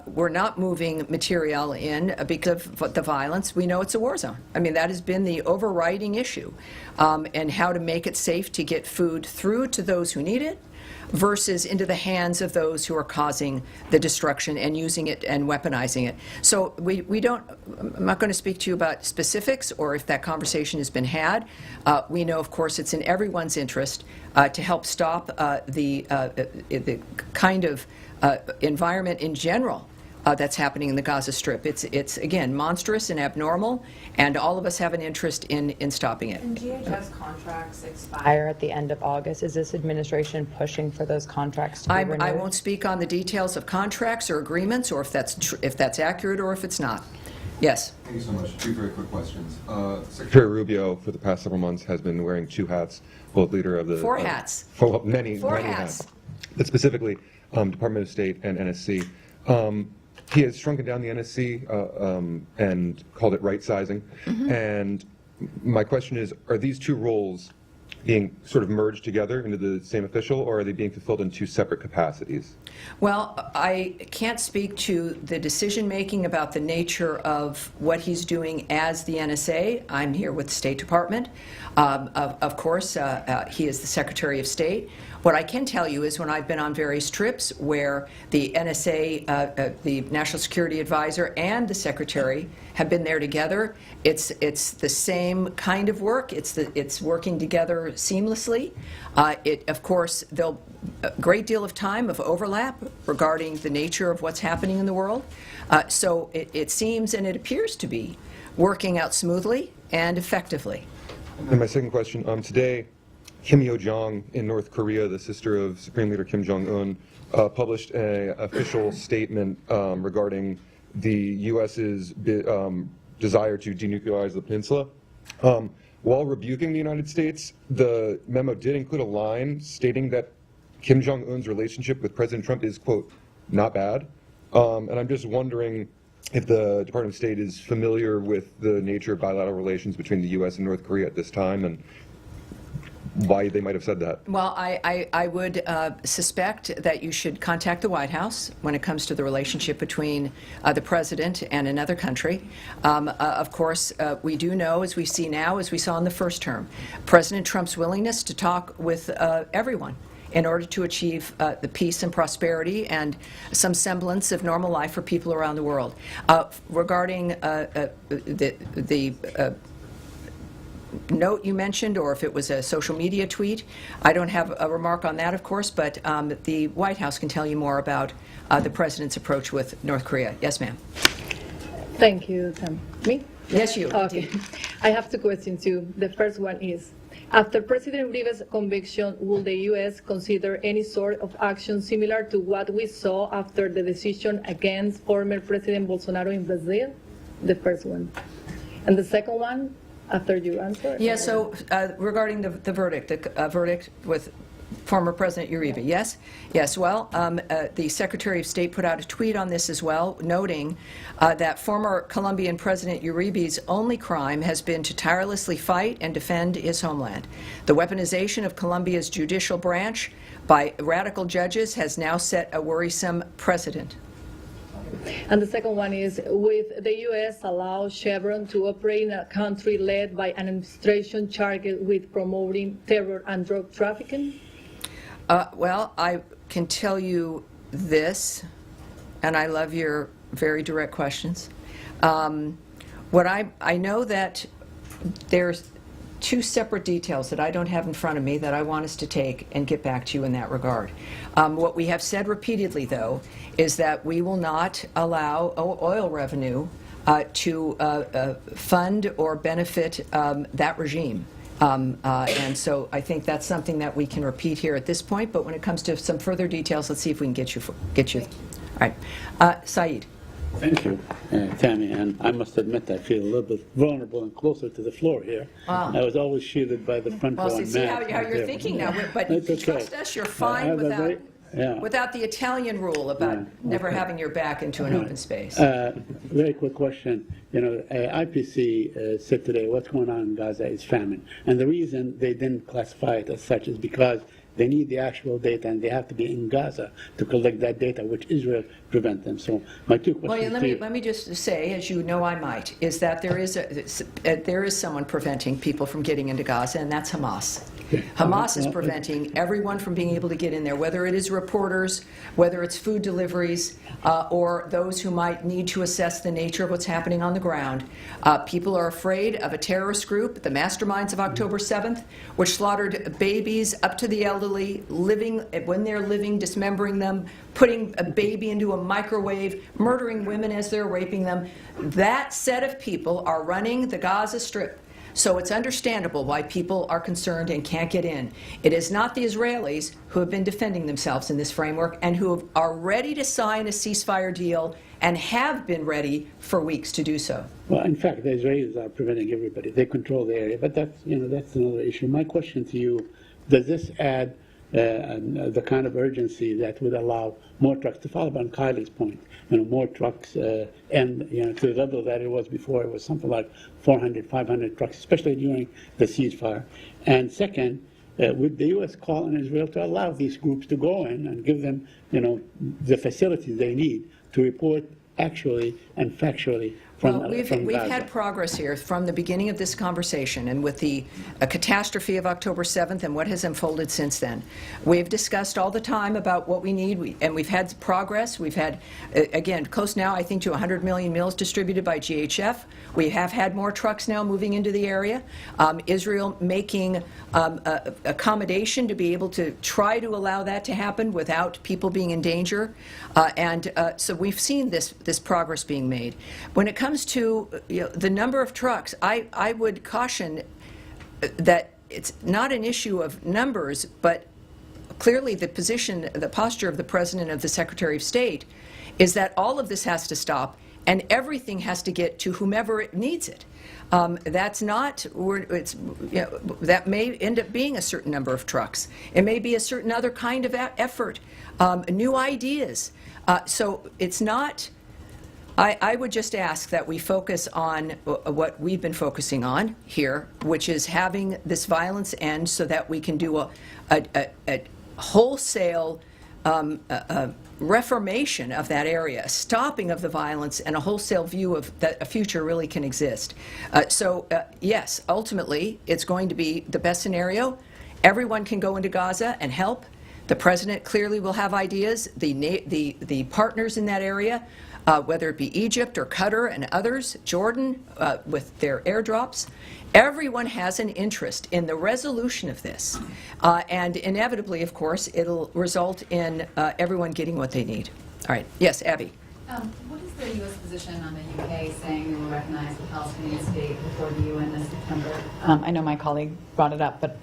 were not moving material in because of the violence. We know it's a war zone. I mean, that has been the overriding issue, and how to make it safe to get food through to those who need it versus into the hands of those who are causing the destruction and using it and weaponizing it. So we don't, I'm not going to speak to you about specifics or if that conversation has been had. We know, of course, it's in everyone's interest to help stop the kind of environment in general that's happening in the Gaza Strip. It's again monstrous and abnormal, and all of us have an interest in stopping it. And DHS contracts expire at the end of August. Is this administration pushing for those contracts to be renewed? I won't speak on the details of contracts or agreements, or if that's accurate or if it's not. Yes. Thank you so much. Two very quick questions. Secretary Rubio, for the past several months, has been wearing two hats, both leader of the... Four hats. Many Four hats. But specifically, Department of State and NSC. He has shrunken down the NSC and called it right-sizing. Mm-hmm. And my question is, are these two roles being sort of merged together into the same official, or are they being fulfilled in two separate capacities? Well, I can't speak to the decision-making about the nature of what he's doing as the NSA. I'm here with the State Department. Of course, he is the Secretary of State. What I can tell you is when I've been on various trips where the NSA, the National Security Advisor, and the Secretary have been there together, it's the same kind of work. It's working together seamlessly. Of course, there'll a great deal of time of overlap regarding the nature of what's happening in the world. So it seems and it appears to be working out smoothly and effectively. And my second question, today, Kim Yo-jong in North Korea, the sister of Supreme Leader Kim Jong-un, published an official statement regarding the U.S.'s desire to denuclearize the peninsula. While rebuking the United States, the memo did include a line stating that Kim Jong-un's relationship with President Trump is, quote, not bad. And I'm just wondering if the Department of State is familiar with the nature of bilateral relations between the U.S. and North Korea at this time, and why they might have said that. Well, I would suspect that you should contact the White House when it comes to the relationship between the president and another country. Of course, we do know, as we see now, as we saw in the first term, President Trump's willingness to talk with everyone in order to achieve the peace and prosperity and some semblance of normal life for people around the world. Regarding the note you mentioned, or if it was a social media tweet, I don't have a remark on that, of course, but the White House can tell you more about the president's approach with North Korea. Yes, ma'am. Thank you, Sam. Me? Yes, you. Okay. I have two questions too. The first one is, after President Uribe's conviction, will the U.S. consider any sort of action similar to what we saw after the decision against former President Bolsonaro in Brazil? The first one. And the second one, after you answer? Yeah, so regarding the verdict, the verdict with former President Uribe, yes? Yes, well, the Secretary of State put out a tweet on this as well, noting that former Colombian President Uribe's only crime has been to tirelessly fight and defend his homeland. The weaponization of Colombia's judicial branch by radical judges has now set a worrisome precedent. And the second one is, with the U.S. allow Chevron to operate in a country led by an administration charged with promoting terror and drug trafficking? Well, I can tell you this, and I love your very direct questions. I know that there's two separate details that I don't have in front of me that I want us to take and get back to you in that regard. What we have said repeatedly, though, is that we will not allow oil revenue to fund or benefit that regime. And so I think that's something that we can repeat here at this point, but when it comes to some further details, let's see if we can get you. All right. Saeed. Thank you, Tammy, and I must admit I feel a little bit vulnerable and closer to the floor here. Wow. I was always shielded by the front row. Well, see how you're thinking now, but trust us, you're fine without the Italian rule about never having your back into an open space. Very quick question. You know, IPC said today what's going on in Gaza is famine. And the reason they didn't classify it as such is because they need the actual data, and they have to be in Gaza to collect that data, which Israel prevent them. So my two questions. Well, let me just say, as you know, I might, is that there is someone preventing people from getting into Gaza, and that's Hamas. Hamas is preventing everyone from being able to get in there, whether it is reporters, whether it's food deliveries, or those who might need to assess the nature of what's happening on the ground. People are afraid of a terrorist group, the masterminds of October 7th, which slaughtered babies up to the elderly, when they're living, dismembering them, putting a baby into a microwave, murdering women as they're raping them. That set of people are running the Gaza Strip. So it's understandable why people are concerned and can't get in. It is not the Israelis who have been defending themselves in this framework and who are ready to sign a ceasefire deal and have been ready for weeks to do so. Well, in fact, the Israelis are preventing everybody. They control the area, but that's another issue. My question to you, does this add the kind of urgency that would allow more trucks, to follow up on Kylie's point, more trucks, and to the level that it was before? It was something like 400, 500 trucks, especially during the ceasefire. And second, would the U.S. call on Israel to allow these groups to go in and give them, the facilities they need to report actually and factually from we've had progress here from the beginning of this conversation, and with the catastrophe of October 7th and what has unfolded since then. We've discussed all the time about what we need, and we've had progress. We've had, again, close now, I think, to 100 million meals distributed by GHF. We have had more trucks now moving into the area. Israel making accommodation to be able to try to allow that to happen without people being in danger. So we've seen this progress being made. When it comes to the number of trucks, I would caution that it's not an issue of numbers, but clearly the posture of the President, of the Secretary of State, is that all of this has to stop and everything has to get to whomever it needs it. That's not, that may end up being a certain number of trucks. It may be a certain other kind of effort, new ideas. So it's not, I would just ask that we focus on what we've been focusing on here, which is having this violence end so that we can do a wholesale reformation of that area, a stopping of the violence, and a wholesale view of that a future really can exist. Yes, ultimately, it's going to be the best scenario. Everyone can go into Gaza and help. The President clearly will have ideas. The partners in that area, whether it be Egypt or Qatar and others, Jordan, with their airdrops, everyone has an interest in the resolution of this. And inevitably, of course, it'll result in everyone getting what they need. All right. Yes, Abby. What is the U.S. position on the U.K. saying they will recognize the Palestinian state before the U.N. this September? I know my colleague brought it up, but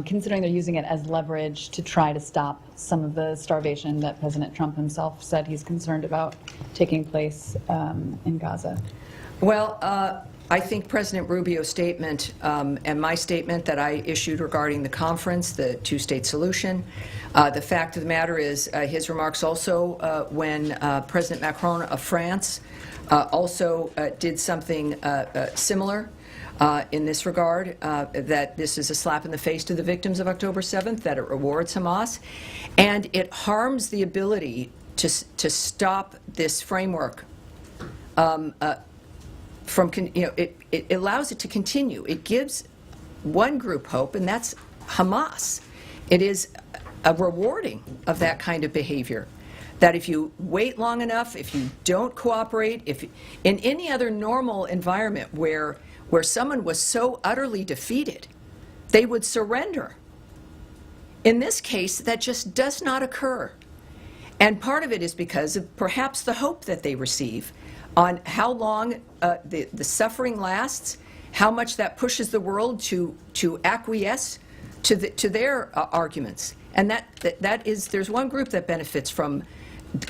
considering they're using it as leverage to try to stop some of the starvation that President Trump himself said he's concerned about taking place in Gaza. Well, I think President Rubio's statement and my statement that I issued regarding the conference, the two-state solution, the fact of the matter is his remarks also when President Macron of France also did something similar in this regard, that this is a slap in the face to the victims of October 7th, that it rewards Hamas, and it harms the ability to stop this framework from, it allows it to continue. It gives one group hope, and that's Hamas. It is a rewarding of that kind of behavior, that if you wait long enough, if you don't cooperate, if in any other normal environment where someone was so utterly defeated, they would surrender. In this case, that just does not occur. And part of it is because of perhaps the hope that they receive on how long the suffering lasts, how much that pushes the world to acquiesce to their arguments. And that is, there's one group that benefits from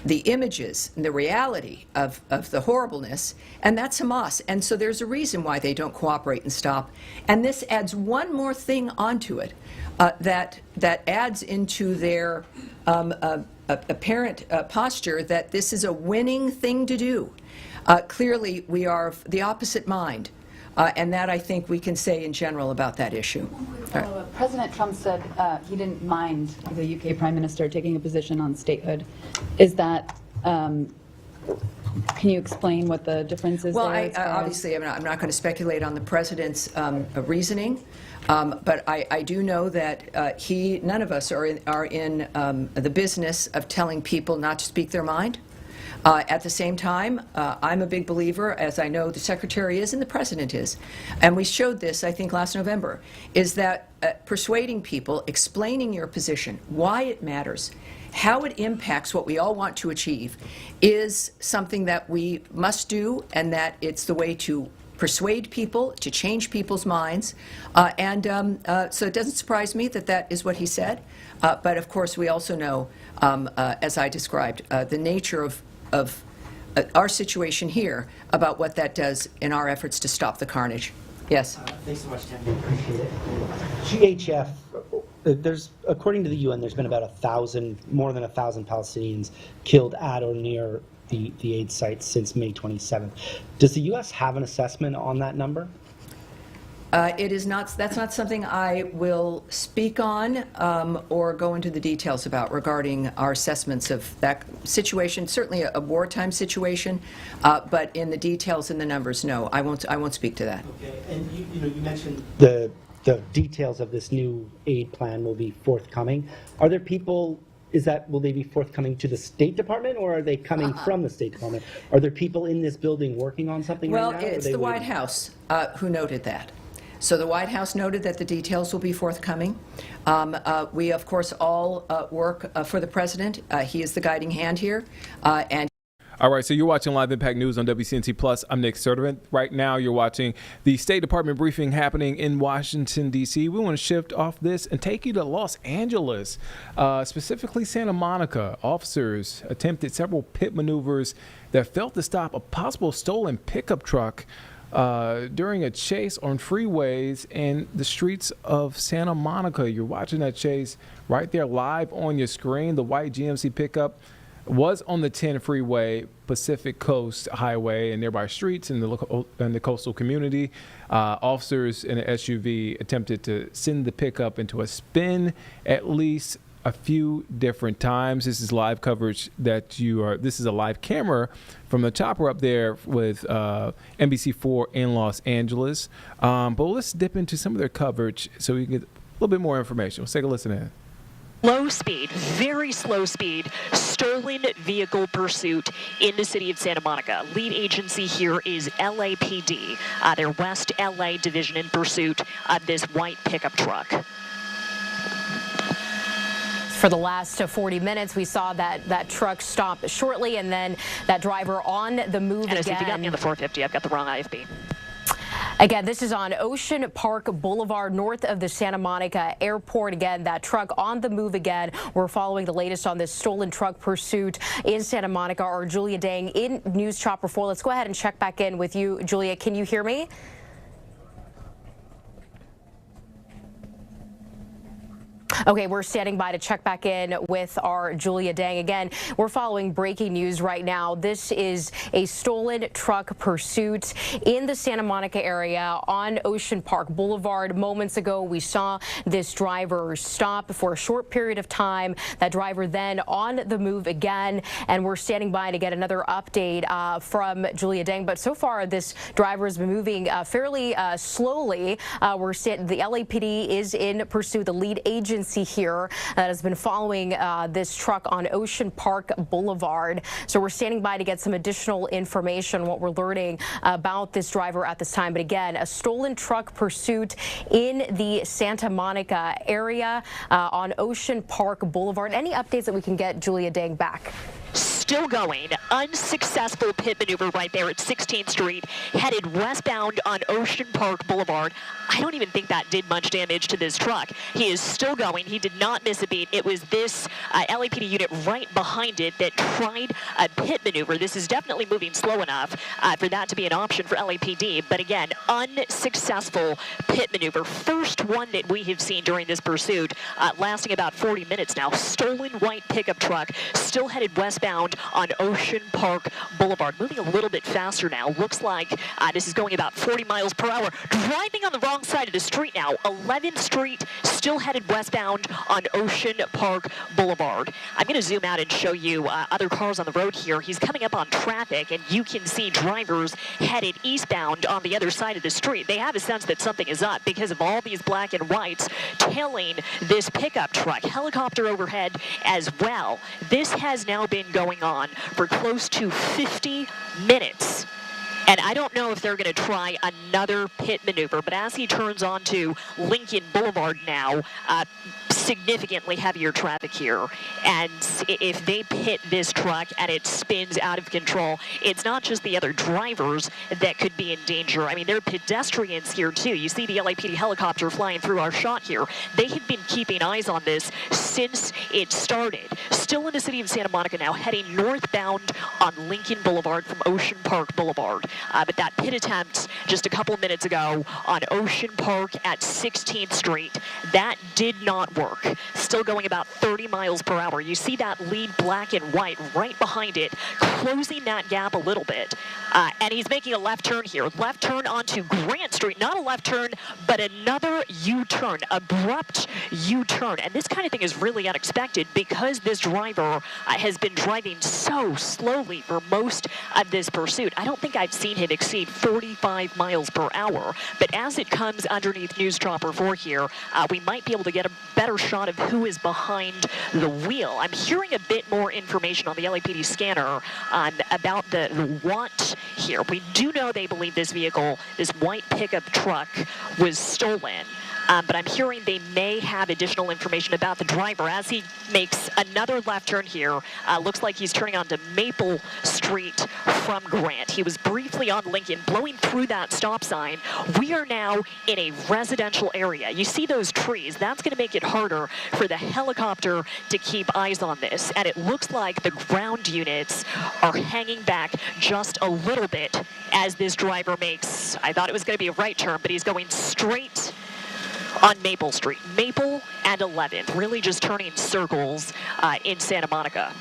the images and the reality of the horribleness, and that's Hamas. And so there's a reason why they don't cooperate and stop. And this adds one more thing onto it that adds into their apparent posture that this is a winning thing to do. Clearly, we are of the opposite mind, and that I think we can say in general about that issue. President Trump said he didn't mind the UK Prime Minister taking a position on statehood. Is that, can you explain what the difference is well, there? Obviously, I'm not going to speculate on the President's reasoning, but I do know that none of us are in the business of telling people not to speak their mind. At the same time, I'm a big believer, as I know the Secretary is and the President is, and we showed this, I think, last November, is that persuading people, explaining your position, why it matters, how it impacts what we all want to achieve, is something that we must do, and that it's the way to persuade people, to change people's minds. So it doesn't surprise me that that is what he said. But of course, we also know, as I described, the nature of our situation here, about what that does in our efforts to stop the carnage. Yes? Thanks so much, Tammy. Appreciate it. GHF, according to the UN, there's been about more than 1,000 Palestinians killed at or near the aid sites since May 27th. Does the U.S. have an assessment on that number? It is not. That's not something I will speak on or go into the details about regarding our assessments of that situation. Certainly a wartime situation, but in the details and the numbers, no, I won't speak to that. Okay, and you mentioned the details of this new aid plan will be forthcoming. Are there people? Will they be forthcoming to the State Department, or are they coming from the State Department? Are there people in this building working on something right now? Well, it's the White House who noted that. So the White House noted that the details will be forthcoming. We, of course, all work for the President. He is the guiding hand here. All right, so you're watching Live Impact News on WCNC Plus. I'm Nick Sertivant. Right now, you're watching the State Department briefing happening in Washington, D.C. We want to shift off this and take you to Los Angeles, specifically Santa Monica. Officers attempted several pit maneuvers that failed to stop a possible stolen pickup truck during a chase on freeways in the streets of Santa Monica. You're watching that chase right there live on your screen. The white GMC pickup was on the 10 freeway, Pacific Coast Highway, and nearby streets in the coastal community. Officers in an SUV attempted to send the pickup into a spin at least a few different times. This is live coverage this is a live camera from the chopper up there with NBC4 in Los Angeles. But let's dip into some of their coverage so we can get a little bit more information. Let's take a listen in. Low speed, very slow speed, stolen vehicle pursuit in the city of Santa Monica. Lead agency here is LAPD, their West LA division, in pursuit of this white pickup truck. For the last 40 minutes, we saw that truck stop shortly, and then that driver on the move again. If you got me on the 450, I've got the wrong IFB. Again, this is on Ocean Park Boulevard, north of the Santa Monica Airport. Again, that truck on the move again. We're following the latest on this stolen truck pursuit in Santa Monica. Our Julia Dang in News Chopper 4. Let's go ahead and check back in with you, Julia. Can you hear me? Okay, we're standing by to check back in with our Julia Dang. Again, we're following breaking news right now. This is a stolen truck pursuit in the Santa Monica area on Ocean Park Boulevard. Moments ago, we saw this driver stop for a short period of time. That driver then on the move again, and we're standing by to get another update from Julia Dang. But so far, this driver has been moving fairly slowly. The LAPD is in pursuit. The lead agency here that has been following this truck on Ocean Park Boulevard. So we're standing by to get some additional information, what we're learning about this driver at this time. But again, a stolen truck pursuit in the Santa Monica area on Ocean Park Boulevard. Any updates that we can get Julia Dang back? Still going. Unsuccessful pit maneuver right there at 16th Street, headed westbound on Ocean Park Boulevard. I don't even think that did much damage to this truck. He is still going. He did not miss a beat. It was this LAPD unit right behind it that tried a pit maneuver. This is definitely moving slow enough for that to be an option for LAPD. But again, unsuccessful pit maneuver. First one that we have seen during this pursuit, lasting about 40 minutes now. Stolen white pickup truck, still headed westbound on Ocean Park Boulevard. Moving a little bit faster now. Looks like this is going about 40 miles per hour. Driving on the wrong side of the street now. 11th Street, still headed westbound on Ocean Park Boulevard. I'm going to zoom out and show you other cars on the road here. He's coming up on traffic, and you can see drivers headed eastbound on the other side of the street. They have a sense that something is up because of all these black and whites tailing this pickup truck. Helicopter overhead as well. This has now been going on for close to 50 minutes. And I don't know if they're going to try another pit maneuver, but as he turns onto Lincoln Boulevard now, significantly heavier traffic here. And if they pit this truck and it spins out of control, it's not just the other drivers that could be in danger. I mean, there are pedestrians here too. You see the LAPD helicopter flying through our shot here. They have been keeping eyes on this since it started. Still in the city of Santa Monica now, heading northbound on Lincoln Boulevard from Ocean Park Boulevard. But that pit attempt just a couple minutes ago on Ocean Park at 16th Street, that did not work. Still going about 30 miles per hour. You see that lead black and white right behind it, closing that gap a little bit. And he's making a left turn here. Left turn onto Grant Street. Not a left turn, but another U-turn, abrupt U-turn. And this kind of thing is really unexpected because this driver has been driving so slowly for most of this pursuit. I don't think I've seen him exceed 45 miles per hour. But as it comes underneath News Chopper 4 here, we might be able to get a better shot of who is behind the wheel. I'm hearing a bit more information on the LAPD scanner about the want here. We do know they believe this vehicle, this white pickup truck, was stolen. But I'm hearing they may have additional information about the driver as he makes another left turn here. Looks like he's turning onto Maple Street from Grant. He was briefly on Lincoln, blowing through that stop sign. We are now in a residential area. You see those trees. That's going to make it harder for the helicopter to keep eyes on this. And it looks like the ground units are hanging back just a little bit as this driver makes, I thought it was going to be a right turn, but he's going straight on Maple Street. Maple and 11th, really just turning circles in Santa Monica.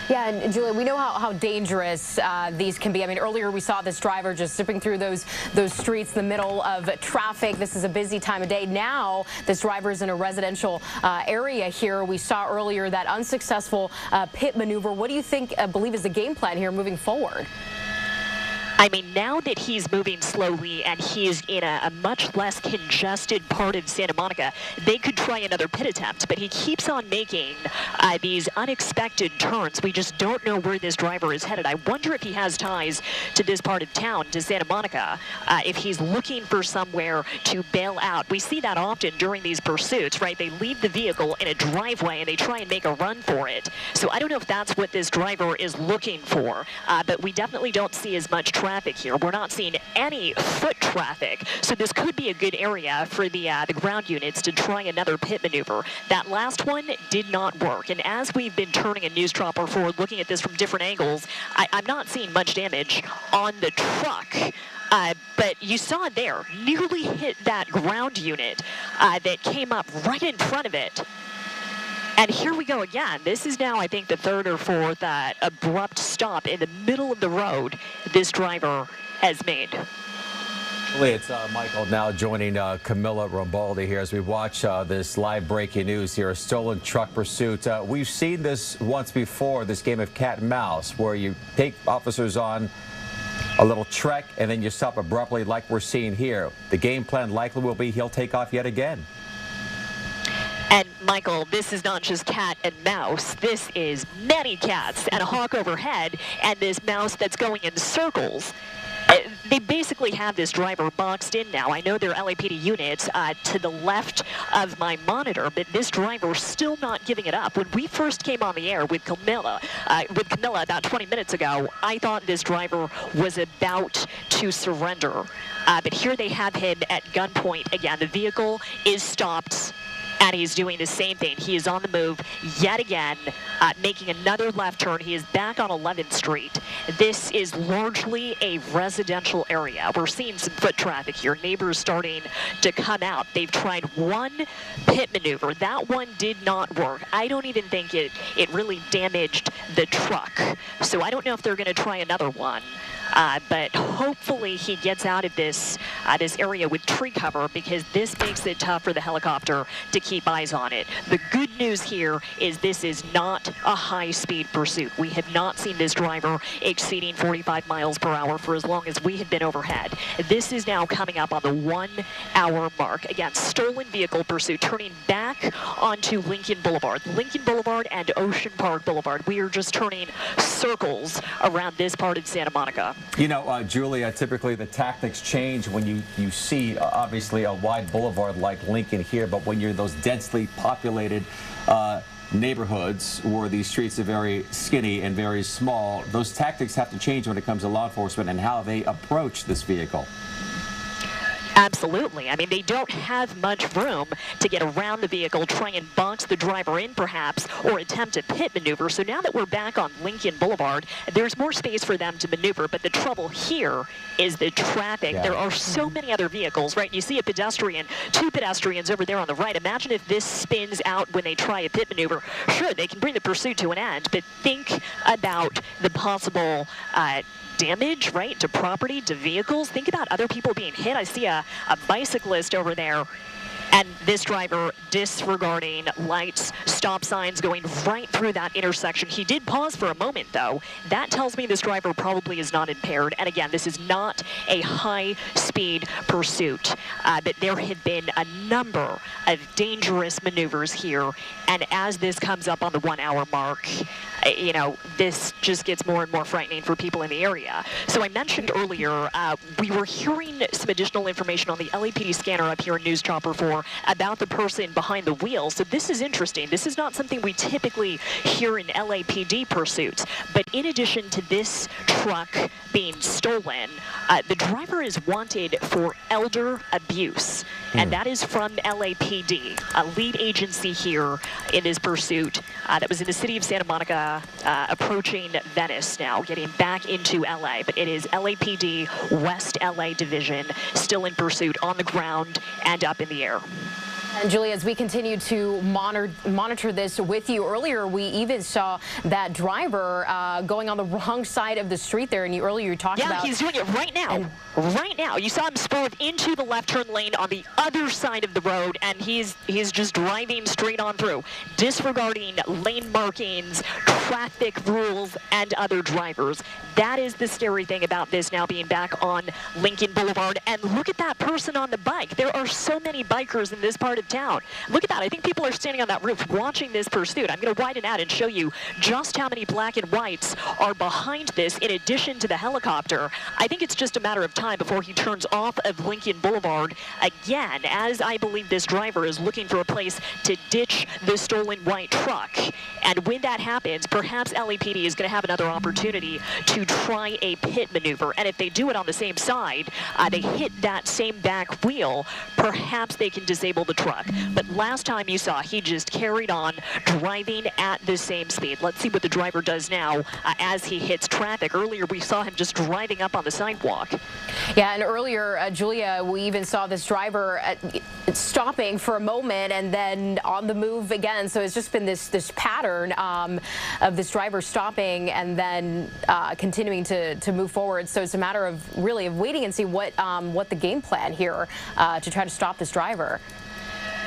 Yeah, and Julia, we know how dangerous these can be. I mean, earlier we saw this driver just zipping through those streets in the middle of traffic. This is a busy time of day. Now, this driver is in a residential area here. We saw earlier that unsuccessful pit maneuver. What do you think, believe is the game plan here moving forward? I mean, now that he's moving slowly and he's in a much less congested part of Santa Monica, they could try another pit attempt, but he keeps on making these unexpected turns. We just don't know where this driver is headed. I wonder if he has ties to this part of town, to Santa Monica, if he's looking for somewhere to bail out. We see that often during these pursuits, right? They leave the vehicle in a driveway and they try and make a run for it. So I don't know if that's what this driver is looking for, but we definitely don't see as much traffic here. We're not seeing any foot traffic, so this could be a good area for the ground units to try another pit maneuver. That last one did not work, and as we've been turning a news chopper forward, looking at this from different angles, I'm not seeing much damage on the truck. But you saw it there, nearly hit that ground unit that came up right in front of it. And here we go again. This is now, I think, the third or fourth abrupt stop in the middle of the road this driver has made. It's Michael now joining Camilla Rambaldi here as we watch this live breaking news here, a stolen truck pursuit. We've seen this once before, this game of cat and mouse, where you take officers on a little trek and then you stop abruptly like we're seeing here. The game plan likely will be he'll take off yet again. And Michael, this is not just cat and mouse. This is many cats and a hawk overhead and this mouse that's going in circles. They basically have this driver boxed in now. I know they're LAPD units to the left of my monitor, but this driver still not giving it up. When we first came on the air with Camilla about 20 minutes ago, I thought this driver was about to surrender. But here they have him at gunpoint again. The vehicle is stopped, and he's doing the same thing. He is on the move yet again, making another left turn. He is back on 11th Street. This is largely a residential area. We're seeing some foot traffic here. Neighbors starting to come out. They've tried one pit maneuver. That one did not work. I don't even think it really damaged the truck. So I don't know if they're going to try another one. But hopefully he gets out of this area with tree cover, because this makes it tough for the helicopter to keep eyes on it. The good news here is this is not a high-speed pursuit. We have not seen this driver exceeding 45 miles per hour for as long as we have been overhead. This is now coming up on the 1 hour mark. Again, stolen vehicle pursuit, turning back onto Lincoln Boulevard. Lincoln Boulevard and Ocean Park Boulevard. We are just turning circles around this part of Santa Monica. You know, Julia, typically the tactics change when you see, obviously, a wide boulevard like Lincoln here, but when you're those densely populated neighborhoods where these streets are very skinny and very small, those tactics have to change when it comes to law enforcement and how they approach this vehicle. Absolutely. I mean, they don't have much room to get around the vehicle, try and box the driver in perhaps, or attempt a pit maneuver. So now that we're back on Lincoln Boulevard, there's more space for them to maneuver. But the trouble here is the traffic. Yeah. There are so many other vehicles, right? You see a pedestrian, two pedestrians over there on the right. Imagine if this spins out when they try a pit maneuver. Sure, they can bring the pursuit to an end, but think about the possible damage, right, to property, to vehicles. Think about other people being hit. I see a bicyclist over there, and this driver disregarding lights, stop signs, going right through that intersection. He did pause for a moment, though. That tells me this driver probably is not impaired. And again, this is not a high-speed pursuit, but there have been a number of dangerous maneuvers here. And as this comes up on the 1 hour mark, you know, this just gets more and more frightening for people in the area. So I mentioned earlier, we were hearing some additional information on the LAPD scanner up here in News Chopper 4 about the person behind the wheel. So this is interesting. This is not something we typically hear in LAPD pursuits. But in addition to this truck being stolen, the driver is wanted for elder abuse. And that is from LAPD, a lead agency here in this pursuit that was in the city of Santa Monica, approaching Venice now, getting back into LA. But it is LAPD West LA Division, still in pursuit on the ground and up in the air. And Julia, as we continue to monitor this with you, earlier we even saw that driver going on the wrong side of the street there, and earlier you talked about... Yeah, he's doing it right now. Right now. You saw him swerve into the left turn lane on the other side of the road, and he's just driving straight on through, disregarding lane markings, traffic rules, and other drivers. That is the scary thing about this now being back on Lincoln Boulevard. And look at that person on the bike. There are so many bikers in this part of of town. Look at that. I think people are standing on that roof watching this pursuit. I'm going to widen out and show you just how many black and whites are behind this in addition to the helicopter. I think it's just a matter of time before he turns off of Lincoln Boulevard again, as I believe this driver is looking for a place to ditch the stolen white truck. And when that happens, perhaps LAPD is going to have another opportunity to try a pit maneuver. And if they do it on the same side, they hit that same back wheel, perhaps they can disable the truck. But last time you saw, he just carried on driving at the same speed. Let's see what the driver does now as he hits traffic. Earlier, we saw him just driving up on the sidewalk. Yeah, and earlier, Julia, we even saw this driver stopping for a moment and then on the move again. So it's just been this pattern of this driver stopping and then continuing to move forward. So it's a matter of really waiting and see what the game plan here to try to stop this driver.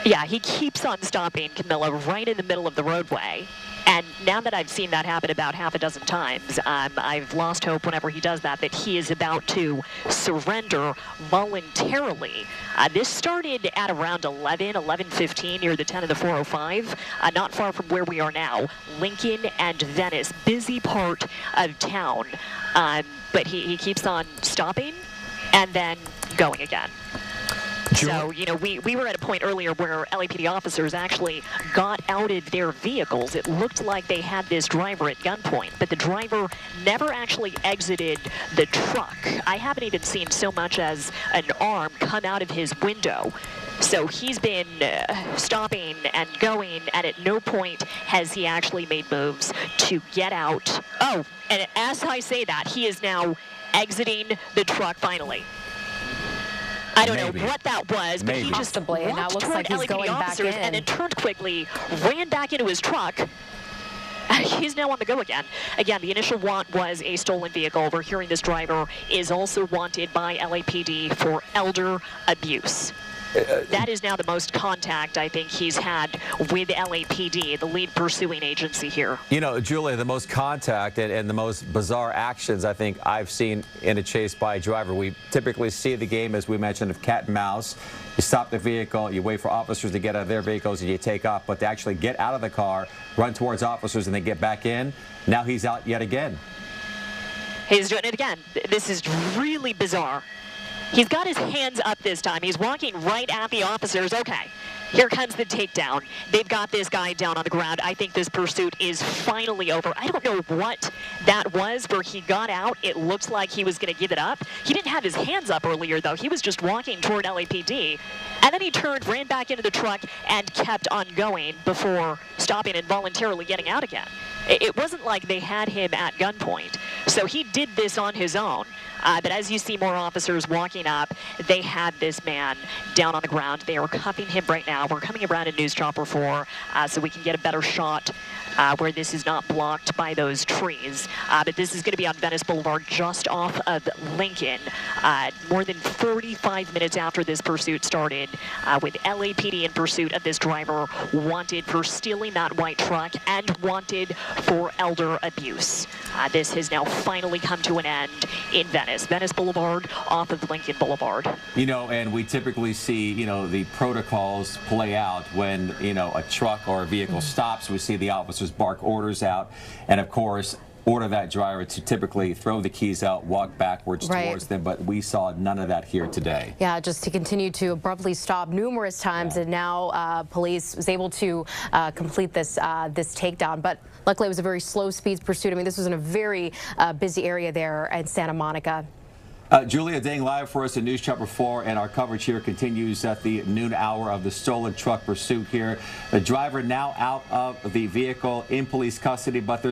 Yeah, he keeps on stopping, Camilla, right in the middle of the roadway. And now that I've seen that happen about half a dozen times, I've lost hope whenever he does that he is about to surrender voluntarily. This started at around 11:15 near the 10 of the 405, not far from where we are now, Lincoln and Venice, busy part of town. But he keeps on stopping and then going again. So, you know, we were at a point earlier where LAPD officers actually got out of their vehicles. It looked like they had this driver at gunpoint, but the driver never actually exited the truck. I haven't even seen so much as an arm come out of his window. So he's been stopping and going, and at no point has he actually made moves to get out. Oh, and as I say that, he is now exiting the truck finally. I don't know what that was, but he just walked toward LAPD officers and then turned quickly, ran back into his truck. He's now on the go again. Again, the initial want was a stolen vehicle. We're hearing this driver is also wanted by LAPD for elder abuse. That is now the most contact I think he's had with LAPD, the lead pursuing agency here. You know, Julia, the most contact and the most bizarre actions I think I've seen in a chase by a driver. We typically see the game, as we mentioned, of cat and mouse. You stop the vehicle, you wait for officers to get out of their vehicles, and you take off. But to actually get out of the car, run towards officers, and then get back in, now he's out yet again. He's doing it again. This is really bizarre. He's got his hands up this time. He's walking right at the officers. Okay, here comes the takedown. They've got this guy down on the ground. I think this pursuit is finally over. I don't know what that was where he got out. It looks like he was going to give it up. He didn't have his hands up earlier, though. He was just walking toward LAPD. And then he turned, ran back into the truck, and kept on going before stopping and voluntarily getting out again. It wasn't like they had him at gunpoint. So he did this on his own. But as you see more officers walking up, they had this man down on the ground. They are cuffing him right now. We're coming around in News Chopper 4 so we can get a better shot where this is not blocked by those trees. But this is going to be on Venice Boulevard just off of Lincoln. More than 45 minutes after this pursuit started, with LAPD in pursuit of this driver wanted for stealing that white truck and wanted for elder abuse. This has now finally come to an end in Venice. Venice Boulevard off of Lincoln Boulevard. You know, and we typically see, you know, the protocols play out when, you know, a truck or a vehicle stops. We see the officers bark orders out, and of course order that driver to typically throw the keys out, walk backwards towards them, but we saw none of that here today. Yeah, just to continue to abruptly stop numerous times, and now police was able to complete this takedown. But luckily, it was a very slow speed pursuit. I mean, this was in a very busy area there in Santa Monica. Julia Dang live for us in News Chopper 4, and our coverage here continues at the noon hour of the stolen truck pursuit here. The driver now out of the vehicle in police custody, but there's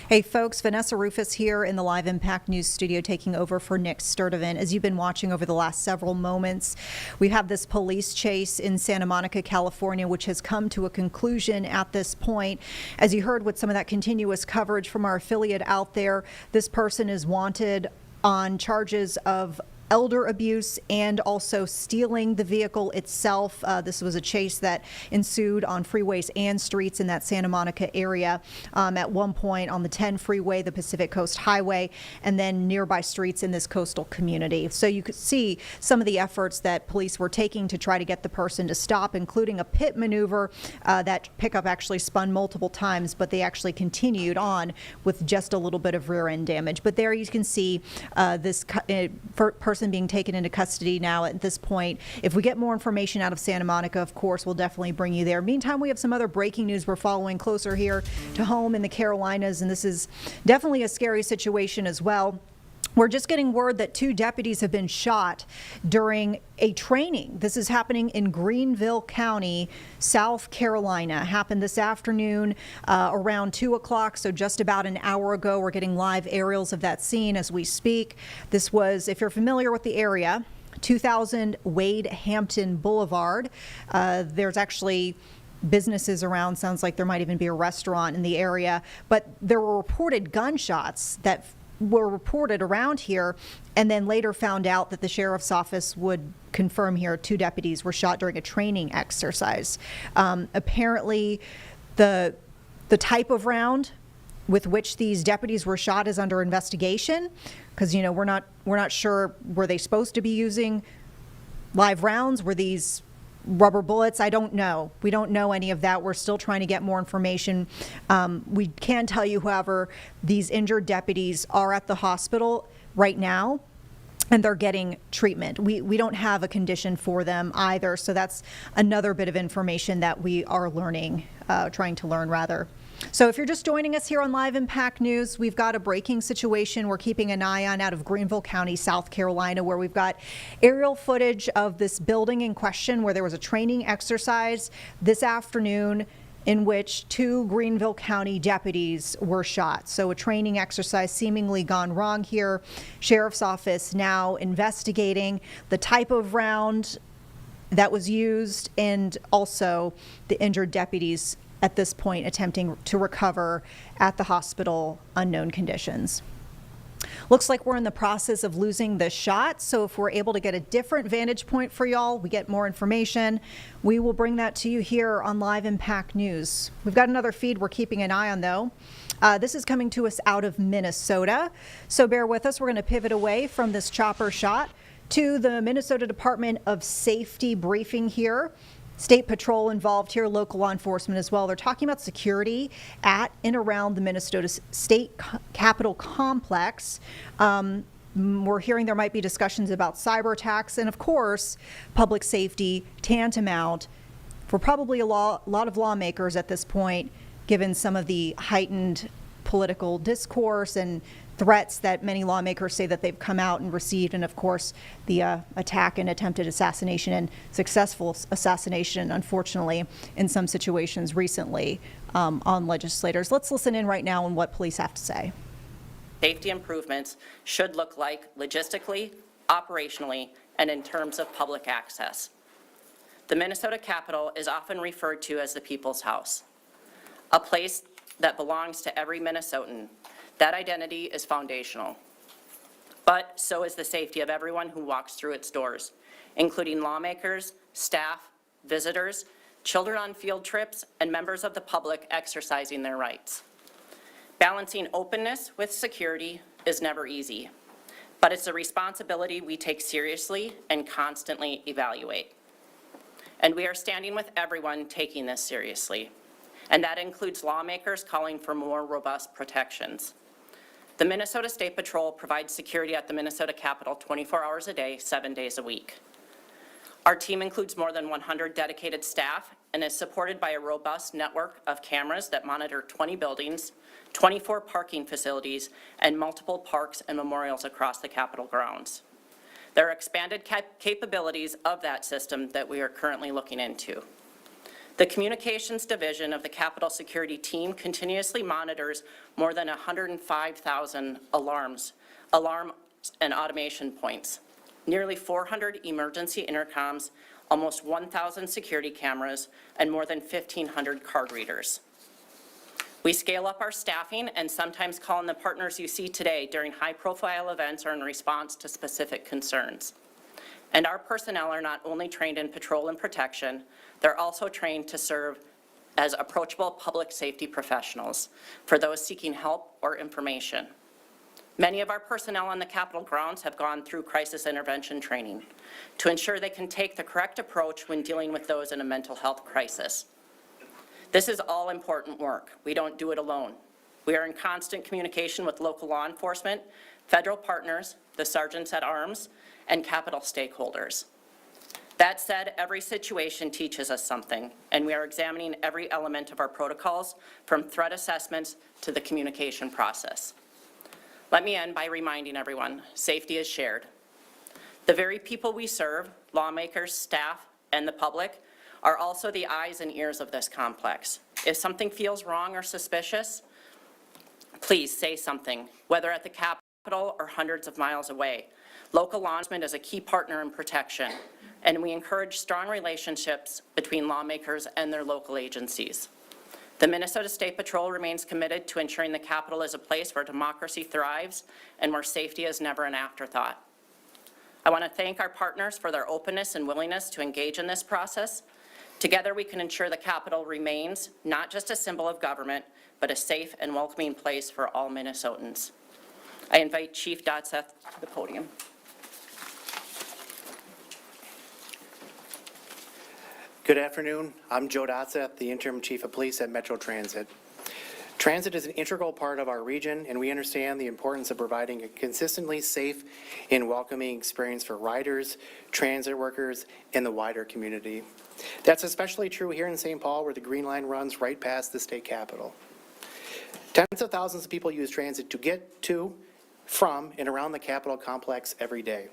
Hey folks, Vanessa Rufus here in the Live Impact News studio taking over for Nick Sturdivant. As you've been watching over the last several moments, we have this police chase in Santa Monica, California, which has come to a conclusion at this point. As you heard with some of that continuous coverage from our affiliate out there, this person is wanted on charges of elder abuse and also stealing the vehicle itself. This was a chase that ensued on freeways and streets in that Santa Monica area. At one point on the 10 freeway, the Pacific Coast Highway, and then nearby streets in this coastal community. So you could see some of the efforts that police were taking to try to get the person to stop, including a pit maneuver. That pickup actually spun multiple times, but they actually continued on with just a little bit of rear end damage. But there you can see this person being taken into custody now at this point. If we get more information out of Santa Monica, of course, we'll definitely bring you there. Meantime, we have some other breaking news we're following closer here to home in the Carolinas, and this is definitely a scary situation as well. We're just getting word that 2 deputies have been shot during a training. This is happening in Greenville County, South Carolina. Happened this afternoon around 2 o'clock, so just about an hour ago. We're getting live aerials of that scene as we speak. This was, if you're familiar with the area, 2000 Wade Hampton Boulevard. There's actually businesses around. Sounds like there might even be a restaurant in the area, but there were reported gunshots that were reported around here, and then later found out that the sheriff's office would confirm here 2 deputies were shot during a training exercise. Apparently, the type of round with which these deputies were shot is under investigation, because we're not sure, were they supposed to be using live rounds? Were these rubber bullets? I don't know. We don't know any of that. We're still trying to get more information. We can tell you, however, these injured deputies are at the hospital right now, and they're getting treatment. We don't have a condition for them either, so that's another bit of information that we are learning, trying to learn rather. So if you're just joining us here on Live Impact News, we've got a breaking situation we're keeping an eye on out of Greenville County, South Carolina, where we've got aerial footage of this building in question where there was a training exercise this afternoon in which 2 Greenville County deputies were shot. So a training exercise seemingly gone wrong here. Sheriff's office now investigating the type of round that was used and also the injured deputies at this point attempting to recover at the hospital, unknown conditions. Looks like we're in the process of losing the shot, so if we're able to get a different vantage point for y'all, we get more information, we will bring that to you here on Live Impact News. We've got another feed we're keeping an eye on, though. This is coming to us out of Minnesota, so bear with us. We're going to pivot away from this chopper shot to the Minnesota Department of Safety briefing here. State Patrol involved here, local law enforcement as well. They're talking about security at and around the Minnesota State Capitol complex. We're hearing there might be discussions about cyber attacks and, of course, public safety tantamount for probably a lot of lawmakers at this point, given some of the heightened political discourse and threats that many lawmakers say that they've come out and received, and of course the attack and attempted assassination and successful assassination, unfortunately, in some situations recently on legislators. Let's listen in right now on what police have to say. Safety improvements should look like logistically, operationally, and in terms of public access. The Minnesota Capitol is often referred to as the People's House, a place that belongs to every Minnesotan. That identity is foundational, but so is the safety of everyone who walks through its doors, including lawmakers, staff, visitors, children on field trips, and members of the public exercising their rights. Balancing openness with security is never easy, but it's a responsibility we take seriously and constantly evaluate. And we are standing with everyone taking this seriously, and that includes lawmakers calling for more robust protections. The Minnesota State Patrol provides security at the Minnesota Capitol 24 hours a day, 7 days a week. Our team includes more than 100 dedicated staff and is supported by a robust network of cameras that monitor 20 buildings, 24 parking facilities, and multiple parks and memorials across the Capitol grounds. There are expanded capabilities of that system that we are currently looking into. The Communications Division of the Capitol Security Team continuously monitors more than 105,000 alarms and automation points, nearly 400 emergency intercoms, almost 1,000 security cameras, and more than 1,500 card readers. We scale up our staffing and sometimes call in the partners you see today during high-profile events or in response to specific concerns. And our personnel are not only trained in patrol and protection, they're also trained to serve as approachable public safety professionals for those seeking help or information. Many of our personnel on the Capitol grounds have gone through crisis intervention training to ensure they can take the correct approach when dealing with those in a mental health crisis. This is all important work. We don't do it alone. We are in constant communication with local law enforcement, federal partners, the sergeants at arms, and Capitol stakeholders. That said, every situation teaches us something, and we are examining every element of our protocols, from threat assessments to the communication process. Let me end by reminding everyone, safety is shared. The very people we serve, lawmakers, staff, and the public, are also the eyes and ears of this complex. If something feels wrong or suspicious, please say something, whether at the Capitol or hundreds of miles away. Local law enforcement is a key partner in protection, and we encourage strong relationships between lawmakers and their local agencies. The Minnesota State Patrol remains committed to ensuring the Capitol is a place where democracy thrives and where safety is never an afterthought. I want to thank our partners for their openness and willingness to engage in this process. Together, we can ensure the Capitol remains not just a symbol of government, but a safe and welcoming place for all Minnesotans. I invite Chief Dotseth to the podium. Good afternoon. I'm Joe Dotseth, the Interim Chief of Police at Metro Transit. Transit is an integral part of our region, and we understand the importance of providing a consistently safe and welcoming experience for riders, transit workers, and the wider community. That's especially true here in St. Paul, where the Green Line runs right past the state capitol. Tens of thousands of people use transit to get to, from, and around the Capitol complex every day.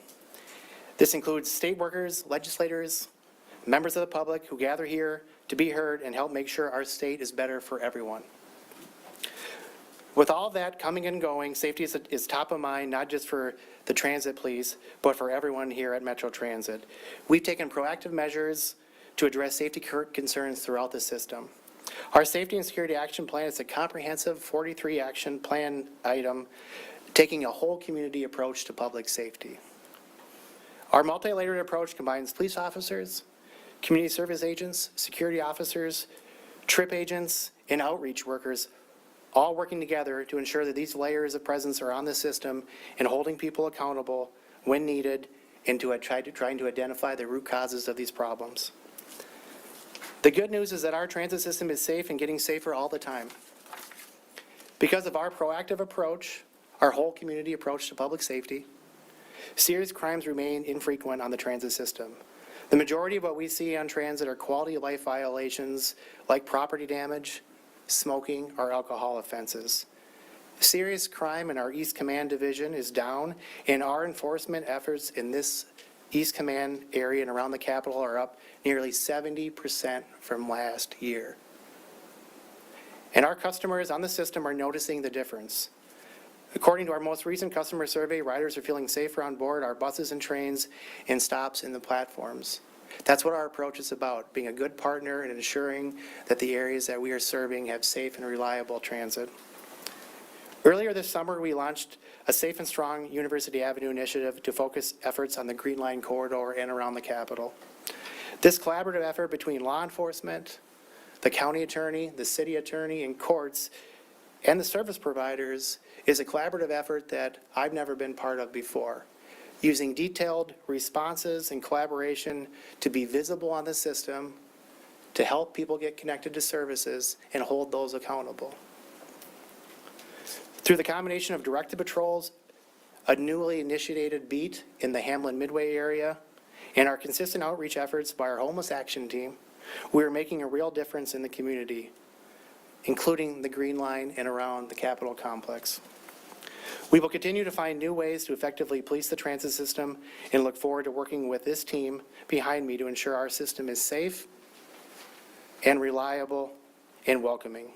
This includes state workers, legislators, members of the public who gather here to be heard and help make sure our state is better for everyone. With all that coming and going, safety is top of mind, not just for the transit police, but for everyone here at Metro Transit. We've taken proactive measures to address safety concerns throughout the system. Our Safety and Security Action Plan is a comprehensive 43 action plan item, taking a whole community approach to public safety. Our multi-layered approach combines police officers, community service agents, security officers, trip agents, and outreach workers, all working together to ensure that these layers of presence are on the system and holding people accountable when needed, and trying to identify the root causes of these problems. The good news is that our transit system is safe and getting safer all the time. Because of our proactive approach, our whole community approach to public safety, serious crimes remain infrequent on the transit system. The majority of what we see on transit are quality of life violations like property damage, smoking, or alcohol offenses. Serious crime in our East Command Division is down, and our enforcement efforts in this East Command area and around the Capitol are up nearly 70% from last year. And our customers on the system are noticing the difference. According to our most recent customer survey, riders are feeling safer on board our buses and trains and stops in the platforms. That's what our approach is about, being a good partner and ensuring that the areas that we are serving have safe and reliable transit. Earlier this summer, we launched a Safe and Strong University Avenue initiative to focus efforts on the Green Line corridor and around the Capitol. This collaborative effort between law enforcement, the county attorney, the city attorney, and courts, and the service providers is a collaborative effort that I've never been part of before, using detailed responses and collaboration to be visible on the system, to help people get connected to services and hold those accountable. Through the combination of directed patrols, a newly initiated beat in the Hamlin Midway area, and our consistent outreach efforts by our homeless action team, we are making a real difference in the community, including the Green Line and around the Capitol complex. We will continue to find new ways to effectively police the transit system and look forward to working with this team behind me to ensure our system is safe and reliable and welcoming.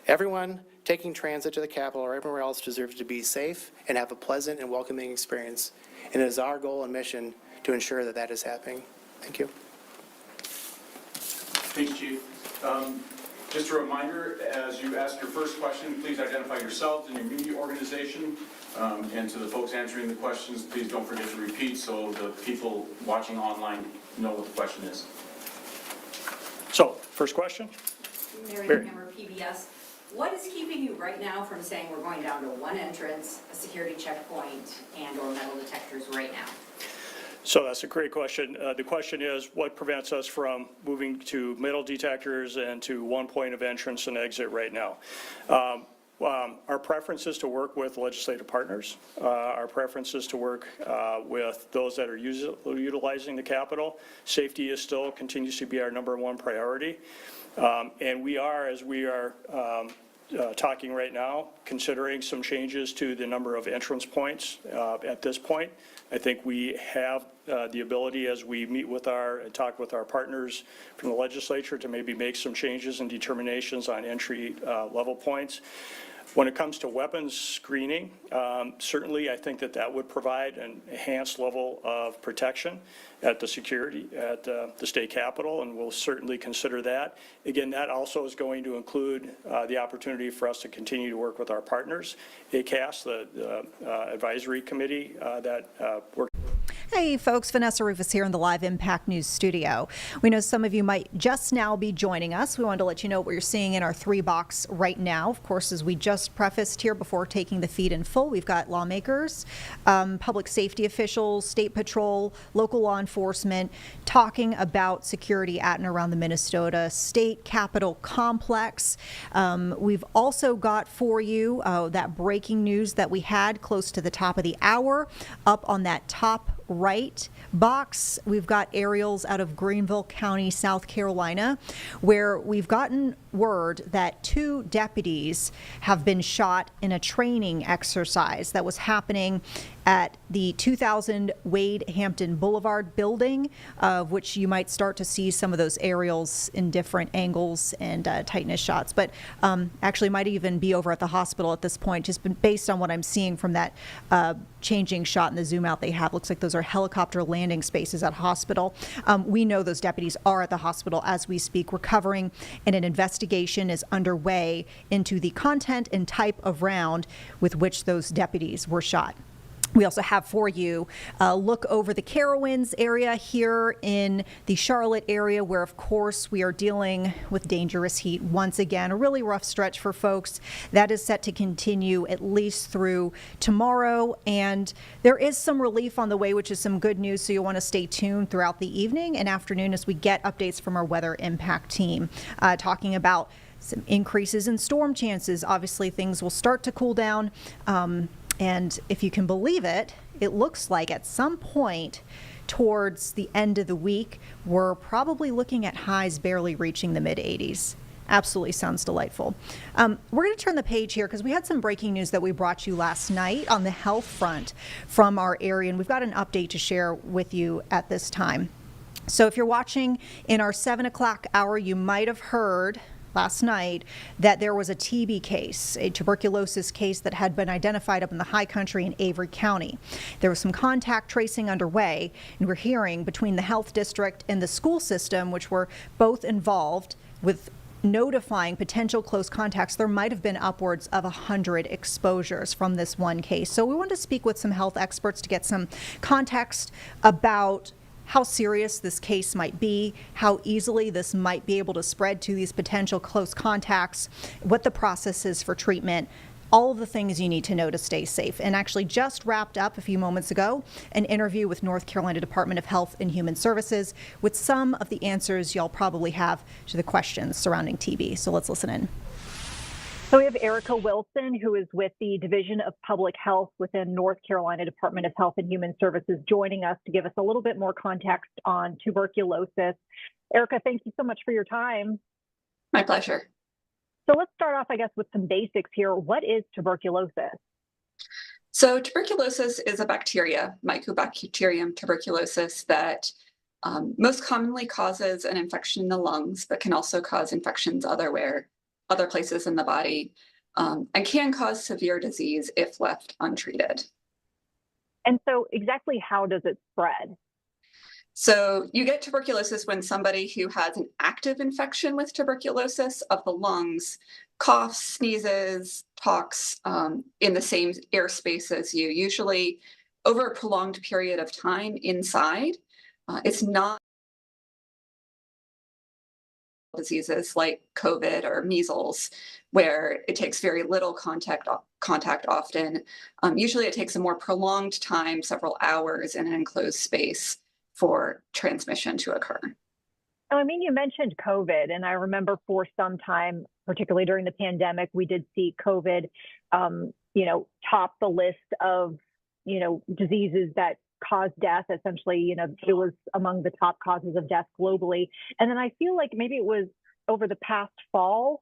Everyone taking transit to the Capitol or everywhere else deserves to be safe and have a pleasant and welcoming experience. And it is our goal and mission to ensure that that is happening. Thank you. Thanks, Chief. Just a reminder, as you ask your first question, please identify yourselves and your media organization. And to the folks answering the questions, please don't forget to repeat so the people watching online know what the question is. So, first question. Mary Hammer, PBS. What is keeping you right now from saying we're going down to one entrance, a security checkpoint, and/or metal detectors right now? So that's a great question. The question is, what prevents us from moving to metal detectors and to one point of entrance and exit right now? Our preference is to work with legislative partners. Our preference is to work with those that are utilizing the Capitol. Safety is still continues to be our #1 priority. And we are, as we are talking right now, considering some changes to the number of entrance points at this point. I think we have the ability, as we meet with and talk with our partners from the legislature, to maybe make some changes and determinations on entry level points. When it comes to weapons screening, certainly I think that would provide an enhanced level of protection at the security at the state capitol, and we'll certainly consider that. Again, that also is going to include the opportunity for us to continue to work with our partners, ACAS, the advisory committee that works. Hey folks, Vanessa Rufus here in the Live Impact News studio. We know some of you might just now be joining us. We wanted to let you know what you're seeing in our 3-box right now. Of course, as we just prefaced here before taking the feed in full, we've got lawmakers, public safety officials, state patrol, local law enforcement talking about security at and around the Minnesota State Capitol complex. We've also got for you that breaking news that we had close to the top of the hour up on that top right box. We've got aerials out of Greenville County, South Carolina, where we've gotten word that 2 deputies have been shot in a training exercise that was happening at the 2000 Wade Hampton Boulevard building, of which you might start to see some of those aerials in different angles and tightness shots, but actually might even be over at the hospital at this point, just based on what I'm seeing from that changing shot and the zoom out they have. Looks like those are helicopter landing spaces at hospital. We know those deputies are at the hospital as we speak, recovering, and an investigation is underway into the content and type of round with which those deputies were shot. We also have for you a look over the Carowinds area here in the Charlotte area, where of course we are dealing with dangerous heat once again. A really rough stretch for folks. That is set to continue at least through tomorrow, and there is some relief on the way, which is some good news, so you'll want to stay tuned throughout the evening and afternoon as we get updates from our weather impact team talking about some increases in storm chances. Obviously things will start to cool down. And if you can believe it, it looks like at some point towards the end of the week, we're probably looking at highs barely reaching the mid-80s. Absolutely sounds delightful. We're going to turn the page here because we had some breaking news that we brought you last night on the health front from our area, and we've got an update to share with you at this time. So if you're watching in our 7 o'clock hour, you might have heard last night that there was a TB case, a tuberculosis case that had been identified up in the high country in Avery County. There was some contact tracing underway, and we're hearing between the health district and the school system, which were both involved with notifying potential close contacts, there might have been upwards of 100 exposures from this one case. So we wanted to speak with some health experts to get some context about how serious this case might be, how easily this might be able to spread to these potential close contacts, what the process is for treatment, all of the things you need to know to stay safe. And actually just wrapped up a few moments ago an interview with North Carolina Department of Health and Human Services with some of the answers y'all probably have to the questions surrounding TB. So let's listen in. So we have Erica Wilson, who is with the Division of Public Health within North Carolina Department of Health and Human Services, joining us to give us a little bit more context on tuberculosis. Erica, thank you so much for your time. My pleasure. So let's start off, I guess, with some basics here. What is tuberculosis? So tuberculosis is a bacteria, Mycobacterium tuberculosis, that most commonly causes an infection in the lungs, but can also cause infections other places in the body, and can cause severe disease if left untreated. And so exactly how does it spread? So you get tuberculosis when somebody who has an active infection with tuberculosis of the lungs coughs, sneezes, talks in the same airspace as you, usually over a prolonged period of time inside. It's not diseases like COVID or measles, where it takes very little contact often. Usually it takes a more prolonged time, several hours in an enclosed space for transmission to occur. Oh, I mean, you mentioned COVID, and I remember for some time, particularly during the pandemic, we did see COVID, top the list of, diseases that cause death. Essentially, it was among the top causes of death globally. And then I feel like maybe it was over the past fall,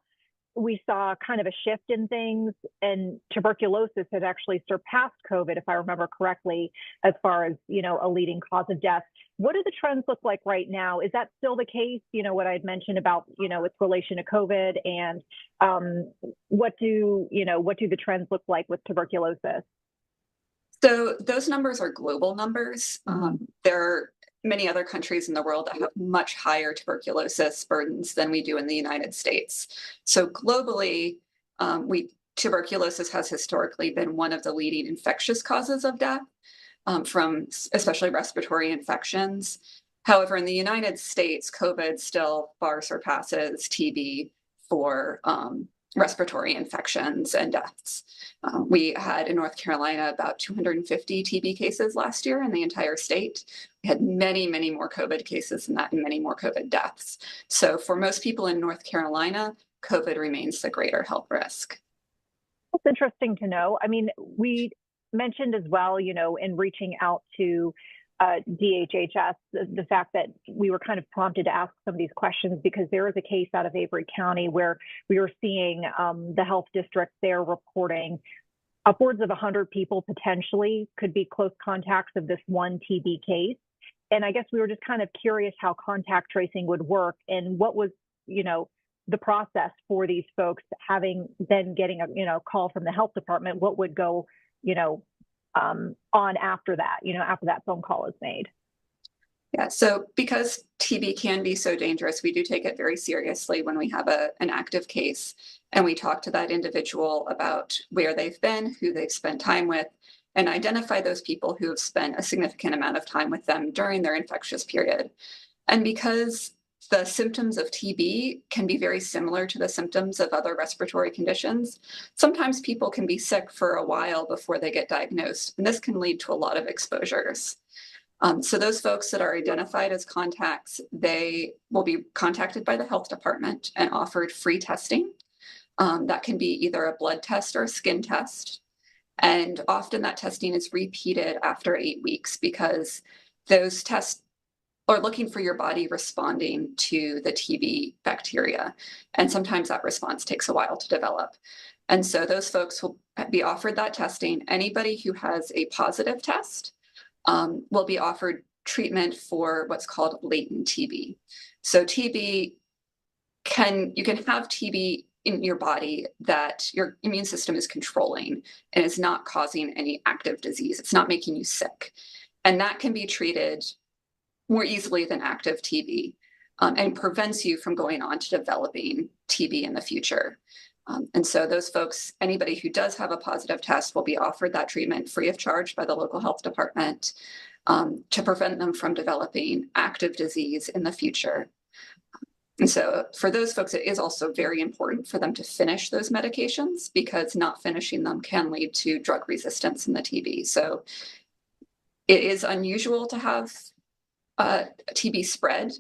we saw kind of a shift in things, and tuberculosis had actually surpassed COVID, if I remember correctly, as far as, a leading cause of death. What do the trends look like right now? Is that still the case? What I had mentioned about, its relation to COVID, and what do the trends look like with tuberculosis? So those numbers are global numbers. There are many other countries in the world that have much higher tuberculosis burdens than we do in the United States. So globally, tuberculosis has historically been one of the leading infectious causes of death from especially respiratory infections. However, in the United States, COVID still far surpasses TB for respiratory infections and deaths. We had in North Carolina about 250 TB cases last year in the entire state. We had many, many more COVID cases than that and many more COVID deaths. So for most people in North Carolina, COVID remains the greater health risk. It's interesting to know. I mean, we mentioned as well, in reaching out to DHHS, the fact that we were kind of prompted to ask some of these questions because there is a case out of Avery County where we were seeing the health district there reporting upwards of 100 people potentially could be close contacts of this one TB case. And I guess we were just kind of curious how contact tracing would work and what was, the process for these folks having then getting a call from the health department, what would go, on after that, after that phone call is made. Yeah, so because TB can be so dangerous, we do take it very seriously when we have an active case and we talk to that individual about where they've been, who they've spent time with, and identify those people who have spent a significant amount of time with them during their infectious period. And because the symptoms of TB can be very similar to the symptoms of other respiratory conditions, sometimes people can be sick for a while before they get diagnosed, and this can lead to a lot of exposures. So those folks that are identified as contacts, they will be contacted by the health department and offered free testing. That can be either a blood test or a skin test. And often that testing is repeated after 8 weeks because those tests are looking for your body responding to the TB bacteria. And sometimes that response takes a while to develop. And so those folks will be offered that testing. Anybody who has a positive test will be offered treatment for what's called latent TB. So you can have TB in your body that your immune system is controlling and is not causing any active disease. It's not making you sick. And that can be treated more easily than active TB and prevents you from going on to developing TB in the future. And so those folks, anybody who does have a positive test will be offered that treatment free of charge by the local health department to prevent them from developing active disease in the future. And so for those folks, it is also very important for them to finish those medications because not finishing them can lead to drug resistance in the TB. So it is unusual to have TB spread,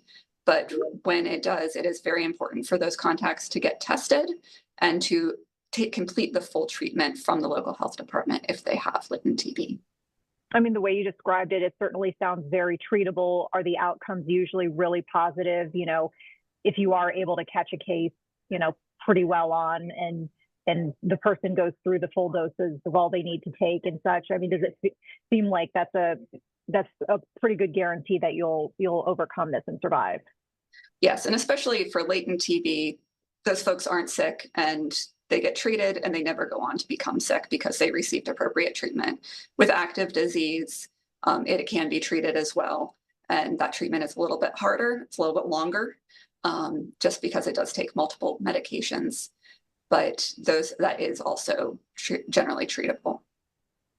but when it does, it is very important for those contacts to get tested and to complete the full treatment from the local health department if they have latent TB. I mean, the way you described it, it certainly sounds very treatable. Are the outcomes usually really positive? If you are able to catch a case, pretty well on and the person goes through the full doses of all they need to take and such. I mean, does it seem like that's a pretty good guarantee that you'll overcome this and survive? Yes, and especially for latent TB, those folks aren't sick and they get treated and they never go on to become sick because they received appropriate treatment. With active disease, it can be treated as well. and that treatment is a little bit harder. It's a little bit longer, just because it does take multiple medications. But that is also generally treatable.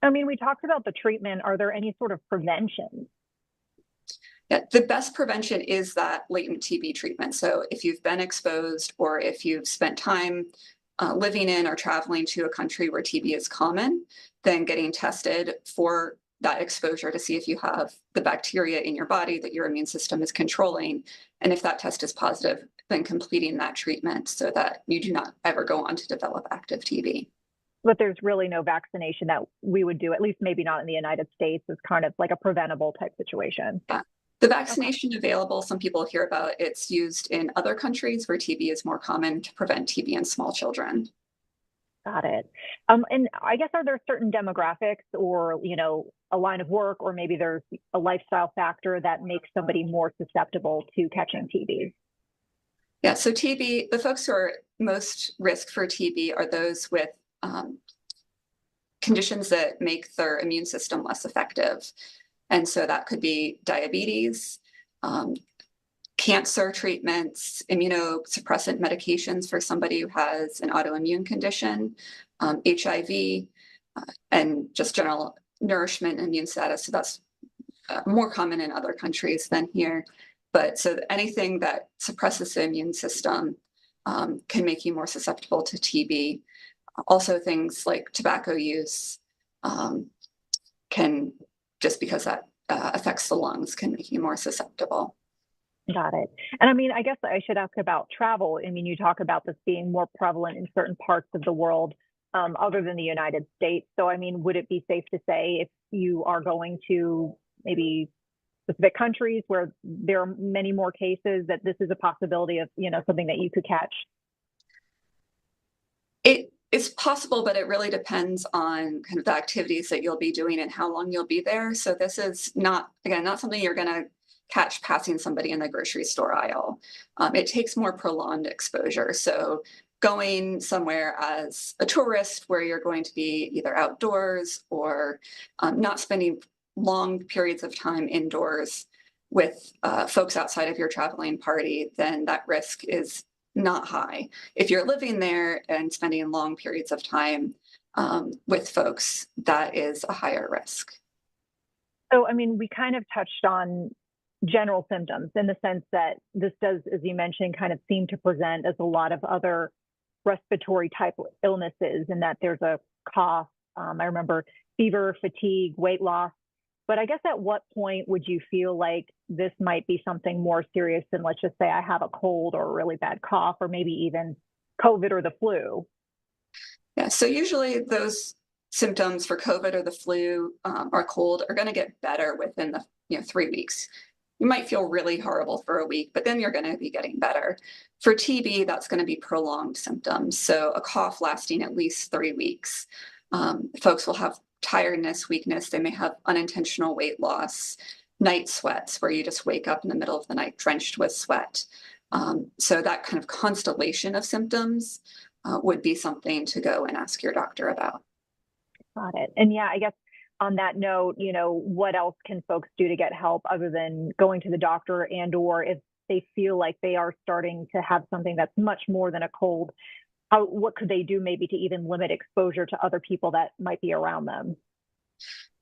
I mean, we talked about the treatment. Are there any sort of prevention? Yeah, the best prevention is that latent TB treatment. So if you've been exposed or if you've spent time living in or traveling to a country where TB is common, then getting tested for that exposure to see if you have the bacteria in your body that your immune system is controlling. And if that test is positive, then completing that treatment so that you do not ever go on to develop active TB. But there's really no vaccination that we would do, at least maybe not in the United States. It's kind of like a preventable type situation. Yeah. The vaccination available, some people hear about, it's used in other countries where TB is more common to prevent TB in small children. Got it. And I guess, are there certain demographics or, you know, a line of work, or maybe there's a lifestyle factor that makes somebody more susceptible to catching TB? Yeah, so TB, the folks who are most risk for TB are those with conditions that make their immune system less effective. And so that could be diabetes, cancer treatments, immunosuppressant medications for somebody who has an autoimmune condition, HIV, and just general nourishment and immune status. So that's more common in other countries than here. But so anything that suppresses the immune system can make you more susceptible to TB. Also things like tobacco use can, just because that affects the lungs, can make you more susceptible. Got it. And I mean, I guess I should ask about travel. I mean, you talk about this being more prevalent in certain parts of the world other than the United States. So, I mean, would it be safe to say if you are going to maybe specific countries where there are many more cases, that this is a possibility of, you know, something that you could catch? It's possible, but it really depends on kind of the activities that you'll be doing and how long you'll be there. So this is not, again, not something you're going to catch passing somebody in the grocery store aisle. It takes more prolonged exposure. So going somewhere as a tourist where you're going to be either outdoors or not spending long periods of time indoors with folks outside of your traveling party, then that risk is not high. If you're living there and spending long periods of time with folks, that is a higher risk. So, I mean, we kind of touched on general symptoms in the sense that this does, as you mentioned, kind of seem to present as a lot of other respiratory type illnesses, in that there's a cough. I remember fever, fatigue, weight loss. But I guess at what point would you feel like this might be something more serious than, let's just say I have a cold or a really bad cough, or maybe even COVID or the flu? Yeah, so usually those symptoms for COVID or the flu or cold are going to get better within the 3 weeks. You might feel really horrible for a week, but then you're going to be getting better. For TB, that's going to be prolonged symptoms. So a cough lasting at least 3 weeks. Folks will have tiredness, weakness. They may have unintentional weight loss, night sweats, where you just wake up in the middle of the night drenched with sweat. So that kind of constellation of symptoms would be something to go and ask your doctor about. Got it. And yeah, I guess on that note, you know, what else can folks do to get help other than going to the doctor, and or if they feel like they are starting to have something that's much more than a cold, what could they do maybe to even limit exposure to other people that might be around them?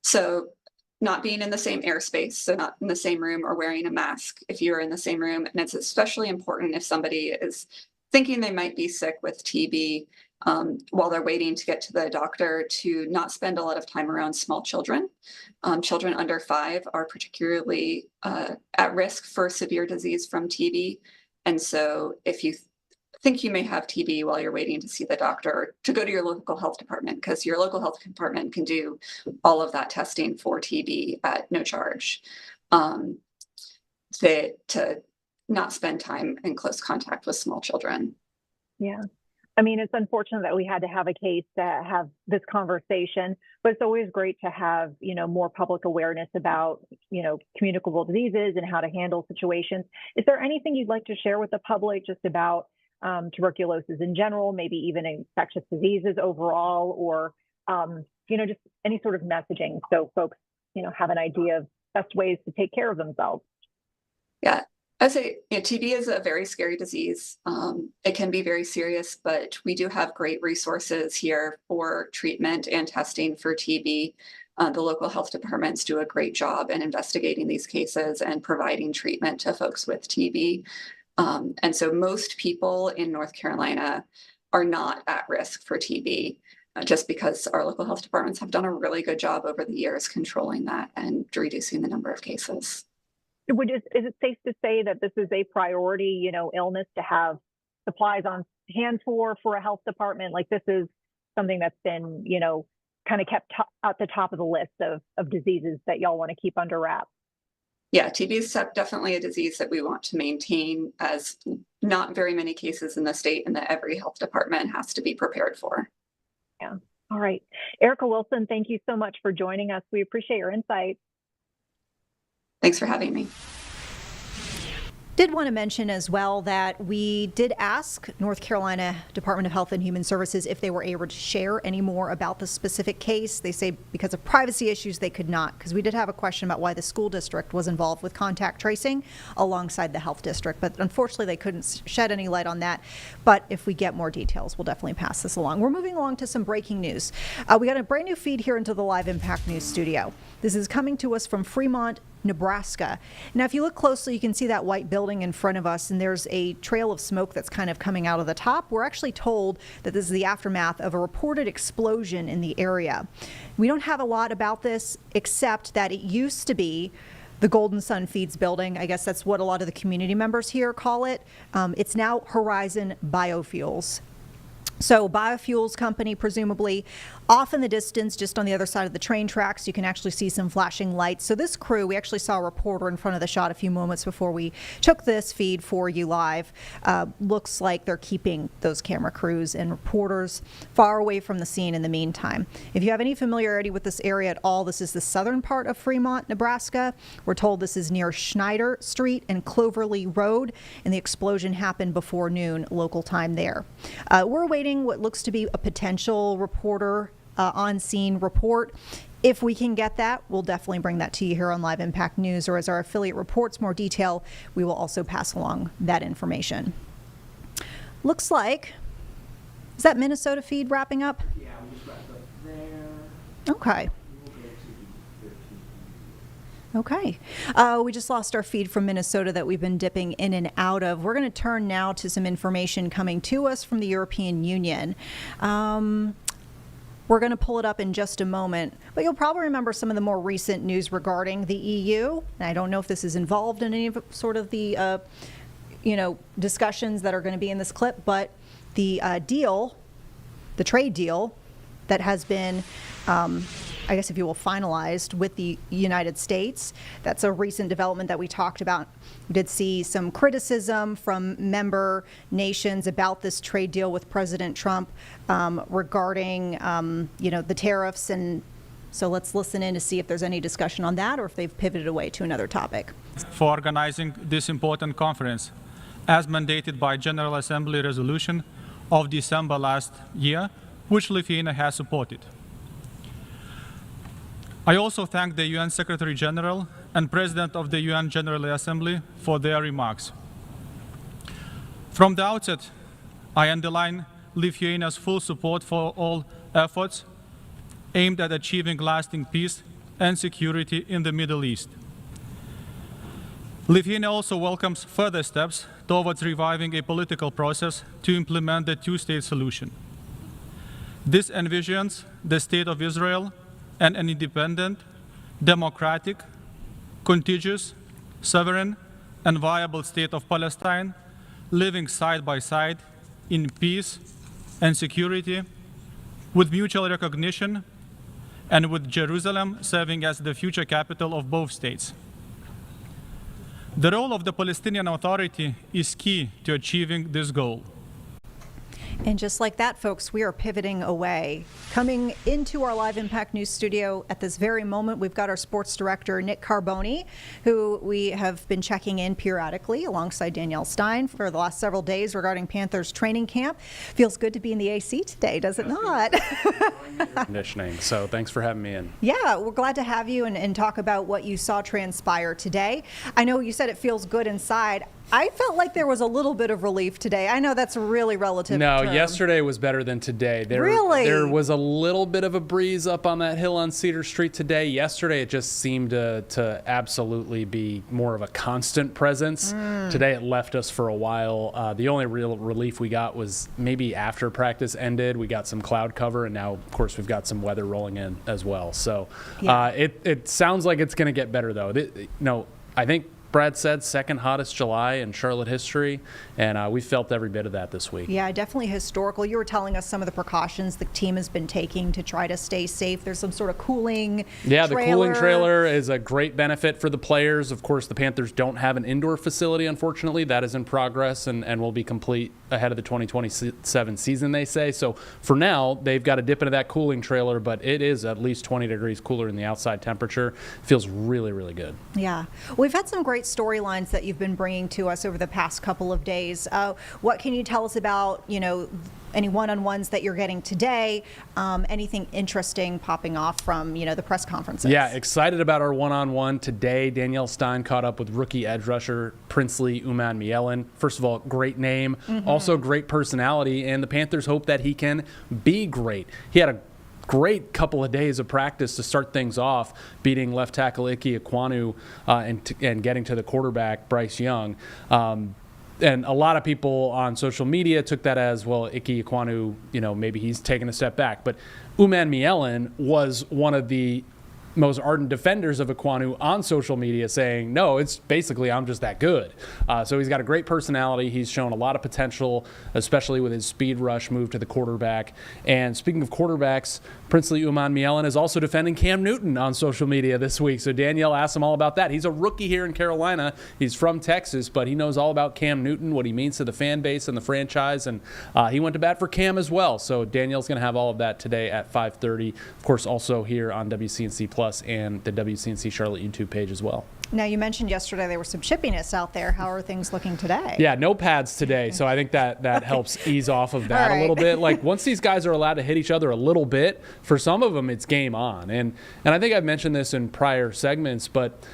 So not being in the same airspace, so not in the same room, or wearing a mask if you're in the same room. And it's especially important if somebody is thinking they might be sick with TB while they're waiting to get to the doctor, to not spend a lot of time around small children. Children under 5 are particularly at risk for severe disease from TB. And so if you think you may have TB while you're waiting to see the doctor, to go to your local health department, because your local health department can do all of that testing for TB at no charge. To not spend time in close contact with small children. Yeah. I mean, it's unfortunate that we had to have a case to have this conversation, but it's always great to have, you know, more public awareness about, you know, communicable diseases and how to handle situations. Is there anything you'd like to share with the public just about tuberculosis in general, maybe even infectious diseases overall, or, you know, just any sort of messaging so folks, you know, have an idea of best ways to take care of themselves? Yeah, I'd say TB is a very scary disease. It can be very serious, but we do have great resources here for treatment and testing for TB. The local health departments do a great job in investigating these cases and providing treatment to folks with TB. And so most people in North Carolina are not at risk for TB, just because our local health departments have done a really good job over the years controlling that and reducing the number of cases. Is it safe to say that this is a priority, illness to have supplies on hand for a health department? Like this is something that's been, kind of kept at the top of the list of diseases that y'all want to keep under wraps? Yeah, TB is definitely a disease that we want to maintain, as not very many cases in the state and that every health department has to be prepared for. Yeah. All right. Erica Wilson, thank you so much for joining us. We appreciate your insight. Thanks for having me. Did want to mention as well that we did ask North Carolina Department of Health and Human Services if they were able to share any more about the specific case. They say because of privacy issues they could not, because we did have a question about why the school district was involved with contact tracing alongside the health district, but unfortunately they couldn't shed any light on that. But if we get more details, we'll definitely pass this along. We're moving along to some breaking news. We got a brand new feed here into the Live Impact News studio. This is coming to us from Fremont, Nebraska. Now, if you look closely, you can see that white building in front of us, and there's a trail of smoke that's kind of coming out of the top. We're actually told that this is the aftermath of a reported explosion in the area. We don't have a lot about this, except that it used to be the Golden Sun Feeds building. I guess that's what a lot of the community members here call it. It's now Horizon Biofuels. So biofuels company, presumably. Off in the distance, just on the other side of the train tracks, you can actually see some flashing lights. So this crew, we actually saw a reporter in front of the shot a few moments before we took this feed for you live. Looks like they're keeping those camera crews and reporters far away from the scene in the meantime. If you have any familiarity with this area at all, this is the southern part of Fremont, Nebraska. We're told this is near Schneider Street and Cloverly Road, and the explosion happened before noon local time there. We're awaiting what looks to be a potential reporter on-scene report. If we can get that, we'll definitely bring that to you here on Live Impact News, or as our affiliate reports more detail, we will also pass along that information. Looks like, is that Minnesota feed wrapping up? Yeah, we just wrapped up there. Okay. We just lost our feed from Minnesota that we've been dipping in and out of. We're going to turn now to some information coming to us from the European Union. We're going to pull it up in just a moment, but you'll probably remember some of the more recent news regarding the EU. And I don't know if this is involved in any of sort of the, discussions that are going to be in this clip, but the trade deal that has been, I guess if you will, finalized with the United States. That's a recent development that we talked about. We did see some criticism from member nations about this trade deal with President Trump regarding, the tariffs. And so let's listen in to see if there's any discussion on that or if they've pivoted away to another topic. For organizing this important conference, as mandated by General Assembly resolution of December last year, which Lithuania has supported. I also thank the UN Secretary General and President of the UN General Assembly for their remarks. From the outset, I underline Lithuania's full support for all efforts aimed at achieving lasting peace and security in the Middle East. Lithuania also welcomes further steps towards reviving a political process to implement the two-state solution. This envisions the State of Israel and an independent, democratic, contiguous, sovereign, and viable state of Palestine living side by side in peace and security, with mutual recognition, and with Jerusalem serving as the future capital of both states. The role of the Palestinian Authority is key to achieving this goal. And just like that, folks, we are pivoting away. Coming into our Live Impact News studio at this very moment, we've got our sports director, Nick Carboni, who we have been checking in periodically alongside Danielle Stein for the last several days regarding Panthers training camp. Feels good to be in the AC today, does it not? Conditioning. So thanks for having me in. Yeah, we're glad to have you and talk about what you saw transpire today. I know you said it feels good inside. I felt like there was a little bit of relief today. I know that's a really relative No, term. yesterday was better than today. Really? There was a little bit of a breeze up on that hill on Cedar Street today. Yesterday, it just seemed to absolutely be more of a constant presence. Today, it left us for a while. The only real relief we got was maybe after practice ended, we got some cloud cover, and now, of course, we've got some weather rolling in as well. So it sounds like it's going to get better, though. I think Brad said second hottest July in Charlotte history, and we felt every bit of that this week. Yeah, definitely historical. You were telling us some of the precautions the team has been taking to try to stay safe. There's some sort of cooling Yeah, trailer. The cooling trailer is a great benefit for the players. Of course, the Panthers don't have an indoor facility, unfortunately. That is in progress and will be complete ahead of the 2027 season, they say. So for now, they've got to dip into that cooling trailer, but it is at least 20 degrees cooler in the outside temperature. Feels really, really good. Yeah. We've had some great storylines that you've been bringing to us over the past couple of days. What can you tell us about, any one-on-ones that you're getting today? Anything interesting popping off from, the press conferences? Yeah, excited about our one-on-one today. Danielle Stein caught up with rookie edge rusher Princely Umanmielen. First of all, great name, also great personality, and the Panthers hope that he can be great. He had a great couple of days of practice to start things off, beating left tackle Ike Ekwonu and getting to the quarterback, Bryce Young. And a lot of people on social media took that as, well, Ike Ekwonu, maybe he's taken a step back. But Umanmielen was one of the most ardent defenders of Ekwonu on social media, saying, no, it's basically I'm just that good. So he's got a great personality. He's shown a lot of potential, especially with his speed rush move to the quarterback. And speaking of quarterbacks, Princely Umanmielen is also defending Cam Newton on social media this week. So Danielle asked him all about that. He's a rookie here in Carolina. He's from Texas, but he knows all about Cam Newton, what he means to the fan base and the franchise. And he went to bat for Cam as well. So Danielle's going to have all of that today at 5:30. Of course, also here on WCNC Plus and the WCNC Charlotte YouTube page as well. Now, you mentioned yesterday there was some chippiness out there. How are things looking today? Yeah, no pads today, so I think that helps ease off of that a little bit. Like, once these guys are allowed to hit each other a little bit, for some of them it's game on. And I think I've mentioned this in prior segments, but,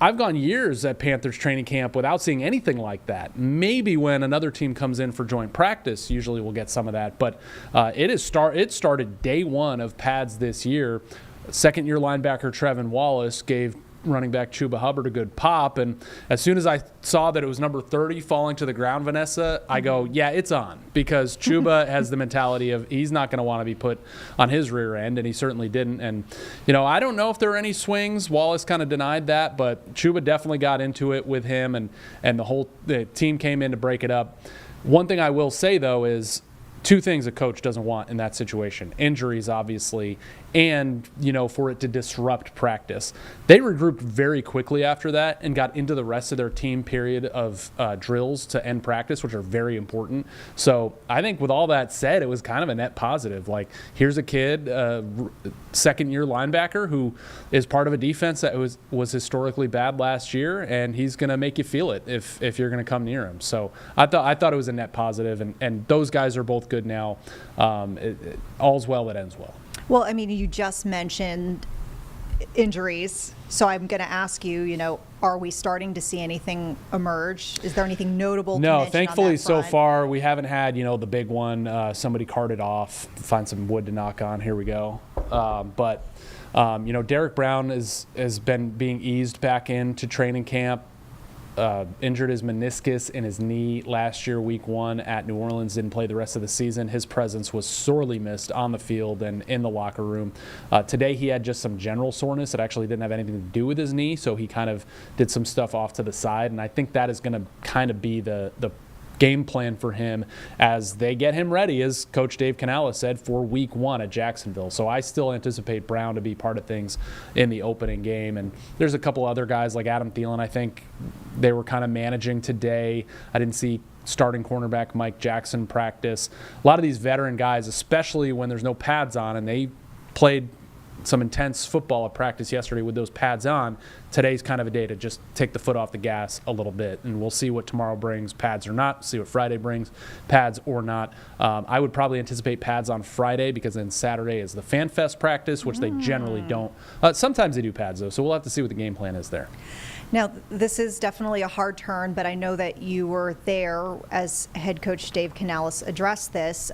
I've gone years at Panthers training camp without seeing anything like that. Maybe when another team comes in for joint practice, usually we'll get some of that. But it started day one of pads this year. Second-year linebacker Trevin Wallace gave running back Chuba Hubbard a good pop, and as soon as I saw that it was number 30 falling to the ground, Vanessa, I go, yeah, it's on, because Chuba has the mentality of he's not going to want to be put on his rear end, and he certainly didn't. And I don't know if there are any swings. Wallace kind of denied that, but Chuba definitely got into it with him, and the team came in to break it up. One thing I will say, though, is two things a coach doesn't want in that situation: injuries, obviously, and for it to disrupt practice. They regrouped very quickly after that and got into the rest of their team period of drills to end practice, which are very important. So I think with all that said, it was kind of a net positive. Like, here's a kid, second-year linebacker, who is part of a defense that was historically bad last year, and he's going to make you feel it if you're going to come near him. So I thought it was a net positive, and those guys are both good now. All's well that ends well. Well, you just mentioned injuries, so I'm going to ask you, are we starting to see anything emerge? Is there anything notable to mention thankfully on that front? so far we haven't had, the big one. Somebody carted off. Find some wood to knock on. Here we go. But Derek Brown has been being eased back into training camp. Injured his meniscus in his knee last year, week 1 at New Orleans, didn't play the rest of the season. His presence was sorely missed on the field and in the locker room. Today he had just some general soreness that actually didn't have anything to do with his knee, so he kind of did some stuff off to the side, and I think that is going to kind of be the game plan for him as they get him ready, as Coach Dave Canales said, for week 1 at Jacksonville. So I still anticipate Brown to be part of things in the opening game. And there's a couple other guys like Adam Thielen. I think they were kind of managing today. I didn't see starting cornerback Mike Jackson practice. A lot of these veteran guys, especially when there's no pads on, and they played some intense football at practice yesterday with those pads on. Today's kind of a day to just take the foot off the gas a little bit, and we'll see what tomorrow brings, pads or not, see what Friday brings, pads or not. I would probably anticipate pads on Friday, because then Saturday is the Fan Fest practice, which they generally don't. Sometimes they do pads, though, so we'll have to see what the game plan is there. Now, this is definitely a hard turn, but I know that you were there as head coach Dave Canales addressed this.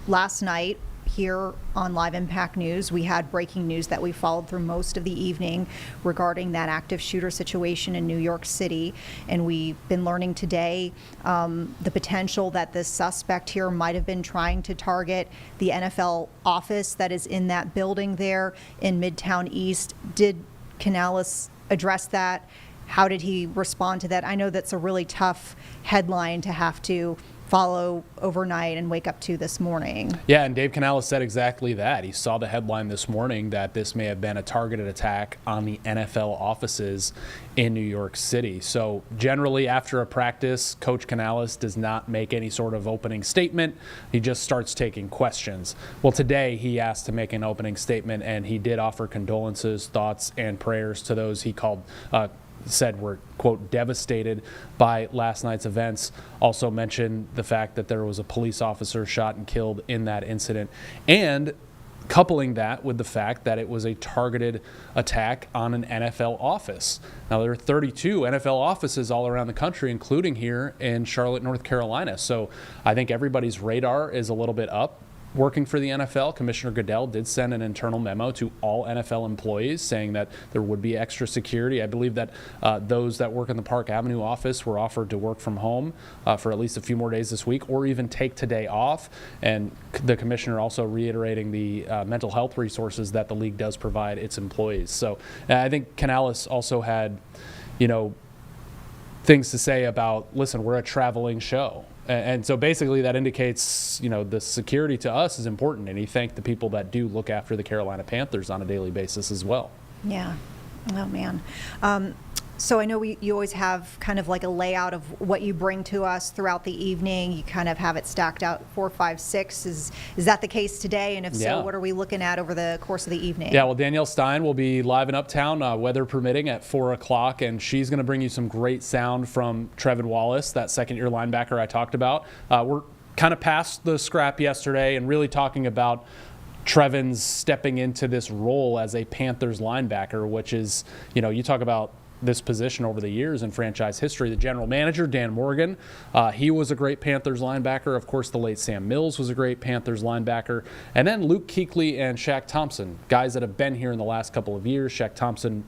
Last night here on Live Impact News, we had breaking news that we followed through most of the evening regarding that active shooter situation in New York City. And we've been learning today the potential that this suspect here might have been trying to target the NFL office that is in that building there in Midtown East. Did Canales address that? How did he respond to that? I know that's a really tough headline to have to follow overnight and wake up to this morning. Yeah, and Dave Canales said exactly that. He saw the headline this morning that this may have been a targeted attack on the NFL offices in New York City. So generally after a practice, Coach Canales does not make any sort of opening statement. He just starts taking questions. Well, today he asked to make an opening statement, and he did offer condolences, thoughts, and prayers to those he said were, quote, devastated by last night's events. Also mentioned the fact that there was a police officer shot and killed in that incident, and coupling that with the fact that it was a targeted attack on an NFL office. Now, there are 32 NFL offices all around the country, including here in Charlotte, North Carolina. So I think everybody's radar is a little bit up. Working for the NFL, Commissioner Goodell did send an internal memo to all NFL employees saying that there would be extra security. I believe that those that work in the Park Avenue office were offered to work from home for at least a few more days this week, or even take today off. And the commissioner also reiterating the mental health resources that the league does provide its employees. So I think Canales also had, things to say about, listen, we're a traveling show. And so basically that indicates, the security to us is important. And he thanked the people that do look after the Carolina Panthers on a daily basis as well. Yeah. Oh, man. So I know you always have kind of like a layout of what you bring to us throughout the evening. You kind of have it stacked out 4, 5, 6. Is that the case today? And if so, what are we looking at over the course of the evening? Yeah, well, Danielle Stein will be live in Uptown, weather permitting, at 4 o'clock, and she's going to bring you some great sound from Trevin Wallace, that second-year linebacker I talked about. We're kind of past the scrap yesterday and really talking about Trevin's stepping into this role as a Panthers linebacker, which is, you talk about this position over the years in franchise history. The general manager, Dan Morgan, he was a great Panthers linebacker. Of course, the late Sam Mills was a great Panthers linebacker. And then Luke Kuechly and Shaq Thompson, guys that have been here in the last couple of years. Shaq Thompson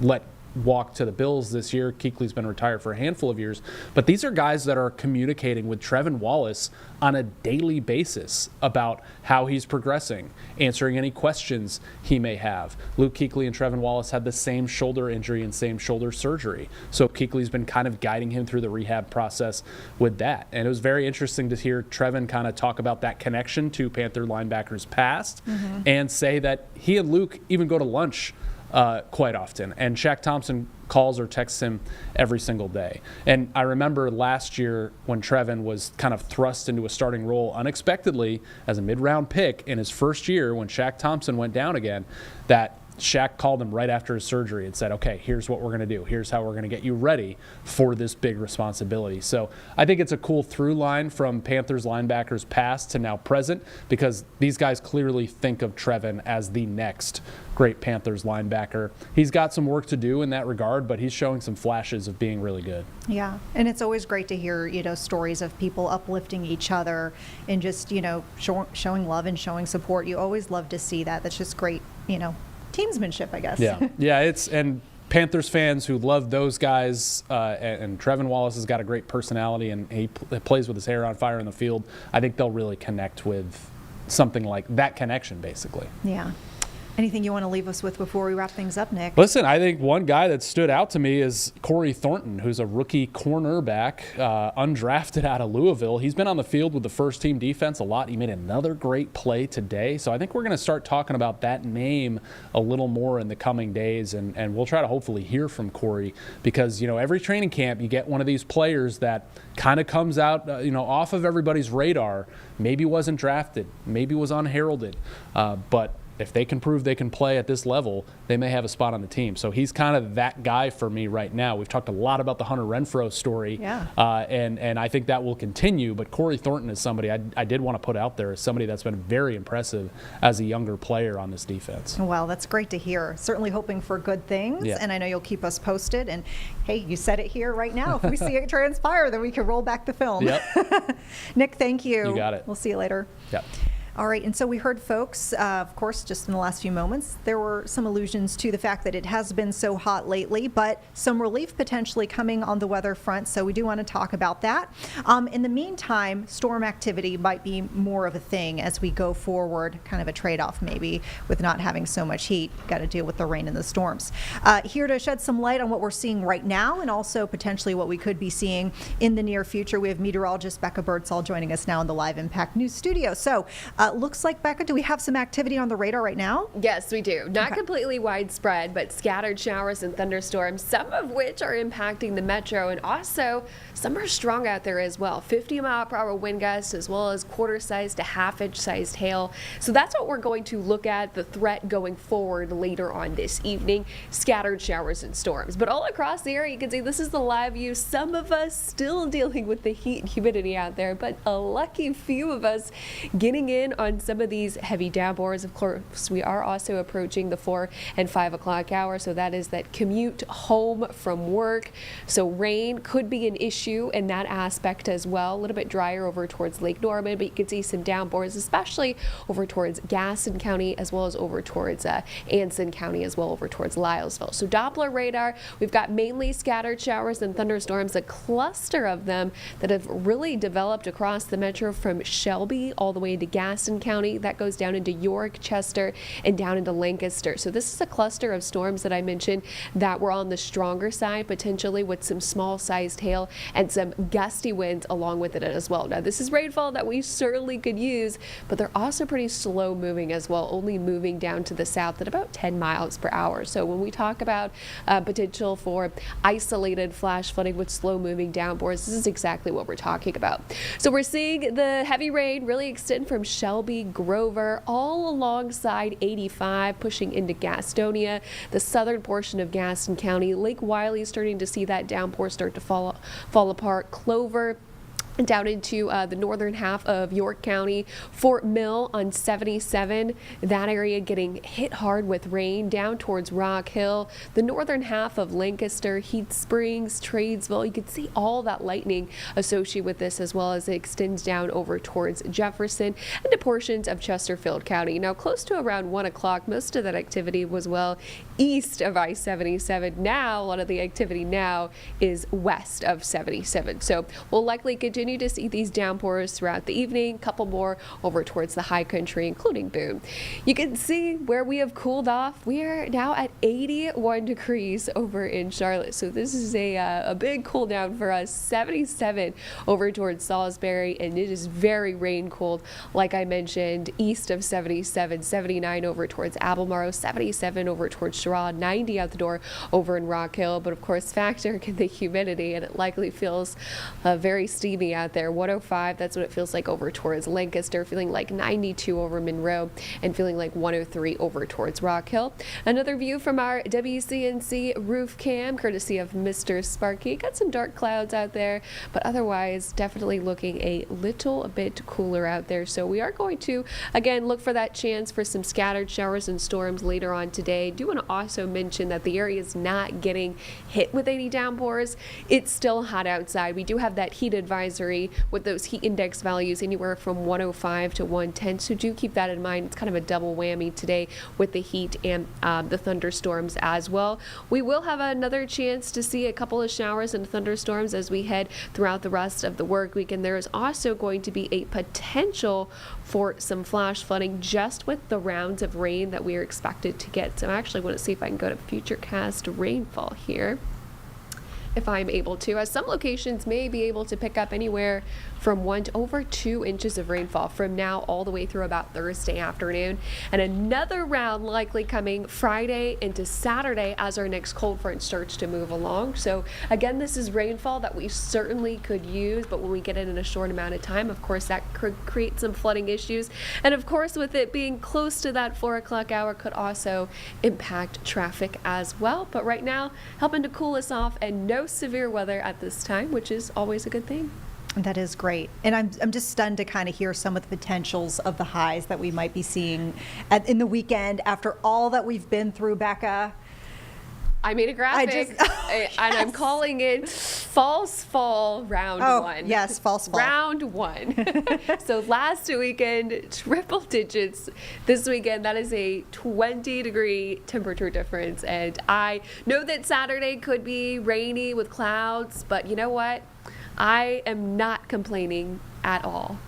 let walk to the Bills this year. Kuechly's been retired for a handful of years. But these are guys that are communicating with Trevin Wallace on a daily basis about how he's progressing, answering any questions he may have. Luke Kuechly and Trevin Wallace had the same shoulder injury and same shoulder surgery. So Kuechly's been kind of guiding him through the rehab process with that. And it was very interesting to hear Trevin kind of talk about that connection to Panther linebackers past, and say that he and Luke even go to lunch quite often. And Shaq Thompson calls or texts him every single day. And I remember last year when Trevin was kind of thrust into a starting role unexpectedly as a mid-round pick in his first year when Shaq Thompson went down again, that Shaq called him right after his surgery and said, okay, here's what we're going to do. Here's how we're going to get you ready for this big responsibility. So I think it's a cool through line from Panthers linebackers past to now present, because these guys clearly think of Trevin as the next great Panthers linebacker. He's got some work to do in that regard, but he's showing some flashes of being really good. Yeah, and it's always great to hear, stories of people uplifting each other and just, showing love and showing support. You always love to see that. That's just great, teamsmanship, I guess. Yeah, and Panthers fans who love those guys, and Trevin Wallace has got a great personality, and he plays with his hair on fire in the field. I think they'll really connect with something like that connection, basically. Yeah. Anything you want to leave us with before we wrap things up, Nick? Listen, I think one guy that stood out to me is Corey Thornton, who's a rookie cornerback, undrafted out of Louisville. He's been on the field with the first team defense a lot. He made another great play today. So I think we're going to start talking about that name a little more in the coming days, and we'll try to hopefully hear from Corey, because, every training camp you get one of these players that kind of comes out, off of everybody's radar. Maybe wasn't drafted, maybe was unheralded, but if they can prove they can play at this level, they may have a spot on the team. So he's kind of that guy for me right now. We've talked a lot about the Hunter Renfrow story, and I think that will continue. But Corey Thornton is somebody I did want to put out there as somebody that's been very impressive as a younger player on this defense. Well, that's great to hear. Certainly hoping for good things, and I know you'll keep us posted. And hey, you said it here right now. If we see it transpire, then we can roll back the film. Yep. Nick, thank you. You got it. We'll see you later. Yep. All right, and so we heard folks, of course, just in the last few moments, there were some allusions to the fact that it has been so hot lately, but some relief potentially coming on the weather front, so we do want to talk about that. In the meantime, storm activity might be more of a thing as we go forward, kind of a trade-off maybe with not having so much heat. Got to deal with the rain and the storms. Here to shed some light on what we're seeing right now and also potentially what we could be seeing in the near future, we have meteorologist Becca Birdsall joining us now in the Live Impact News studio. So looks like, Becca, do we have some activity on the radar right now? Yes, we do. Not completely widespread, but scattered showers and thunderstorms, some of which are impacting the metro, and also some are strong out there as well. 50-mile-per-hour wind gusts, as well as quarter-sized to half-inch sized hail. So that's what we're going to look at, the threat going forward later on this evening, scattered showers and storms. But all across the area, you can see this is the live view. Some of us still dealing with the heat and humidity out there, but a lucky few of us getting in on some of these heavy downpours. Of course, we are also approaching the 4 and 5 o'clock hour, so that is that commute home from work. So rain could be an issue in that aspect as well. A little bit drier over towards Lake Norman, but you can see some downpours, especially over towards Gaston County, as well as over towards Anson County, as well over towards Lylesville. So Doppler radar, we've got mainly scattered showers and thunderstorms, a cluster of them that have really developed across the metro from Shelby all the way into Gaston County. That goes down into York, Chester, and down into Lancaster. So this is a cluster of storms that I mentioned that were on the stronger side, potentially with some small-sized hail and some gusty winds along with it as well. Now, this is rainfall that we certainly could use, but they're also pretty slow moving as well, only moving down to the south at about 10 miles per hour. So when we talk about potential for isolated flash flooding with slow-moving downpours, this is exactly what we're talking about. So we're seeing the heavy rain really extend from Shelby, Grover, all alongside 85, pushing into Gastonia, the southern portion of Gaston County. Lake Wiley starting to see that downpour start to fall apart. Clover, down into the northern half of York County. Fort Mill on 77, that area getting hit hard with rain, down towards Rock Hill. The northern half of Lancaster, Heath Springs, Tradesville, you can see all that lightning associated with this, as well as it extends down over towards Jefferson and to portions of Chesterfield County. Now, close to around 1 o'clock, most of that activity was well east of I-77. Now, a lot of the activity now is west of 77. So we'll likely continue to see these downpours throughout the evening, a couple more over towards the high country, including Boone. You can see where we have cooled off. We are now at 81 degrees over in Charlotte. So this is a big cool down for us. 77 over towards Salisbury, and it is very rain cooled. Like I mentioned, east of 77, 79 over towards Albemarle, 77 over towards Sherrod, 90 out the door over in Rock Hill. But of course, factor in the humidity, and it likely feels very steamy out there. 105, that's what it feels like over towards Lancaster, feeling like 92 over Monroe, and feeling like 103 over towards Rock Hill. Another view from our WCNC roof cam, courtesy of Mr. Sparky. Got some dark clouds out there, but otherwise definitely looking a little bit cooler out there. So we are going to, again, look for that chance for some scattered showers and storms later on today. Do want to also mention that the area is not getting hit with any downpours. It's still hot outside. We do have that heat advisory advisory with those heat index values anywhere from 105 to 110. So do keep that in mind. It's kind of a double whammy today with the heat and the thunderstorms as well. We will have another chance to see a couple of showers and thunderstorms as we head throughout the rest of the work week. And there is also going to be a potential for some flash flooding just with the rounds of rain that we are expected to get. So I actually want to see if I can go to Futurecast rainfall here, if I'm able to, as some locations may be able to pick up anywhere from 1 to over 2 inches of rainfall from now all the way through about Thursday afternoon, and another round likely coming Friday into Saturday as our next cold front starts to move along. So again, this is rainfall that we certainly could use, but when we get it in a short amount of time, of course that could create some flooding issues, and of course with it being close to that 4 o'clock hour could also impact traffic as well. But right now, helping to cool us off and no severe weather at this time, which is always a good thing. That is great. And I'm just stunned to kind of hear some of the potentials of the highs that we might be seeing in the weekend after all that we've been through, Becca. I made a graphic, and I'm calling it False Fall Round 1. Yes, False Fall. Round 1. So last weekend, triple digits. This weekend, that is a 20-degree temperature difference. And I know that Saturday could be rainy with clouds, but you know what? I am not complaining at all.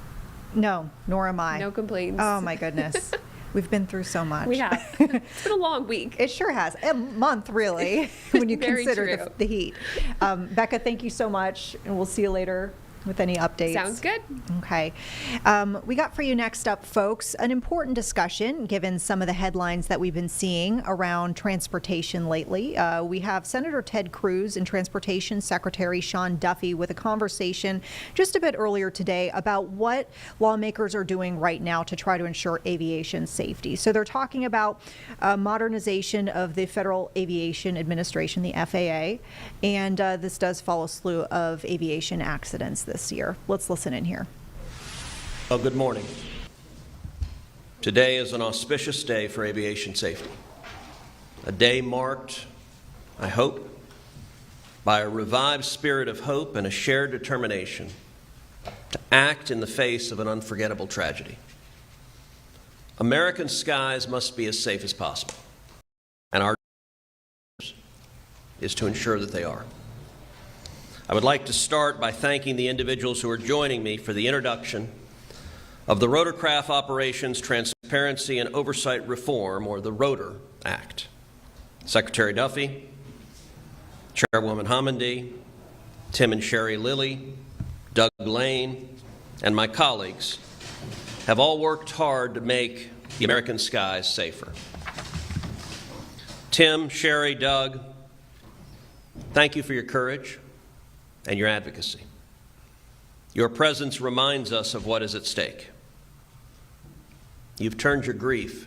No, nor am I. No complaints. Oh, my goodness. We've been through so much. We have. It's been a long week. It sure has. A month, really, when you Very consider true. the heat. Becca, thank you so much, and we'll see you later with any updates. Sounds good. Okay. We got for you next up, folks, an important discussion given some of the headlines that we've been seeing around transportation lately. We have Senator Ted Cruz and Transportation Secretary Sean Duffy with a conversation just a bit earlier today about what lawmakers are doing right now to try to ensure aviation safety. So they're talking about modernization of the Federal Aviation Administration, the FAA, and this does follow a slew of aviation accidents this year. Let's listen in here. Well, good morning. Today is an auspicious day for aviation safety. A day marked, I hope, by a revived spirit of hope and a shared determination to act in the face of an unforgettable tragedy. American skies must be as safe as possible, and our is to ensure that they are. I would like to start by thanking the individuals who are joining me for the introduction of the Rotorcraft Operations Transparency and Oversight Reform, or the Rotor Act. Secretary Duffy, Chairwoman Homendy, Tim and Sherry Lilly, Doug Lane, and my colleagues have all worked hard to make the American skies safer. Tim, Sherry, Doug, thank you for your courage and your advocacy. Your presence reminds us of what is at stake. You've turned your grief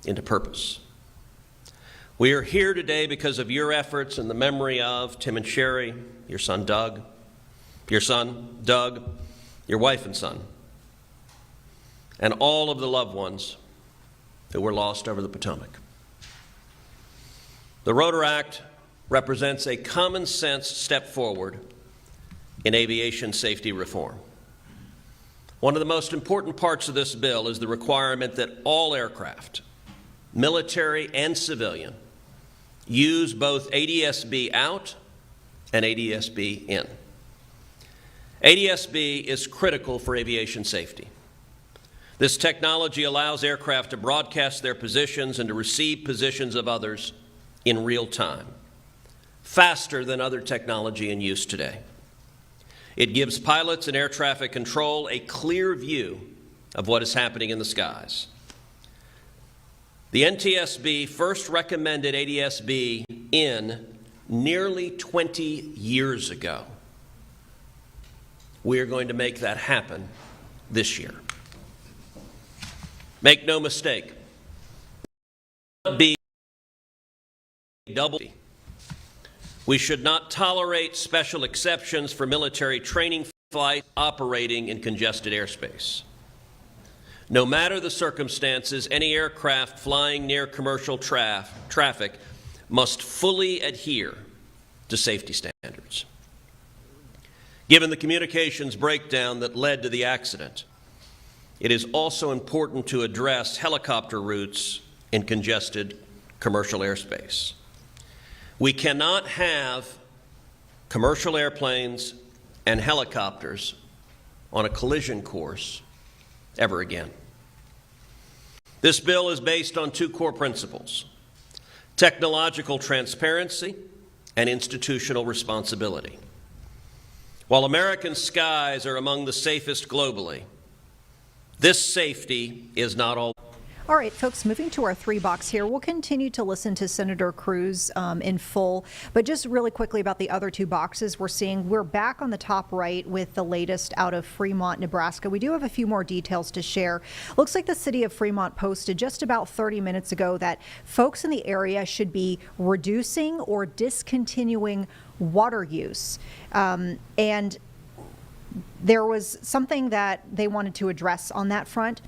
into purpose. We are here today because of your efforts and the memory of Tim and Sherry, your son Doug, your wife and son, and all of the loved ones who were lost over the Potomac. The Rotor Act represents a common sense step forward in aviation safety reform. One of the most important parts of this bill is the requirement that all aircraft, military and civilian, use both ADS-B out and ADS-B in. ADS-B is critical for aviation safety. This technology allows aircraft to broadcast their positions and to receive positions of others in real time, faster than other technology in use today. It gives pilots and air traffic control a clear view of what is happening in the skies. The NTSB first recommended ADS-B in nearly 20 years ago. We are going to make that happen this year. Make no mistake, we should not tolerate special exceptions for military training flights operating in congested airspace. No matter the circumstances, any aircraft flying near commercial traffic must fully adhere to safety standards. Given the communications breakdown that led to the accident, it is also important to address helicopter routes in congested commercial airspace. We cannot have commercial airplanes and helicopters on a collision course ever again. This bill is based on two core principles: technological transparency and institutional responsibility. While American skies are among the safest globally, this safety is not all. All right, folks, moving to our 3-box here. We'll continue to listen to Senator Cruz in full, but just really quickly about the other 2 boxes we're back on the top right with the latest out of Fremont, Nebraska. We do have a few more details to share. Looks like the city of Fremont posted just about 30 minutes ago that folks in the area should be reducing or discontinuing water use. And there was something that they wanted to address on that front.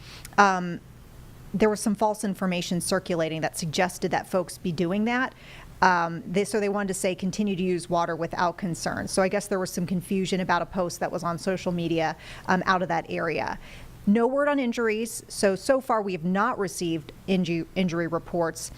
There was some false information circulating that suggested that folks be doing that. So they wanted to say continue to use water without concern. So I guess there was some confusion about a post that was on social media out of that area. No word on injuries. So far we have not received injury reports.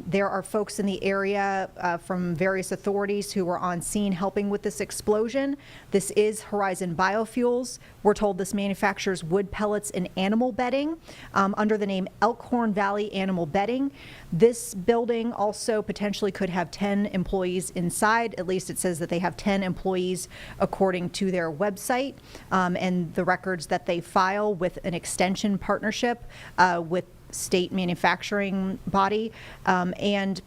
There are folks in the area from various authorities who were on scene helping with this explosion. This is Horizon Biofuels. We're told this manufactures wood pellets and animal bedding under the name Elkhorn Valley Animal Bedding. This building also potentially could have 10 employees inside. At least it says that they have 10 employees according to their website and the records that they file with an extension partnership with state manufacturing body. And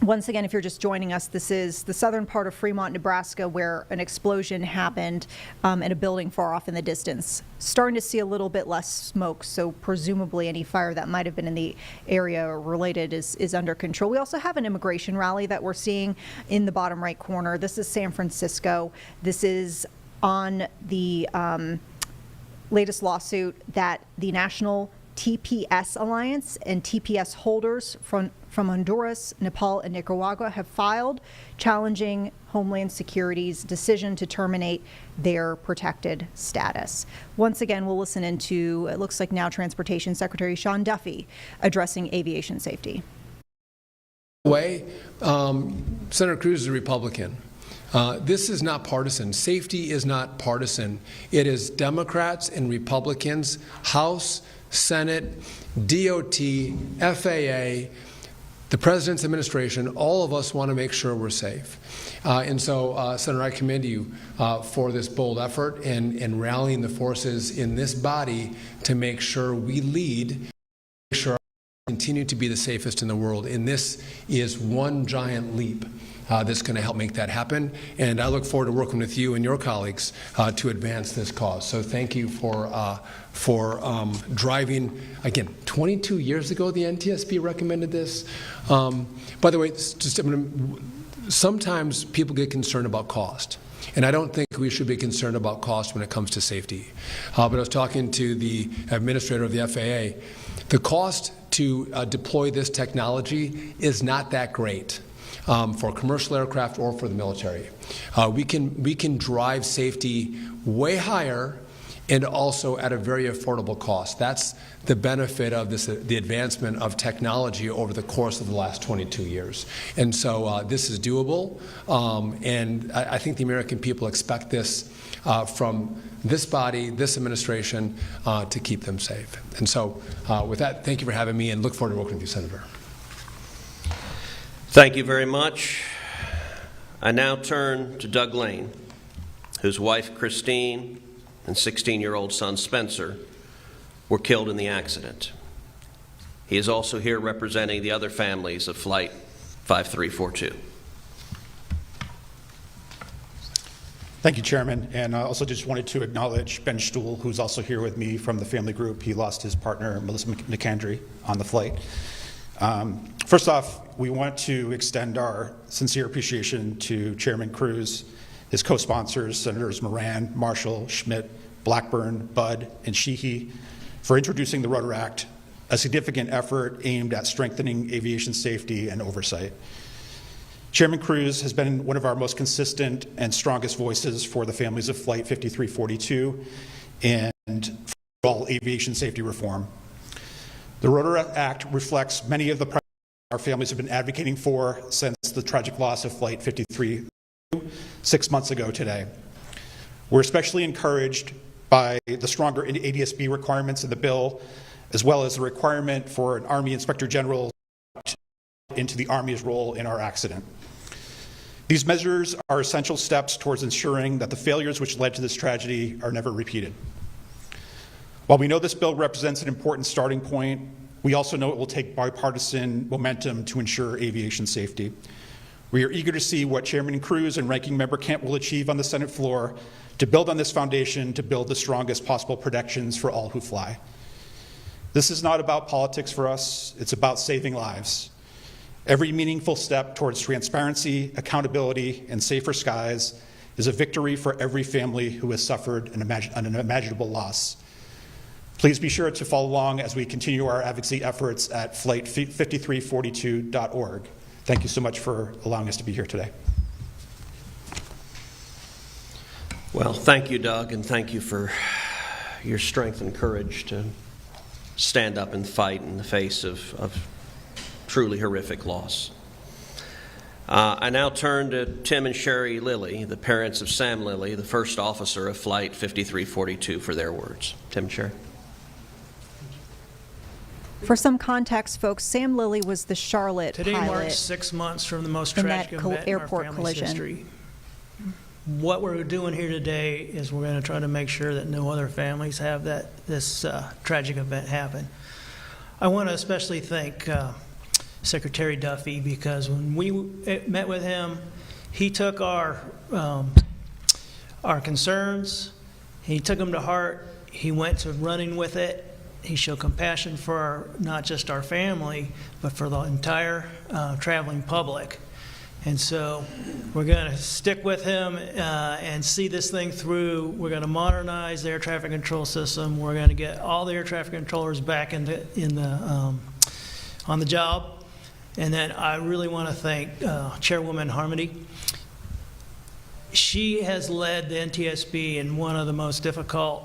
once again, if you're just joining us, this is the southern part of Fremont, Nebraska, where an explosion happened in a building far off in the distance. Starting to see a little bit less smoke, so presumably any fire that might have been in the area related is under control. We also have an immigration rally that we're seeing in the bottom right corner. This is San Francisco. This is on the latest lawsuit that the National TPS Alliance and TPS holders from Honduras, Nepal, and Nicaragua have filed challenging Homeland Security's decision to terminate their protected status. Once again, we'll listen into, it looks like now Transportation Secretary Sean Duffy addressing aviation safety. Senator Cruz is a Republican. This is not partisan. Safety is not partisan. It is Democrats and Republicans, House, Senate, DOT, FAA, the President's administration. All of us want to make sure we're safe. And so, Senator, I commend you for this bold effort and rallying the forces in this body to make sure we lead, make sure we continue to be the safest in the world. And this is one giant leap that's going to help make that happen. And I look forward to working with you and your colleagues to advance this cause. So thank you for driving. Again, 22 years ago, the NTSB recommended this. By the way, sometimes people get concerned about cost. And I don't think we should be concerned about cost when it comes to safety. But I was talking to the administrator of the FAA. The cost to deploy this technology is not that great. For commercial aircraft or for the military. We can drive safety way higher and also at a very affordable cost. That's the benefit of this, the advancement of technology over the course of the last 22 years. And so this is doable, and I think the American people expect this from this body, this administration, to keep them safe. And so with that, thank you for having me and look forward to working with you, Senator. Thank you very much. I now turn to Doug Lane, whose wife Christine and 16-year-old son Spencer were killed in the accident. He is also here representing the other families of Flight 5342. Thank you, Chairman. And I also just wanted to acknowledge Ben Stuhl, who's also here with me from the family group. He lost his partner, Melissa McAndry, on the flight. First off, we want to extend our sincere appreciation to Chairman Cruz, his co-sponsors, Senators Moran, Marshall, Schmidt, Blackburn, Budd, and Sheehy, for introducing the Rudder Act, a significant effort aimed at strengthening aviation safety and oversight. Chairman Cruz has been one of our most consistent and strongest voices for the families of Flight 5342 and for all aviation safety reform. The Rotor Act reflects many of the priorities our families have been advocating for since the tragic loss of Flight 53 6 months ago today. We're especially encouraged by the stronger ADSB requirements in the bill, as well as the requirement for an Army Inspector General into the Army's role in our accident. These measures are essential steps towards ensuring that the failures which led to this tragedy are never repeated. While we know this bill represents an important starting point, we also know it will take bipartisan momentum to ensure aviation safety. We are eager to see what Chairman Cruz and Ranking Member Kent will achieve on the Senate floor to build on this foundation to build the strongest possible protections for all who fly. This is not about politics for us, it's about saving lives. Every meaningful step towards transparency, accountability, and safer skies is a victory for every family who has suffered an unimaginable loss. Please be sure to follow along as we continue our advocacy efforts at flight5342.org. Thank you so much for allowing us to be here today. Well, thank you, Doug, and thank you for your strength and courage to stand up and fight in the face of truly horrific loss. I now turn to Tim and Sherry Lilly, the parents of Sam Lilly, the first officer of Flight 5342, for their words. Tim and Sherry. For some context, folks, Sam Lilly was the Charlotte Today pilot marks 6 months from the most in tragic that event in our airport family's collision. history. What we're doing here today is we're going to try to make sure that no other families have this tragic event happen. I want to especially thank Secretary Duffy, because when we met with him, he took our concerns, he took them to heart, he went to running with it. He showed compassion for not just our family, but for the entire traveling public. And so we're going to stick with him and see this thing through. We're going to modernize the air traffic control system. We're going to get all the air traffic controllers back on the job. And then I really want to thank Chairwoman Harmony. She has led the NTSB in one of the most difficult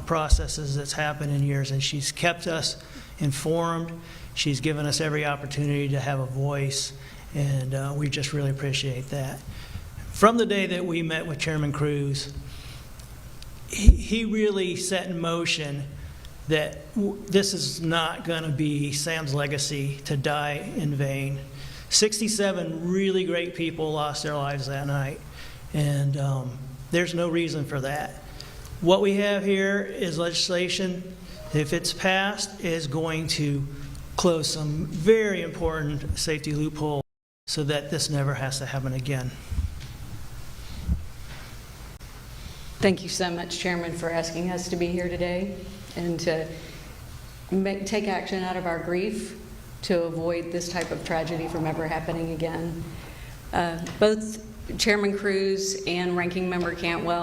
processes that's happened in years, and she's kept us informed. She's given us every opportunity to have a voice, and we just really appreciate that. From the day that we met with Chairman Cruz, he really set in motion that this is not going to be Sam's legacy to die in vain. 67 really great people lost their lives that night, and there's no reason for that. What we have here is legislation, if it's passed, is going to close some very important safety loopholes so that this never has to happen again. Thank you so much, Chairman, for asking us to be here today and to take action out of our grief to avoid this type of tragedy from ever happening again. Both Chairman Cruz and Ranking Member Cantwell